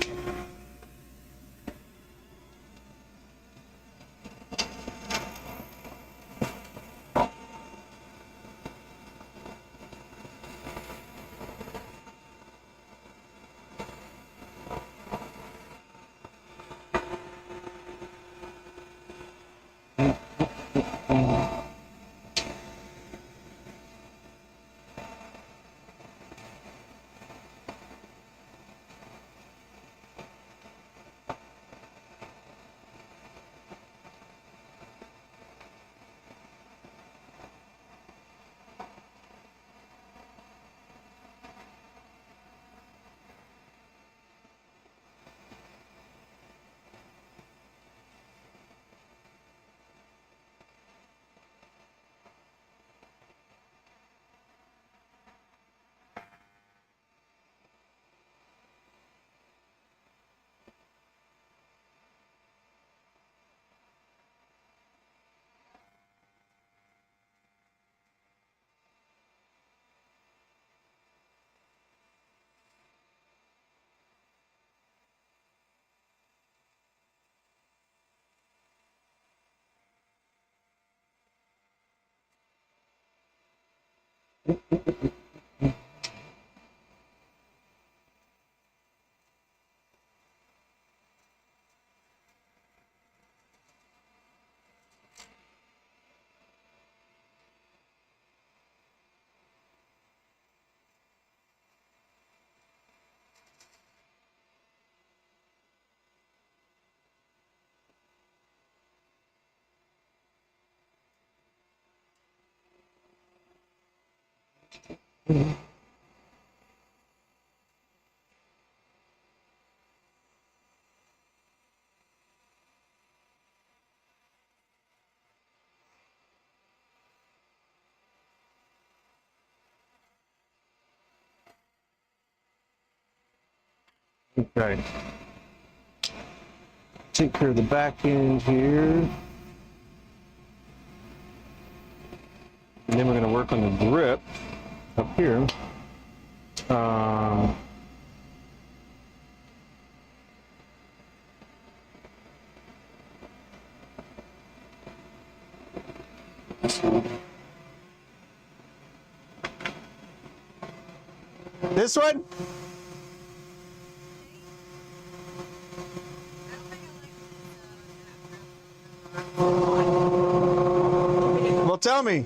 Okay. Take care of the back end here. And then we're going to work on the grip up here. This one? Well, tell me.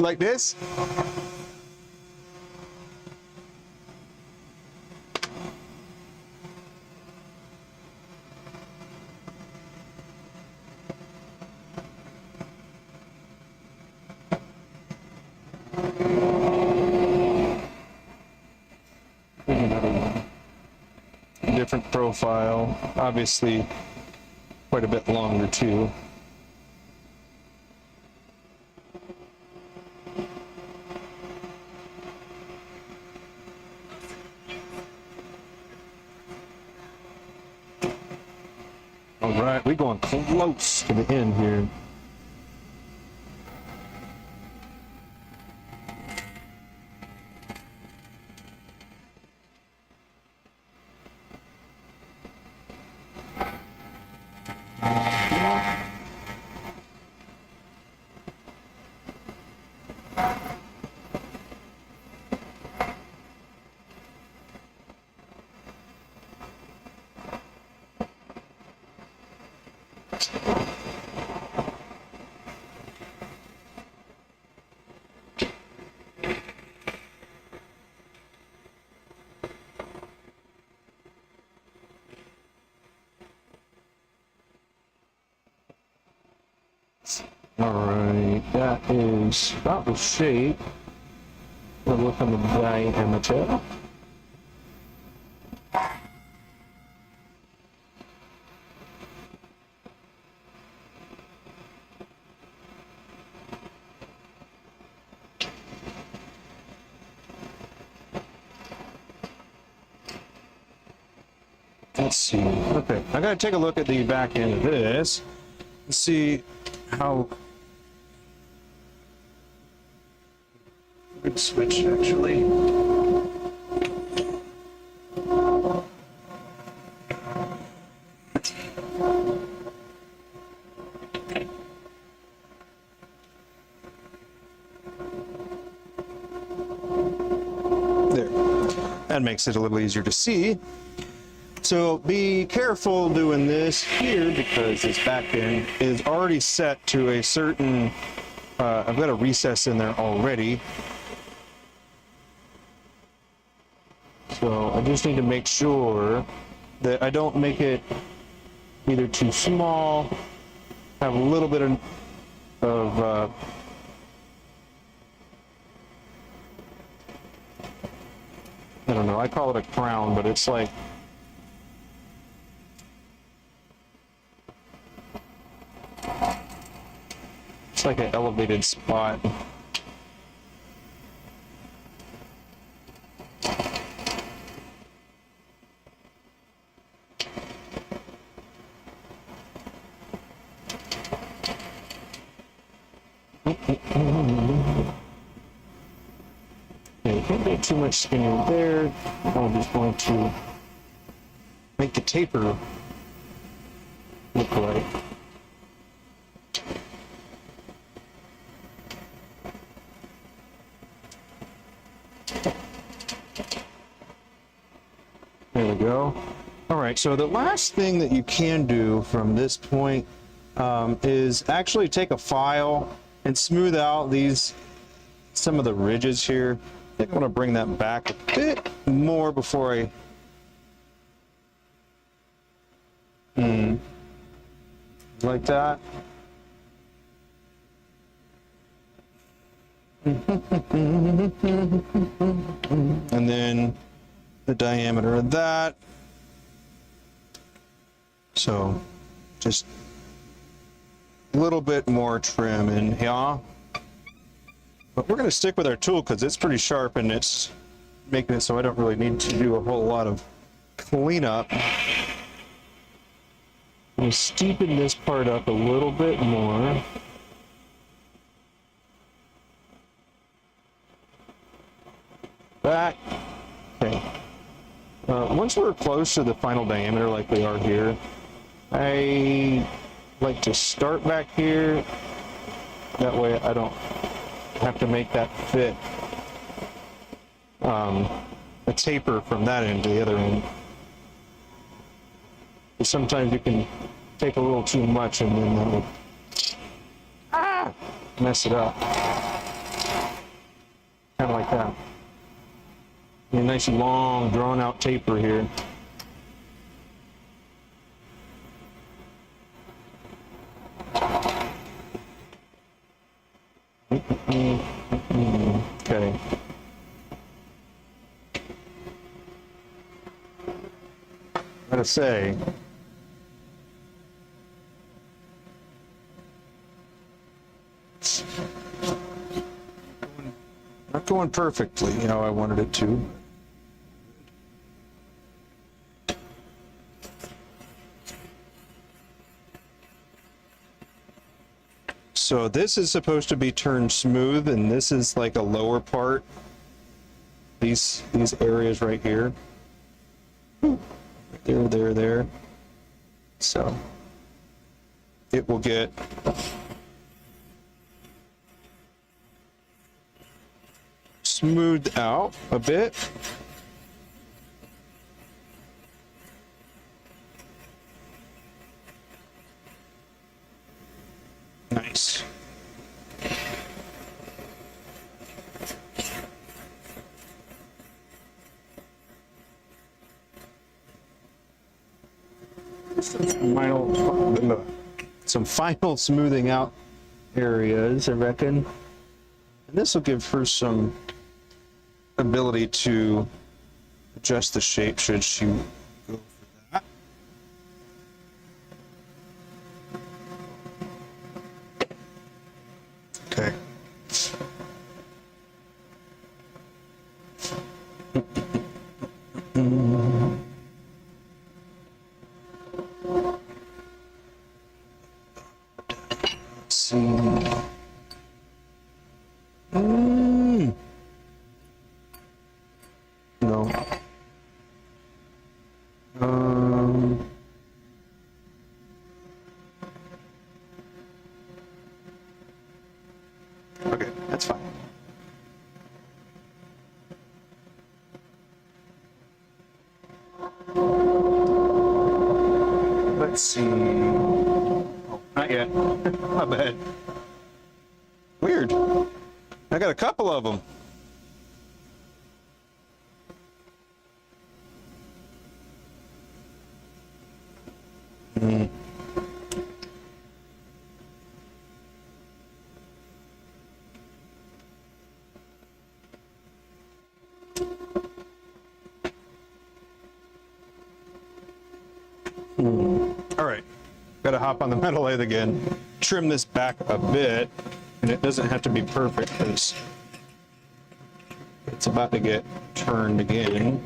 Like this? different profile. Obviously, quite a bit longer too. All right, we're going close to the end here. All right, that is about the shape. We'll look on the diameter. Let's see. Okay, I gotta take a look at the back end of this and see how. Good switch, actually. There. That makes it a little easier to see. So be careful doing this here because this back end is already set to a certain, I've got a recess in there already. So I just need to make sure that I don't make it either too small, have a little bit of I don't know, I call it a crown, but it's like an elevated spot. Okay, can't make too much skinny there. I'm just going to make the taper look right. There we go. All right, so the last thing that you can do from this point is actually take a file and smooth out some of the ridges here. I think I want to bring that back a bit more before I like that. And then the diameter of that. So just a little bit more trim in here. But we're going to stick with our tool because it's pretty sharp and it's making it so I don't really need to do a whole lot of cleanup. I'm going to steepen this part up a little bit more. Back. Okay. Once we're close to the final diameter like we are here, I like to start back here. That way I don't have to make that fit a taper from that end to the other end. Sometimes you can take a little too much and then that'll mess it up. Kind of like that. A nice long drawn out taper here. Okay. gotta say, not going perfectly how I wanted it to. So this is supposed to be turned smooth, and this is like a lower part. These areas right here. There. So it will get smoothed out a bit. Nice. Some final smoothing out areas, I reckon. And this will give her some ability to adjust the shape should she go for that. Okay. Let's see. No. Okay, that's fine. Let's see. Oh, not yet. My bad. Weird. I got a couple of them. All right, gotta hop on the metal lathe again, trim this back a bit, and it doesn't have to be perfect because it's about to get turned again.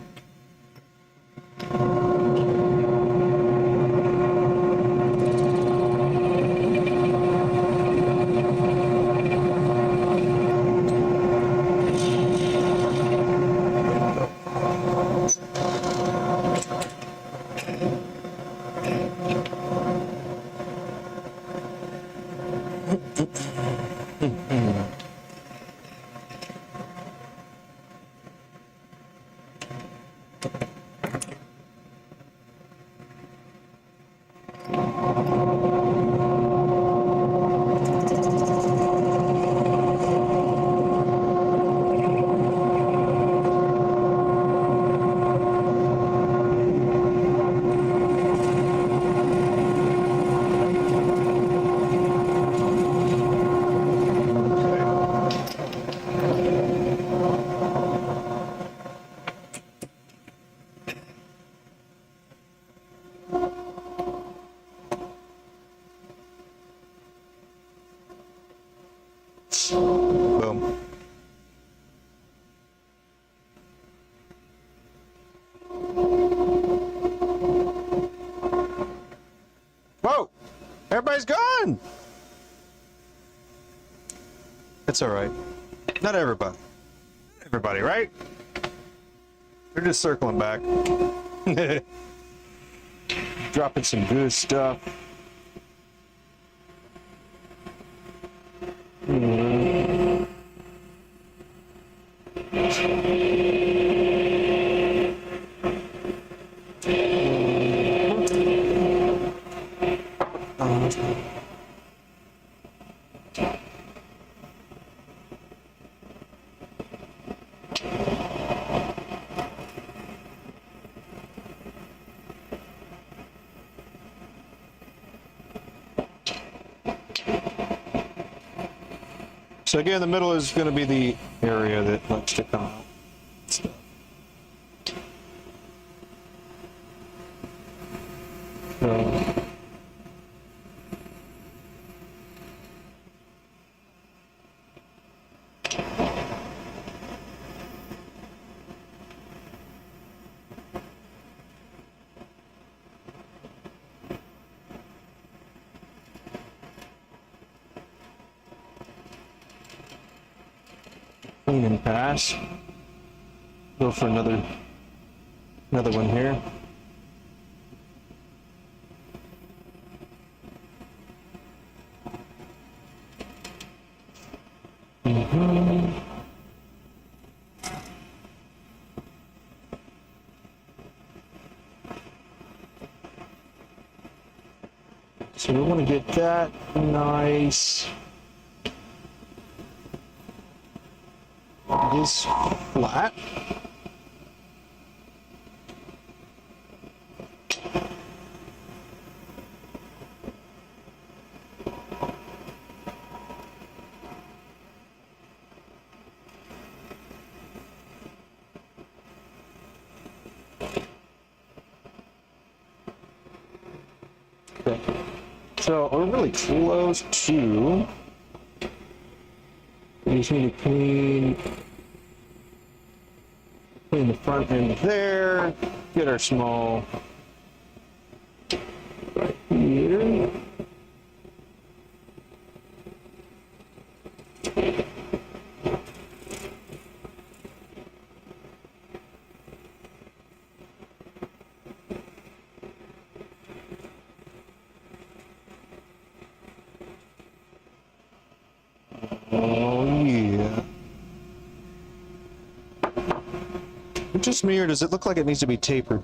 Boom. Whoa! Everybody's gone! It's all right. Not everybody. Not everybody, right? They're just circling back. Dropping some good stuff. So again, the middle is going to be the area that likes to come out. So, clean and pass. Go for another one here. So we want to get that nice. This flat. Okay. So we're really close to. We just need to clean the front end there. Get our small right here. Oh yeah. Just me, or does it look like it needs to be tapered?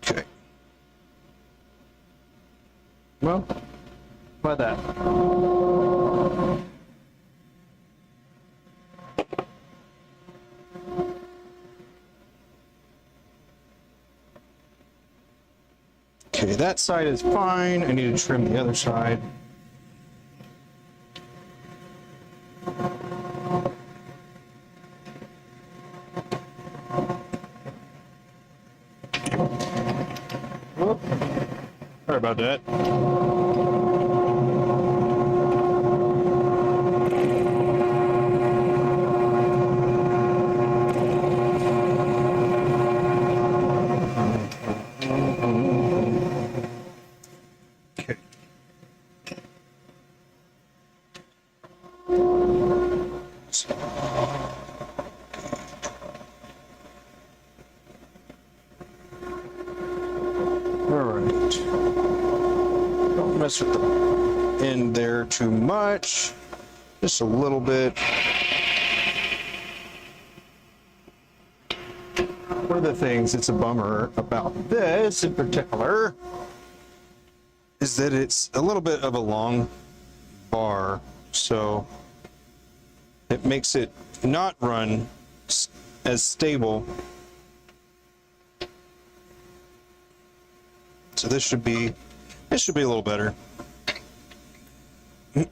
Okay. Well, by that. Okay, that side is fine. I need to trim the other side. Whoop. Sorry about that. Mess with the end there too much. Just a little bit. One of the things that's a bummer about this in particular is that it's a little bit of a long bar, so it makes it not run as stable. So this should be a little better. I'm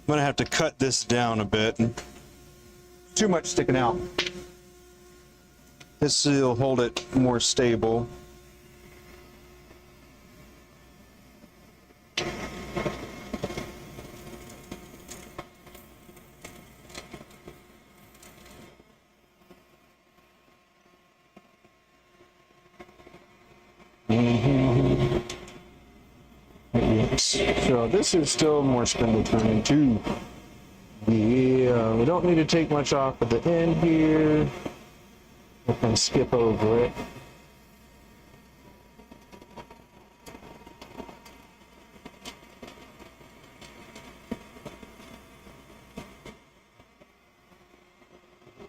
gonna have to cut this down a bit. Too much sticking out. This will hold it more stable. So this is still more spindle turning too. Yeah, we don't need to take much off at the end here. We can skip over it.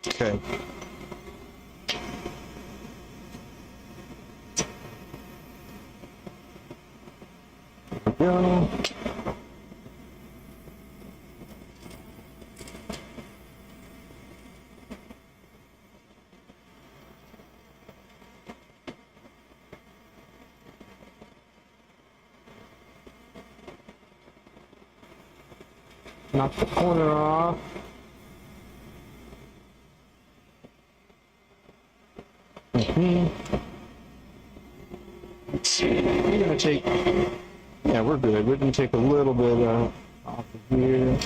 Okay. There we go. Knock the corner off. Let's see. We're gonna take. Yeah, we're good. We're gonna take a little bit off of here.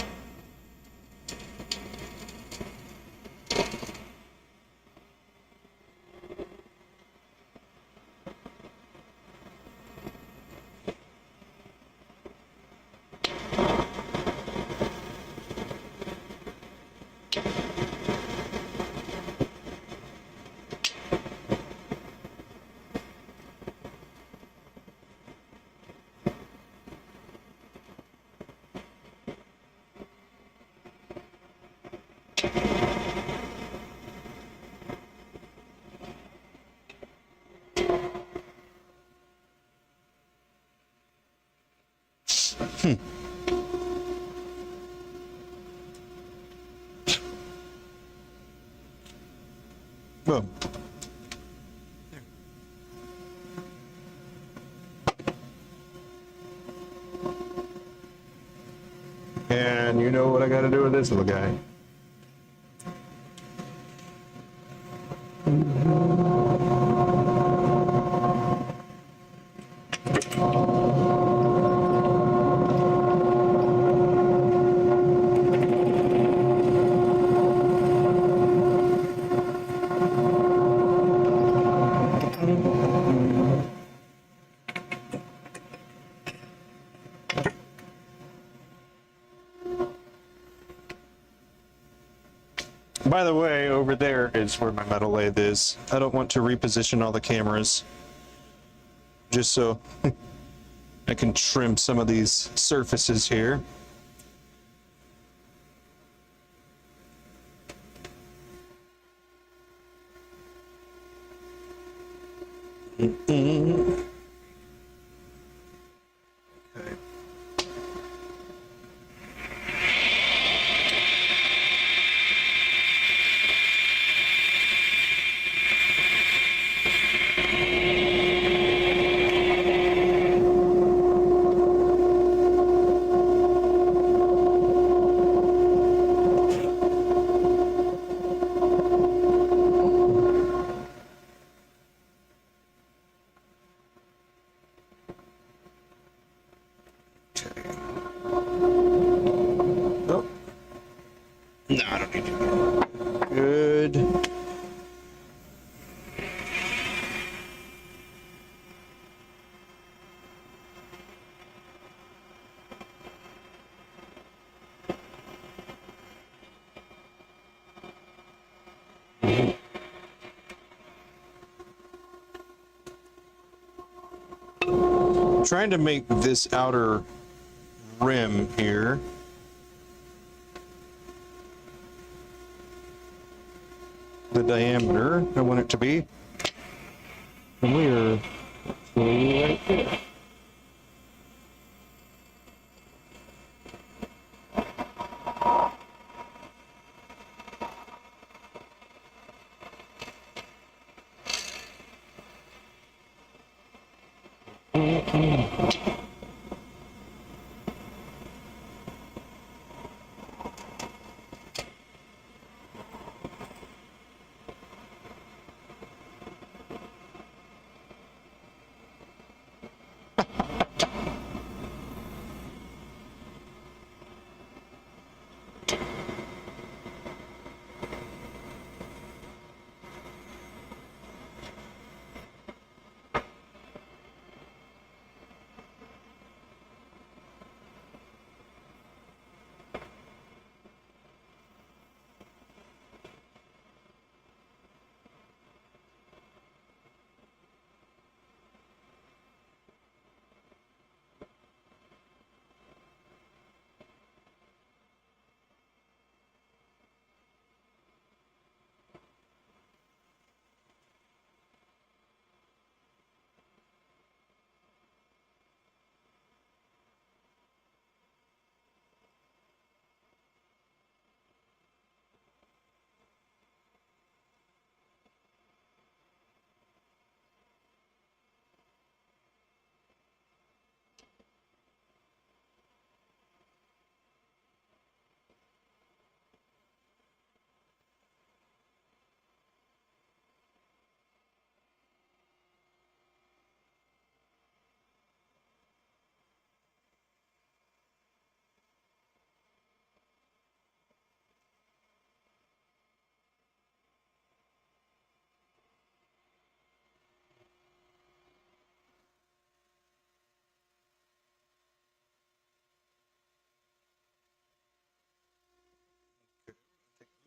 Boom. And you know what I gotta do with this little guy. By the way, over there is where my metal lathe is. I don't want to reposition all the cameras, just so I can trim some of these surfaces here. Okay. Oh. No, I don't need to. Good. Trying to make this outer rim here the diameter I want it to be. And we are actually right there.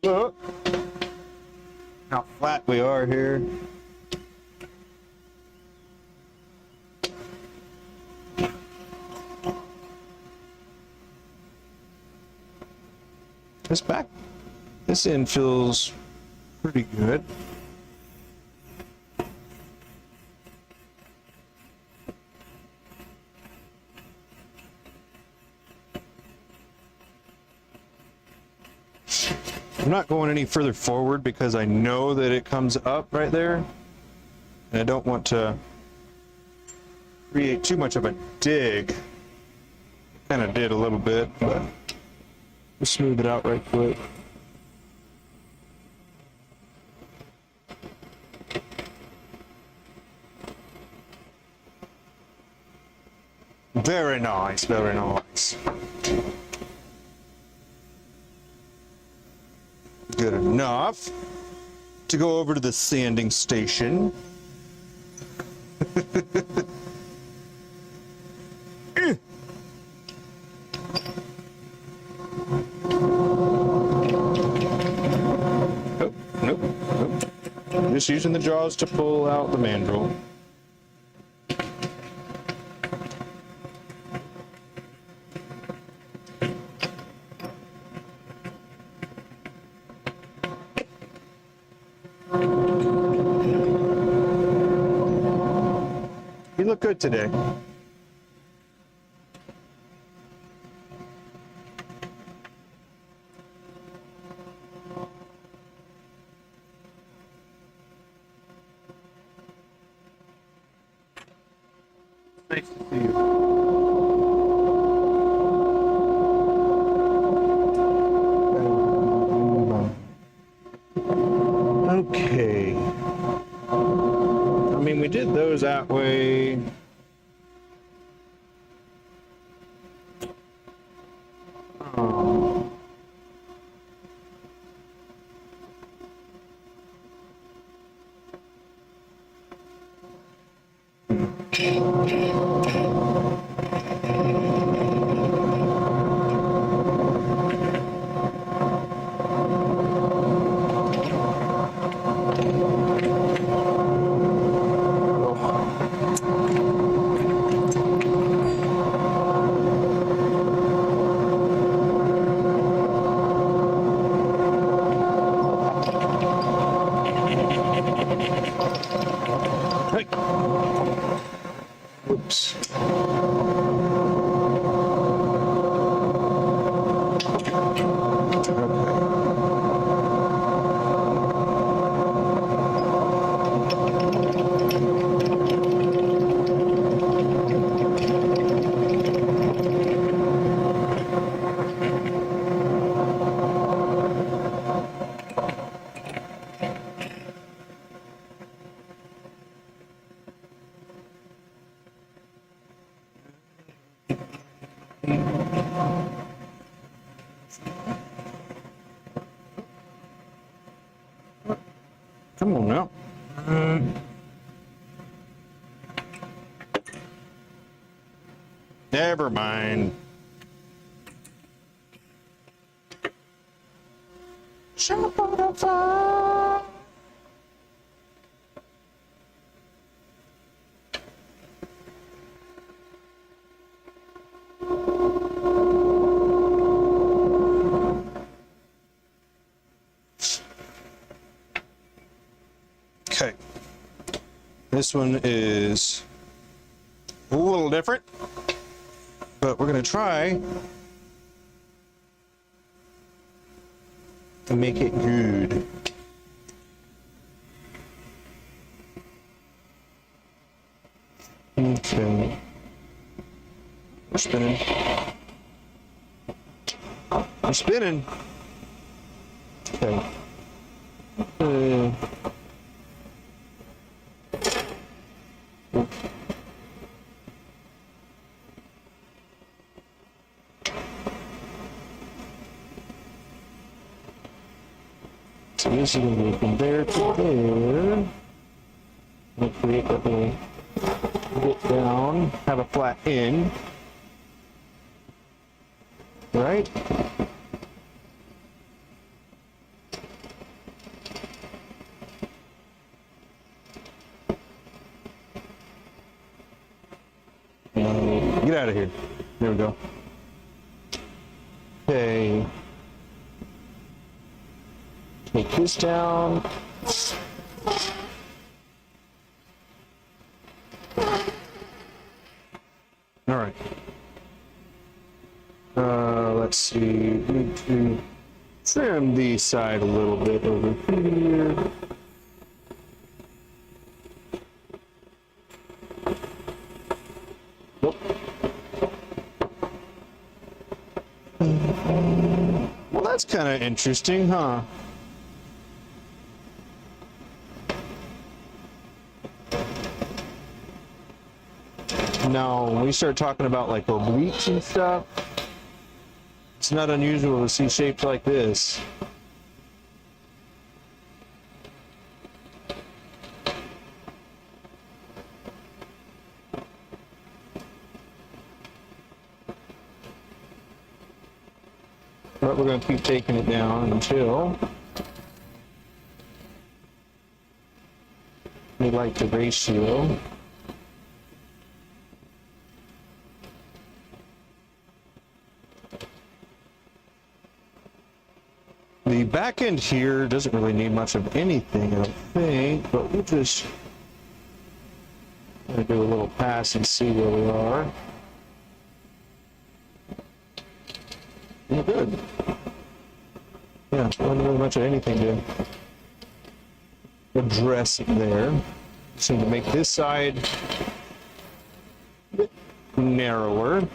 Oh. How flat we are here. This end feels pretty good. I'm not going any further forward because I know that it comes up right there. And I don't want to create too much of a dig. Kind of did a little bit, but we'll smooth it out right quick. Very nice, very nice. Good enough to go over to the sanding station. Nope. Just using the jaws to pull out the mandrel. You look good today. Nice to see you. Okay. I mean, we did those that way. Hey. Oops. Come on now. Never mind. Jump on the fire. Okay. This one is a little different, but we're going to try to make it good. Okay. We're spinning. We're spinning. Okay. So this is going to go from there to there. Hopefully it will get down, have a flat end. Right? get out of here. There we go. Okay. Take this down. All right. Let's see. Need to trim the side a little bit over here. Nope. Well, that's kind of interesting, huh? Now, when we start talking about like obliques and stuff, it's not unusual to see shapes like this. But we're going to keep taking it down until we like the ratio. The back end here doesn't really need much of anything, I don't think, but we'll just do a little pass and see where we are. Yeah, good. Yeah, not really much of anything to address there. Just need to make this side a bit narrower.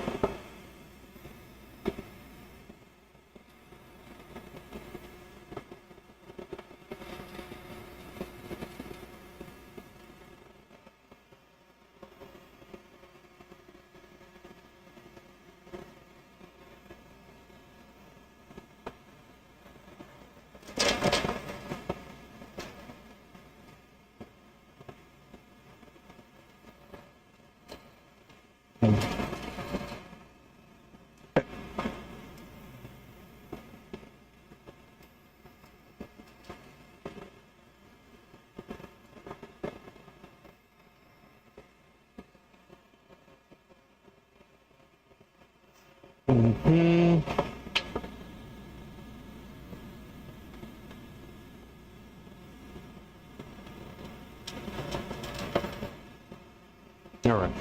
All right,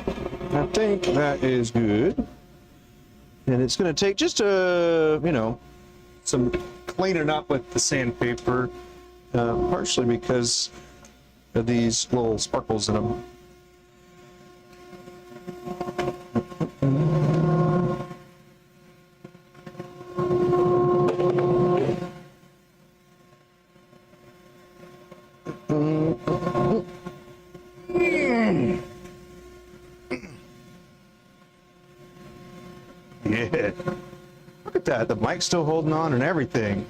I think that is good. And it's going to take just some cleaning up with the sandpaper, partially because of these little sparkles in them. Yeah. Look at that. The mic's still holding on and everything.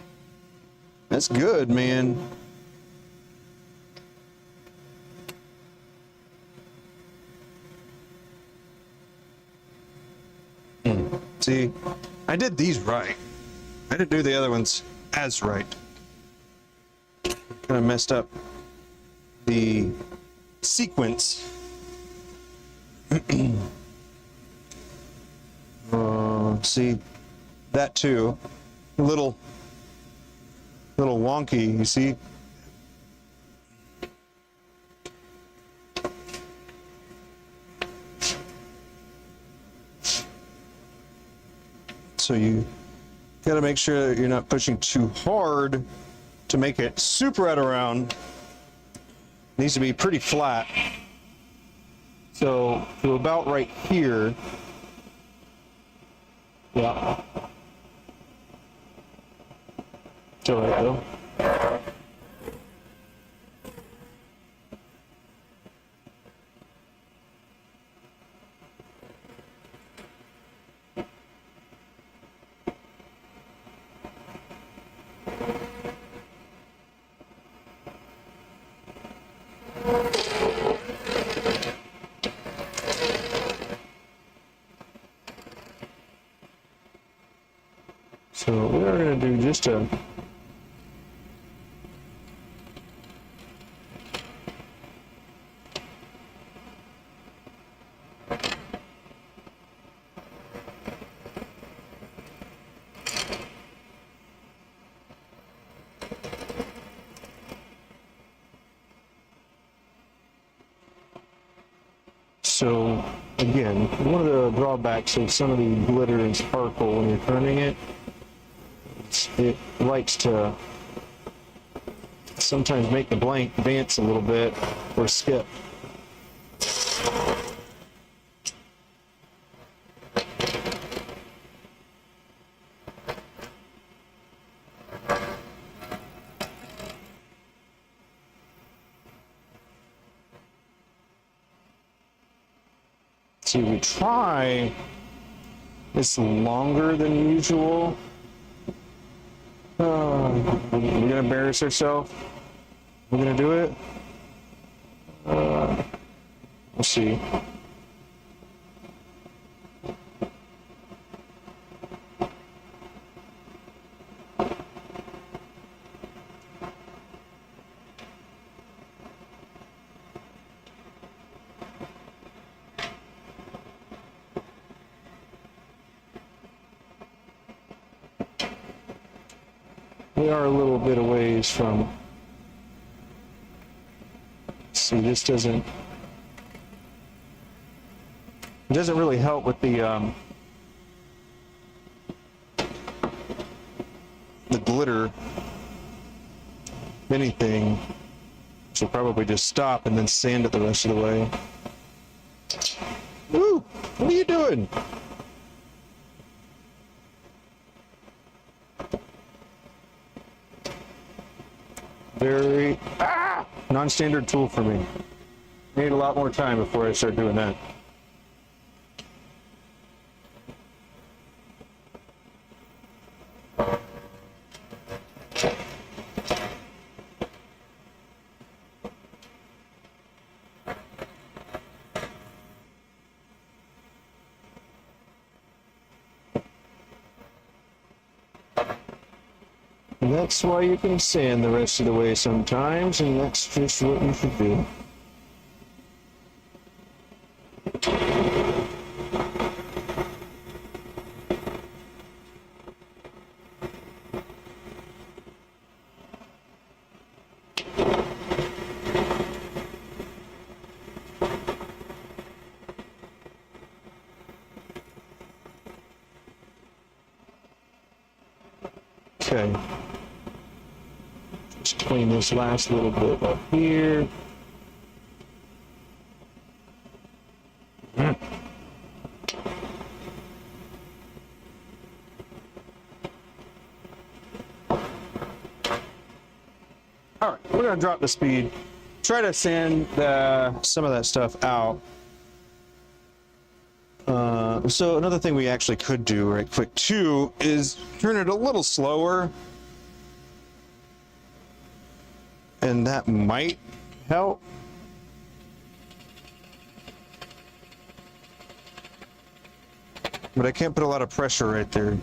That's good, man. See, I did these right. I didn't do the other ones as right. Kind of messed up the sequence. See, that too, a little wonky, you see? So you got to make sure that you're not pushing too hard to make it super right around. It needs to be pretty flat. So to about right here. Yeah. Still right though. So we're going to do just a So again, one of the drawbacks of some of the glitter and sparkle when you're turning it, it likes to sometimes make the blank dance a little bit or skip. See, we try this longer than usual. We're gonna embarrass ourselves. We're gonna do it. We'll see. We are a little bit a ways from. See, this doesn't. It doesn't really help with the glitter. If anything, should probably just stop and then sand it the rest of the way. Woo! What are you doing? Very non-standard tool for me. Need a lot more time before I start doing that. That's why you can sand the rest of the way sometimes, and that's just what you should do. Okay. Just clean this last little bit up here. All right, we're gonna drop the speed. Try to sand some of that stuff out. So another thing we actually could do right quick too is turn it a little slower. And that might help. But I can't put a lot of pressure right there.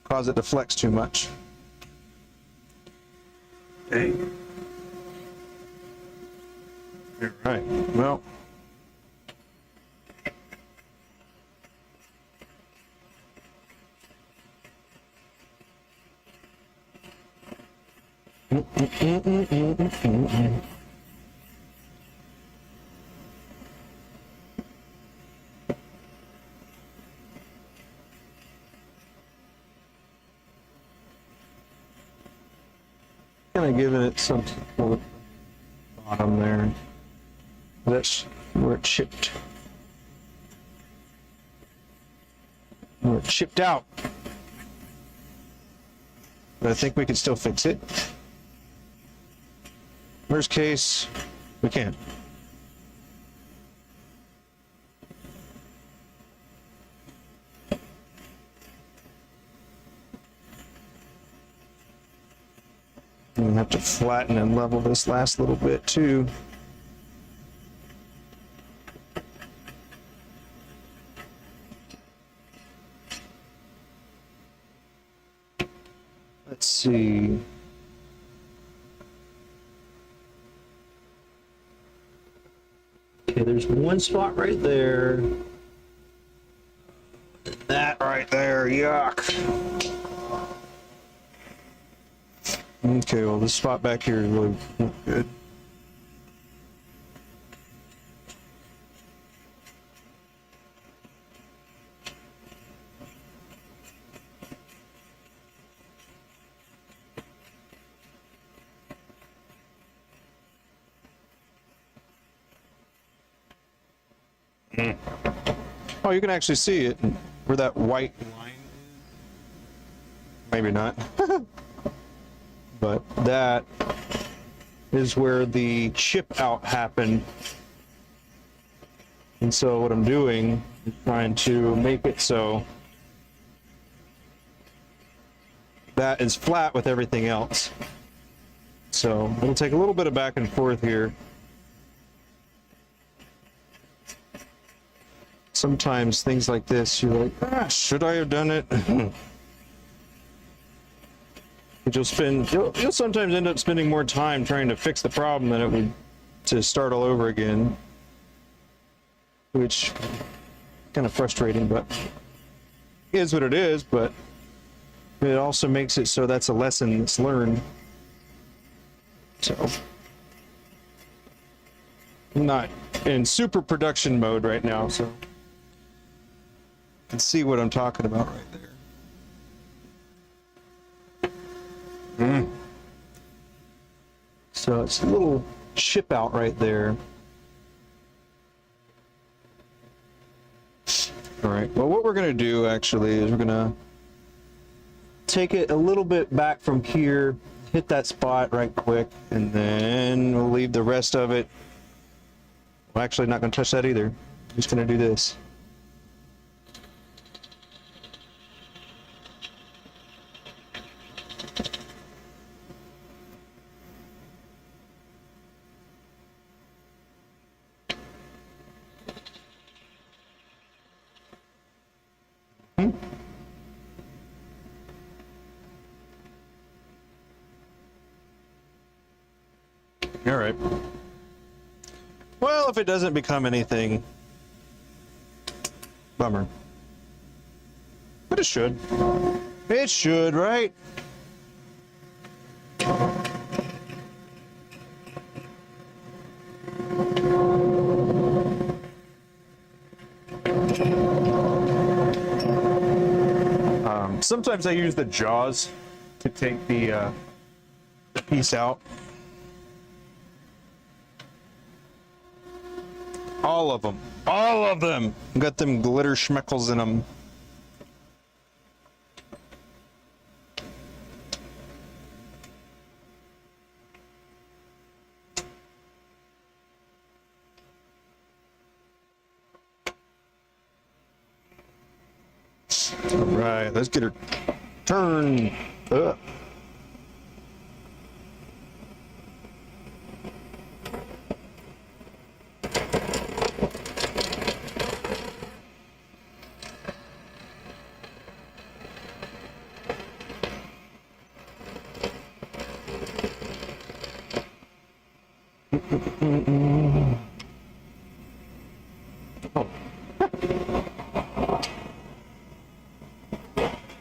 Cause it to flex too much. Okay. All right. Well. Kind of giving it some bottom there. That's where it chipped. Where it chipped out. But I think we can still fix it. Worst case, we can't. I'm gonna have to flatten and level this last little bit too. Let's see. Okay, there's one spot right there. That right there, yuck. Okay, well, this spot back here is really good. Oh, you can actually see it where that white line is. Maybe not. But that is where the chip out happened. And so what I'm doing is trying to make it so that is flat with everything else. So it'll take a little bit of back and forth here. Sometimes things like this, you're like, should I have done it? You'll sometimes end up spending more time trying to fix the problem than it would to start all over again, which kind of frustrating, but is what it is. But it also makes it so that's a lesson that's learned. So I'm not in super production mode right now, so you can see what I'm talking about right there. So it's a little chip out right there. All right, well, what we're gonna do actually is we're gonna take it a little bit back from here, hit that spot right quick, and then we'll leave the rest of it. Well, actually not gonna touch that either. I'm just gonna do this. All right. Well, if it doesn't become anything, bummer. But it should. It should, right? Sometimes I use the jaws to take the piece out. All of them. All of them. Got them glitter schmeckles in them. All right, let's get her turned up. Oh.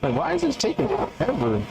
Like, why is this taking forever?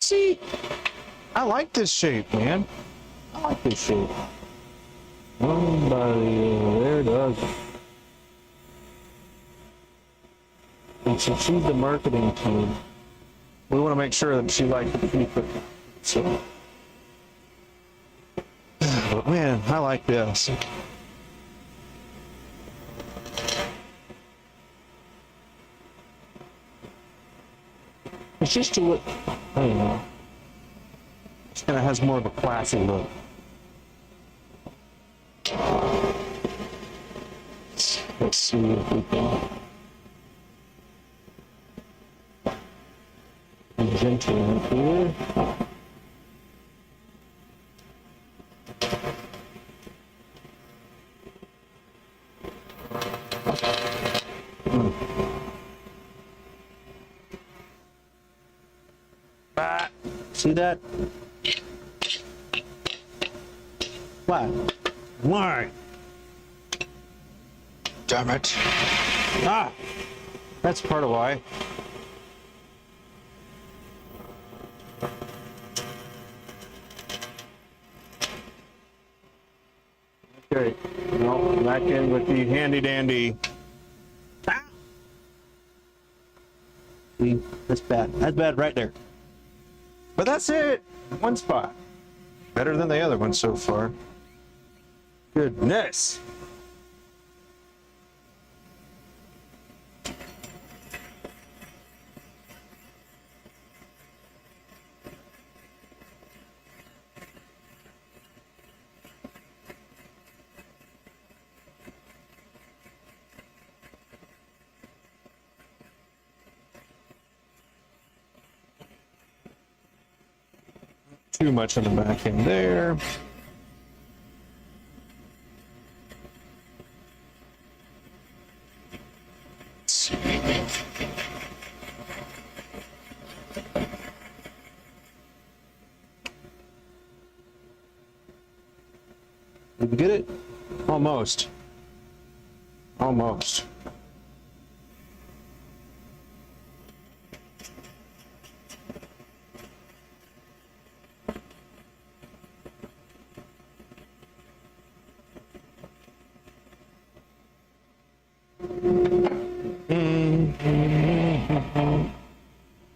See, I like this shape, man. I like this shape. Somebody over there does. And so she's the marketing team. We want to make sure that she likes the people. So, but man, I like this. It's just a look, I don't know. It kind of has more of a classy look. Let's see if we can be gentle here. See that? flat. Why? Damn it. Ah! That's part of why. Okay. No, back in with the handy dandy. Ah! See, that's bad. That's bad right there. But that's it. One spot. Better than the other one so far. Goodness. Too much on the back end there. Did you get it? Almost. Almost.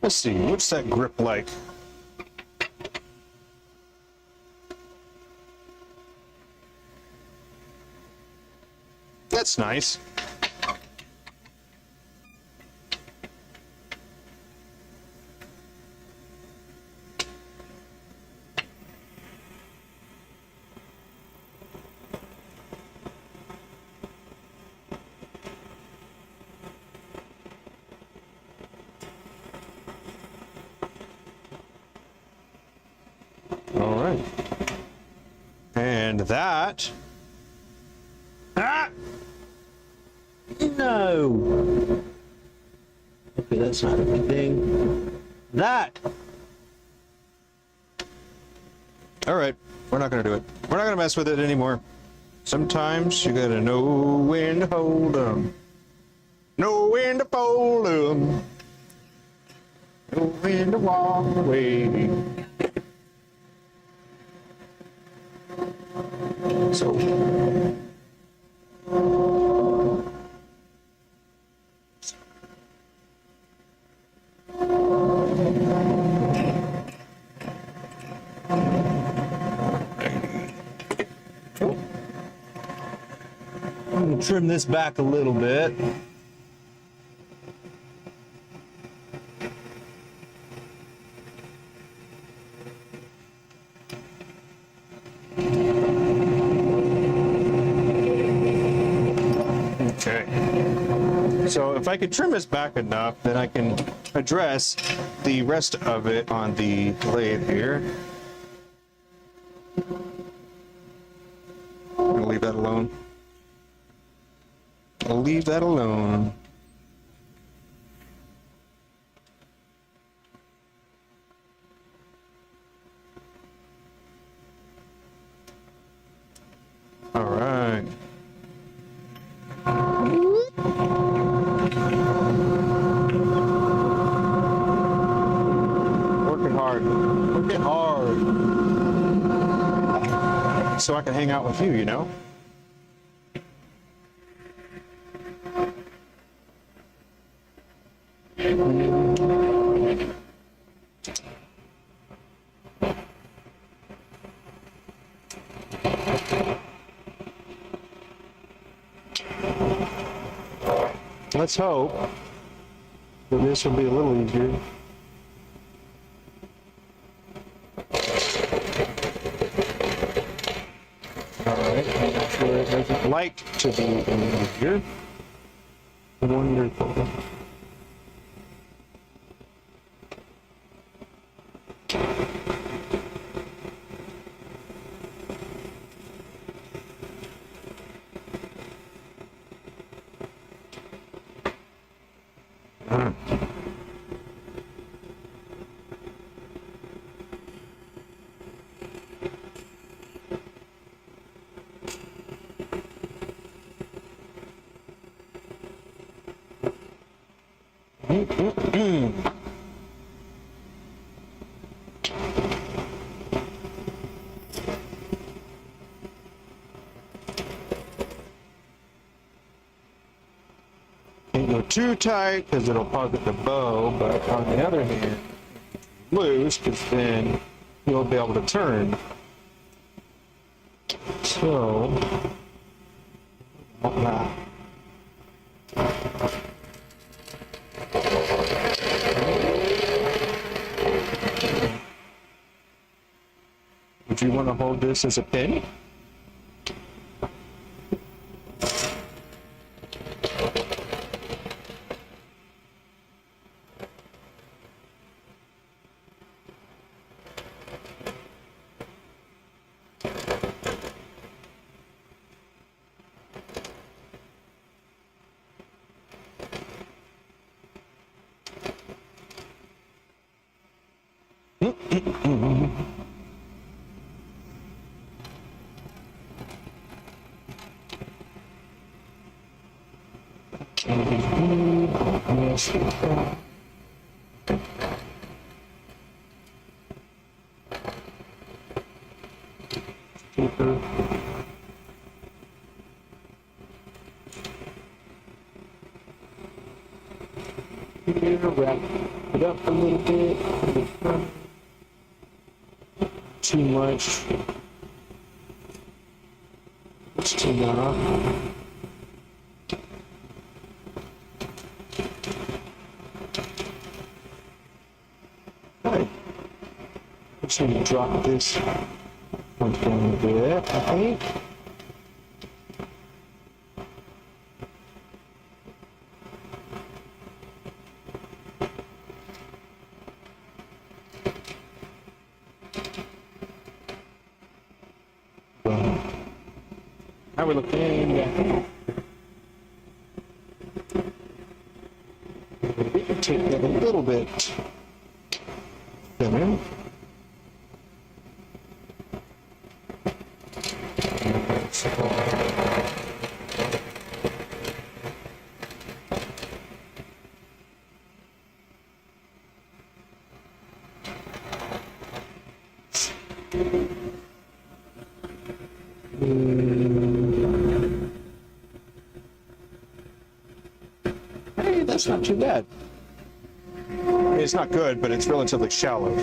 Let's see, what's that grip like? That's nice. All right. And that. Ah! No. Okay, that's not a good thing. That. All right. We're not going to do it. We're not going to mess with it anymore. Sometimes you got to know when to hold them. Know when to fold them. Know when to walk away. So. I'm gonna trim this back a little bit. Okay. So if I could trim this back enough, then I can address the rest of it on the lathe here. I'm gonna leave that alone. I'll leave that alone. All right. Working hard. Working hard. So I can hang out with you, you know? Let's hope that this will be a little easier. All right, make sure it doesn't like to be any easier. Wonderful. Can't go too tight because it'll pocket the bow, but on the other hand, loose because then you'll be able to turn. So, like that. Would you want to hold this as a pin? Here, wrap it up a little bit. Too much. It's too long. Okay. Just need to drop this one down a bit, I think. How we looking? Yeah. We can take that a little bit thinner. Hey, that's not too bad. I mean, it's not good, but it's relatively shallow.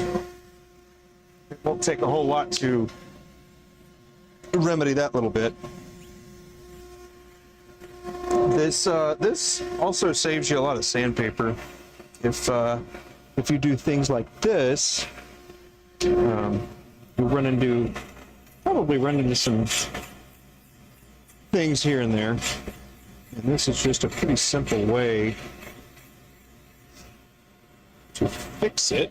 It won't take a whole lot to remedy that little bit. This also saves you a lot of sandpaper. If you do things like this, you probably run into some things here and there. And this is just a pretty simple way to fix it.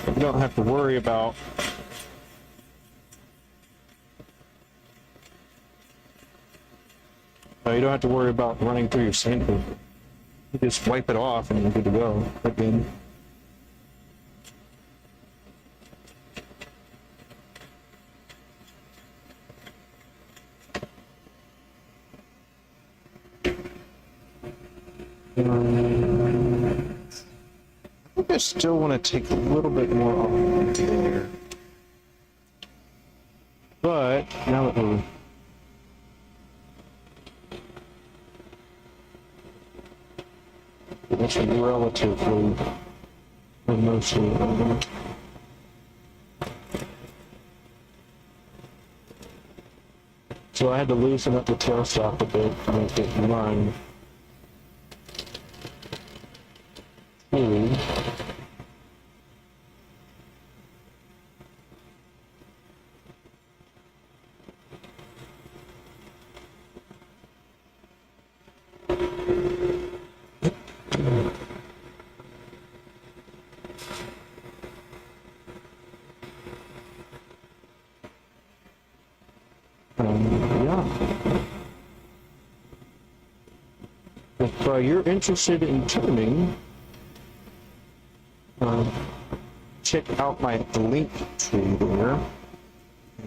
You don't have to worry about running through your sandpaper. You just wipe it off and you're good to go again. I think I still want to take a little bit more off there. But now that we're that's relatively mostly so I had to loosen up the tailstock a bit to make it run. Yeah. If you're interested in turning, check out my link tree there.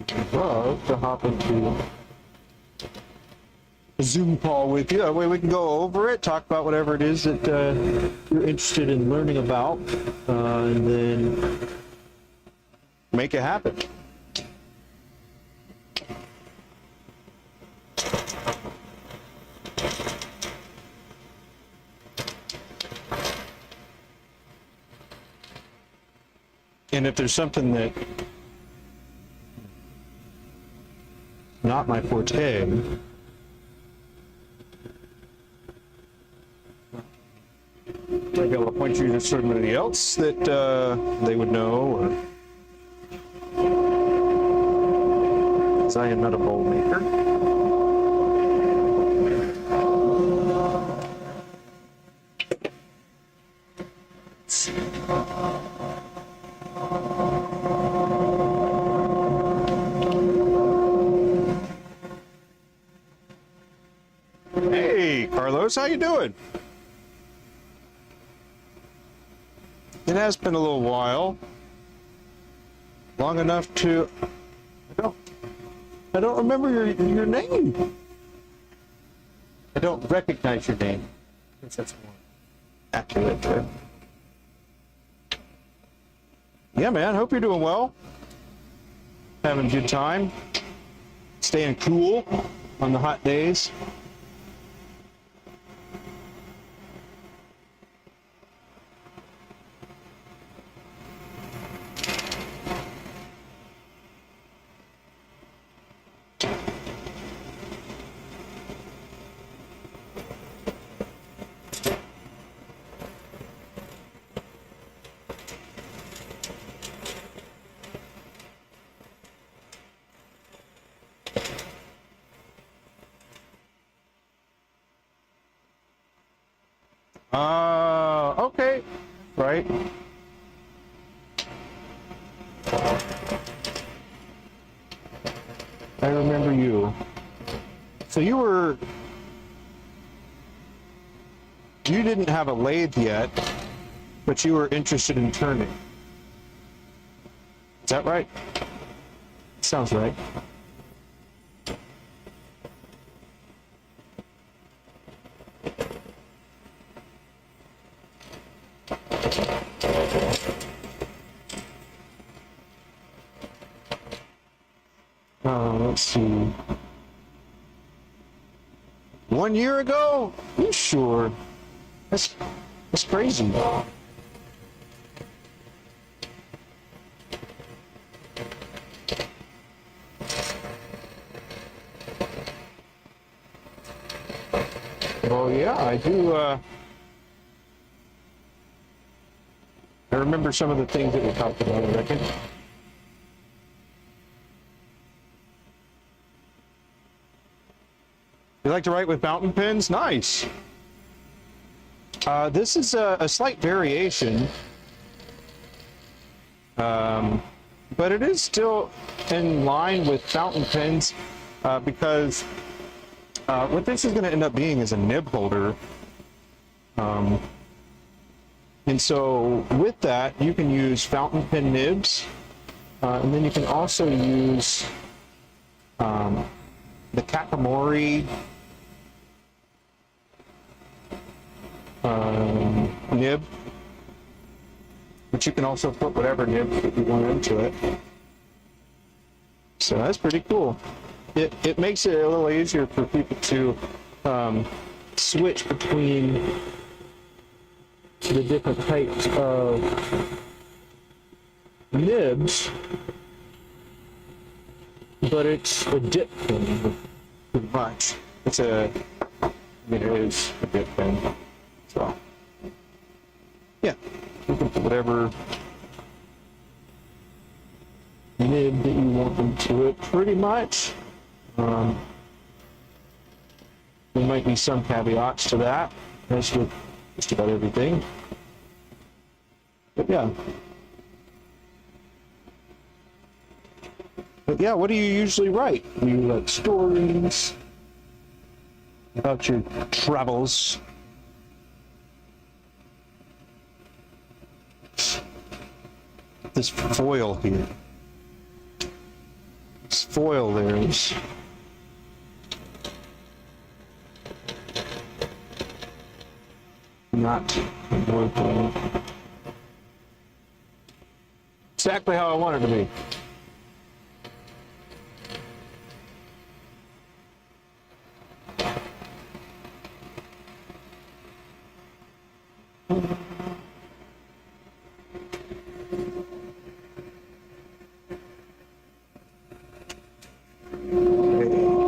I'd love to hop into a Zoom call with you. That way we can go over it, talk about whatever it is that you're interested in learning about, and then make it happen. And if there's something that not my forte, maybe I'll point you to somebody else that they would know, or because I am not a bowl maker. Hey, Carlos, how you doing? It has been a little while. Long enough to... I don't remember your name. I don't recognize your name. I guess that's more accurate. Yeah, man, hope you're doing well. Having a good time. Staying cool on the hot days. Okay, right. I remember you. So you didn't have a lathe yet, but you were interested in turning. Is that right? Sounds right. Let's see. 1 year ago? You sure? That's crazy. Well, yeah, I do. I remember some of the things that we talked about, I reckon. You like to write with fountain pens? Nice. This is a slight variation, but it is still in line with fountain pens because what this is going to end up being is a nib holder. And so with that, you can use fountain pen nibs, and then you can also use the Kakamori nib, but you can also put whatever nib that you want into it. So that's pretty cool. It makes it a little easier for people to switch between the different types of nibs, but it's a dip pen, pretty much. It is a dip pen. So, yeah, you can put whatever nib that you want into it, pretty much. There might be some caveats to that, as with just about everything. But yeah. What do you usually write? Do you write stories about your travels? This foil here. This foil there is not working exactly how I want it to be.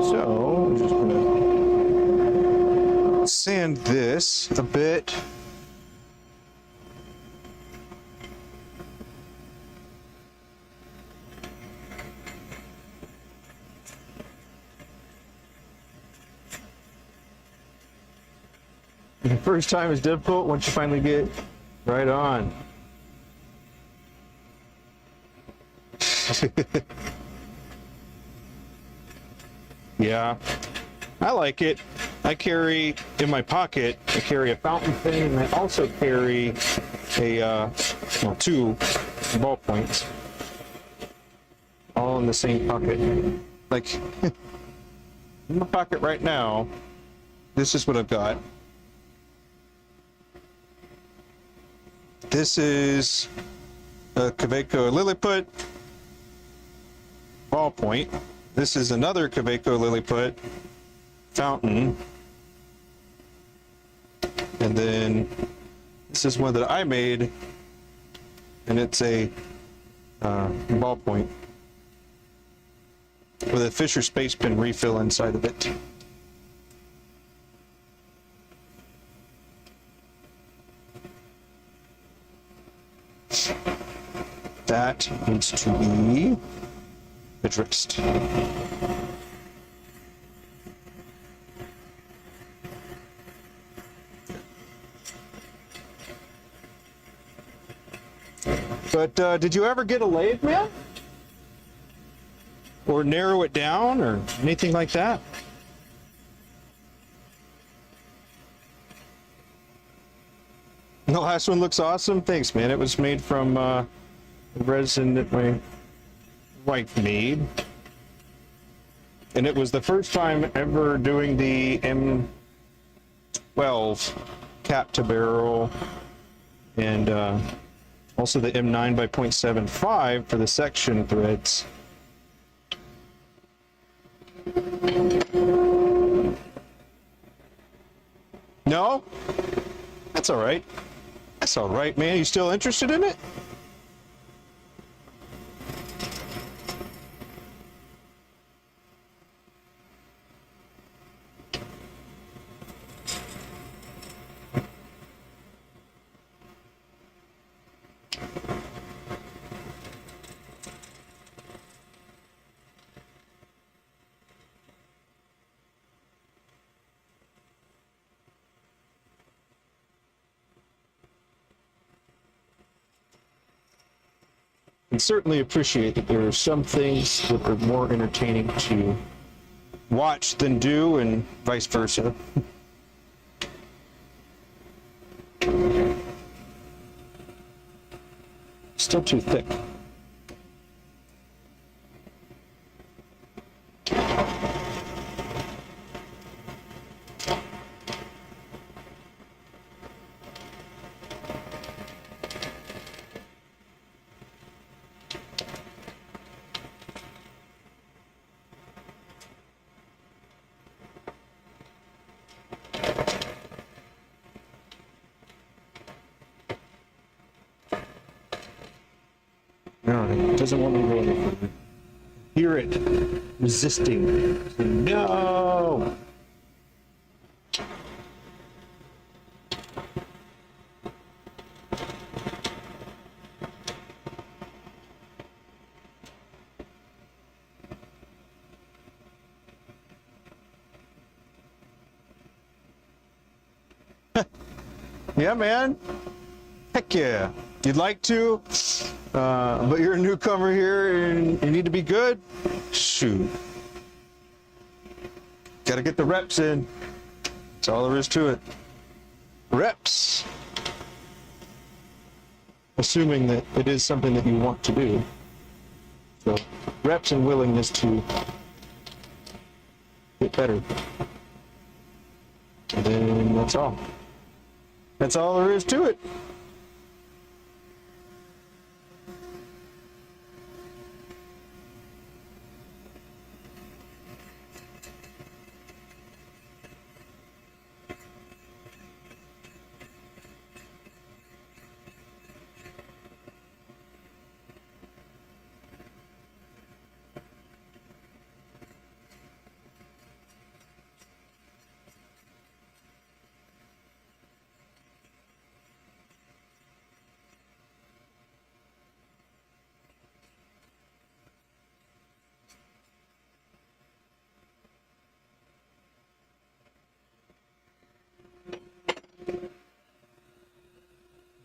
So, I'm just gonna sand this a bit. The first time is difficult once you finally get right on. Yeah, I like it. I carry in my pocket, I carry a fountain pen, and I also carry a, well, 2 ballpoints, all in the same pocket. Like, in my pocket right now, this is what I've got. This is a Kaweco Lilliput ballpoint. This is another Kaweco Lilliput fountain. And then this is one that I made, and it's a ballpoint with a Fisher Space Pen refill inside of it. That needs to be addressed. But did you ever get a lathe, man? Or narrow it down or anything like that? The last one looks awesome. Thanks, man. It was made from resin that my wife made. And it was the first time ever doing the M12 cap to barrel, and also the M9 by 0.75 for the section threads. No? That's all right. That's all right, man. You still interested in it? I certainly appreciate that there are some things that are more entertaining to watch than do, and vice versa. Still too thick. No, it doesn't want me to go any further. Hear it resisting. No! Yeah, man. Heck yeah. You'd like to, but you're a newcomer here and you need to be good? Shoot. Gotta get the reps in. That's all there is to it. Reps. Assuming that it is something that you want to do. So, reps and willingness to get better. And then that's all. That's all there is to it.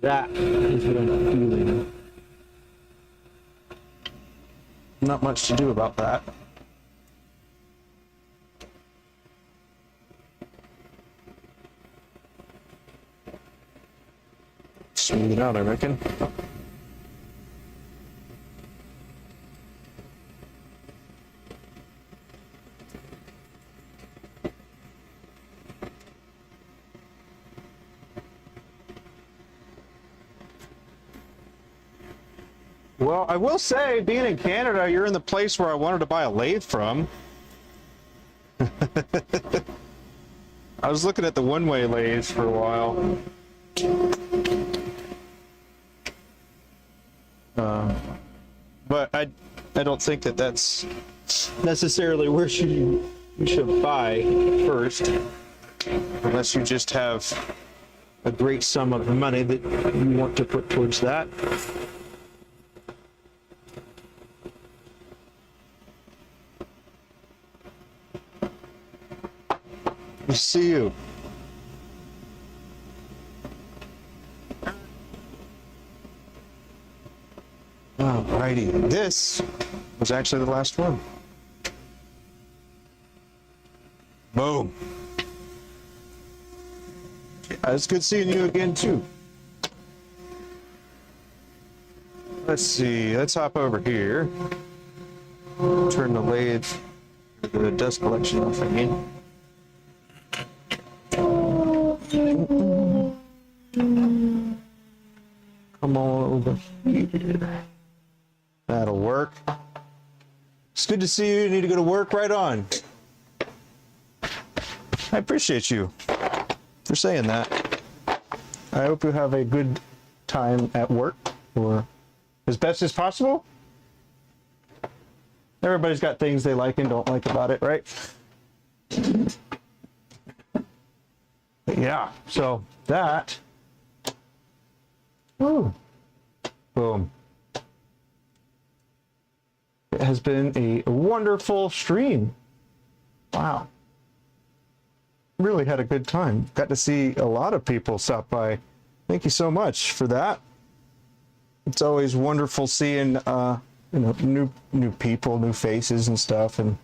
That is what I'm feeling. Not much to do about that. Smooth it out, I reckon. Well, I will say, being in Canada, you're in the place where I wanted to buy a lathe from. I was looking at the one-way lathes for a while. But I don't think that that's necessarily where you should buy first, unless you just have a great sum of money that you want to put towards that. We see you. Alrighty, this was actually the last one. Boom. It's good seeing you again too. Let's see, let's hop over here. Turn the lathe, the dust collection off again. Come on over here. That'll work. It's good to see you. You need to go to work. Right on. I appreciate you for saying that. I hope you have a good time at work, or as best as possible. Everybody's got things they like and don't like about it, right? But yeah, so that. Ooh. Boom. It has been a wonderful stream. Wow. Really had a good time. Got to see a lot of people stop by. Thank you so much for that. It's always wonderful seeing new people, new faces and stuff. And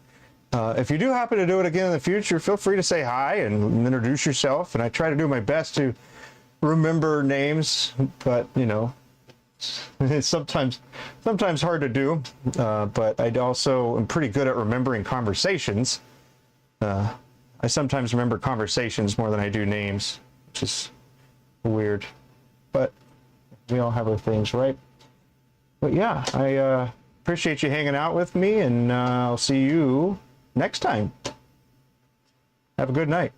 if you do happen to do it again in the future, feel free to say hi and introduce yourself. And I try to do my best to remember names, but it's sometimes hard to do. But I also am pretty good at remembering conversations. I sometimes remember conversations more than I do names, which is weird. But we all have our things, right? But yeah, I appreciate you hanging out with me, and I'll see you next time. Have a good night.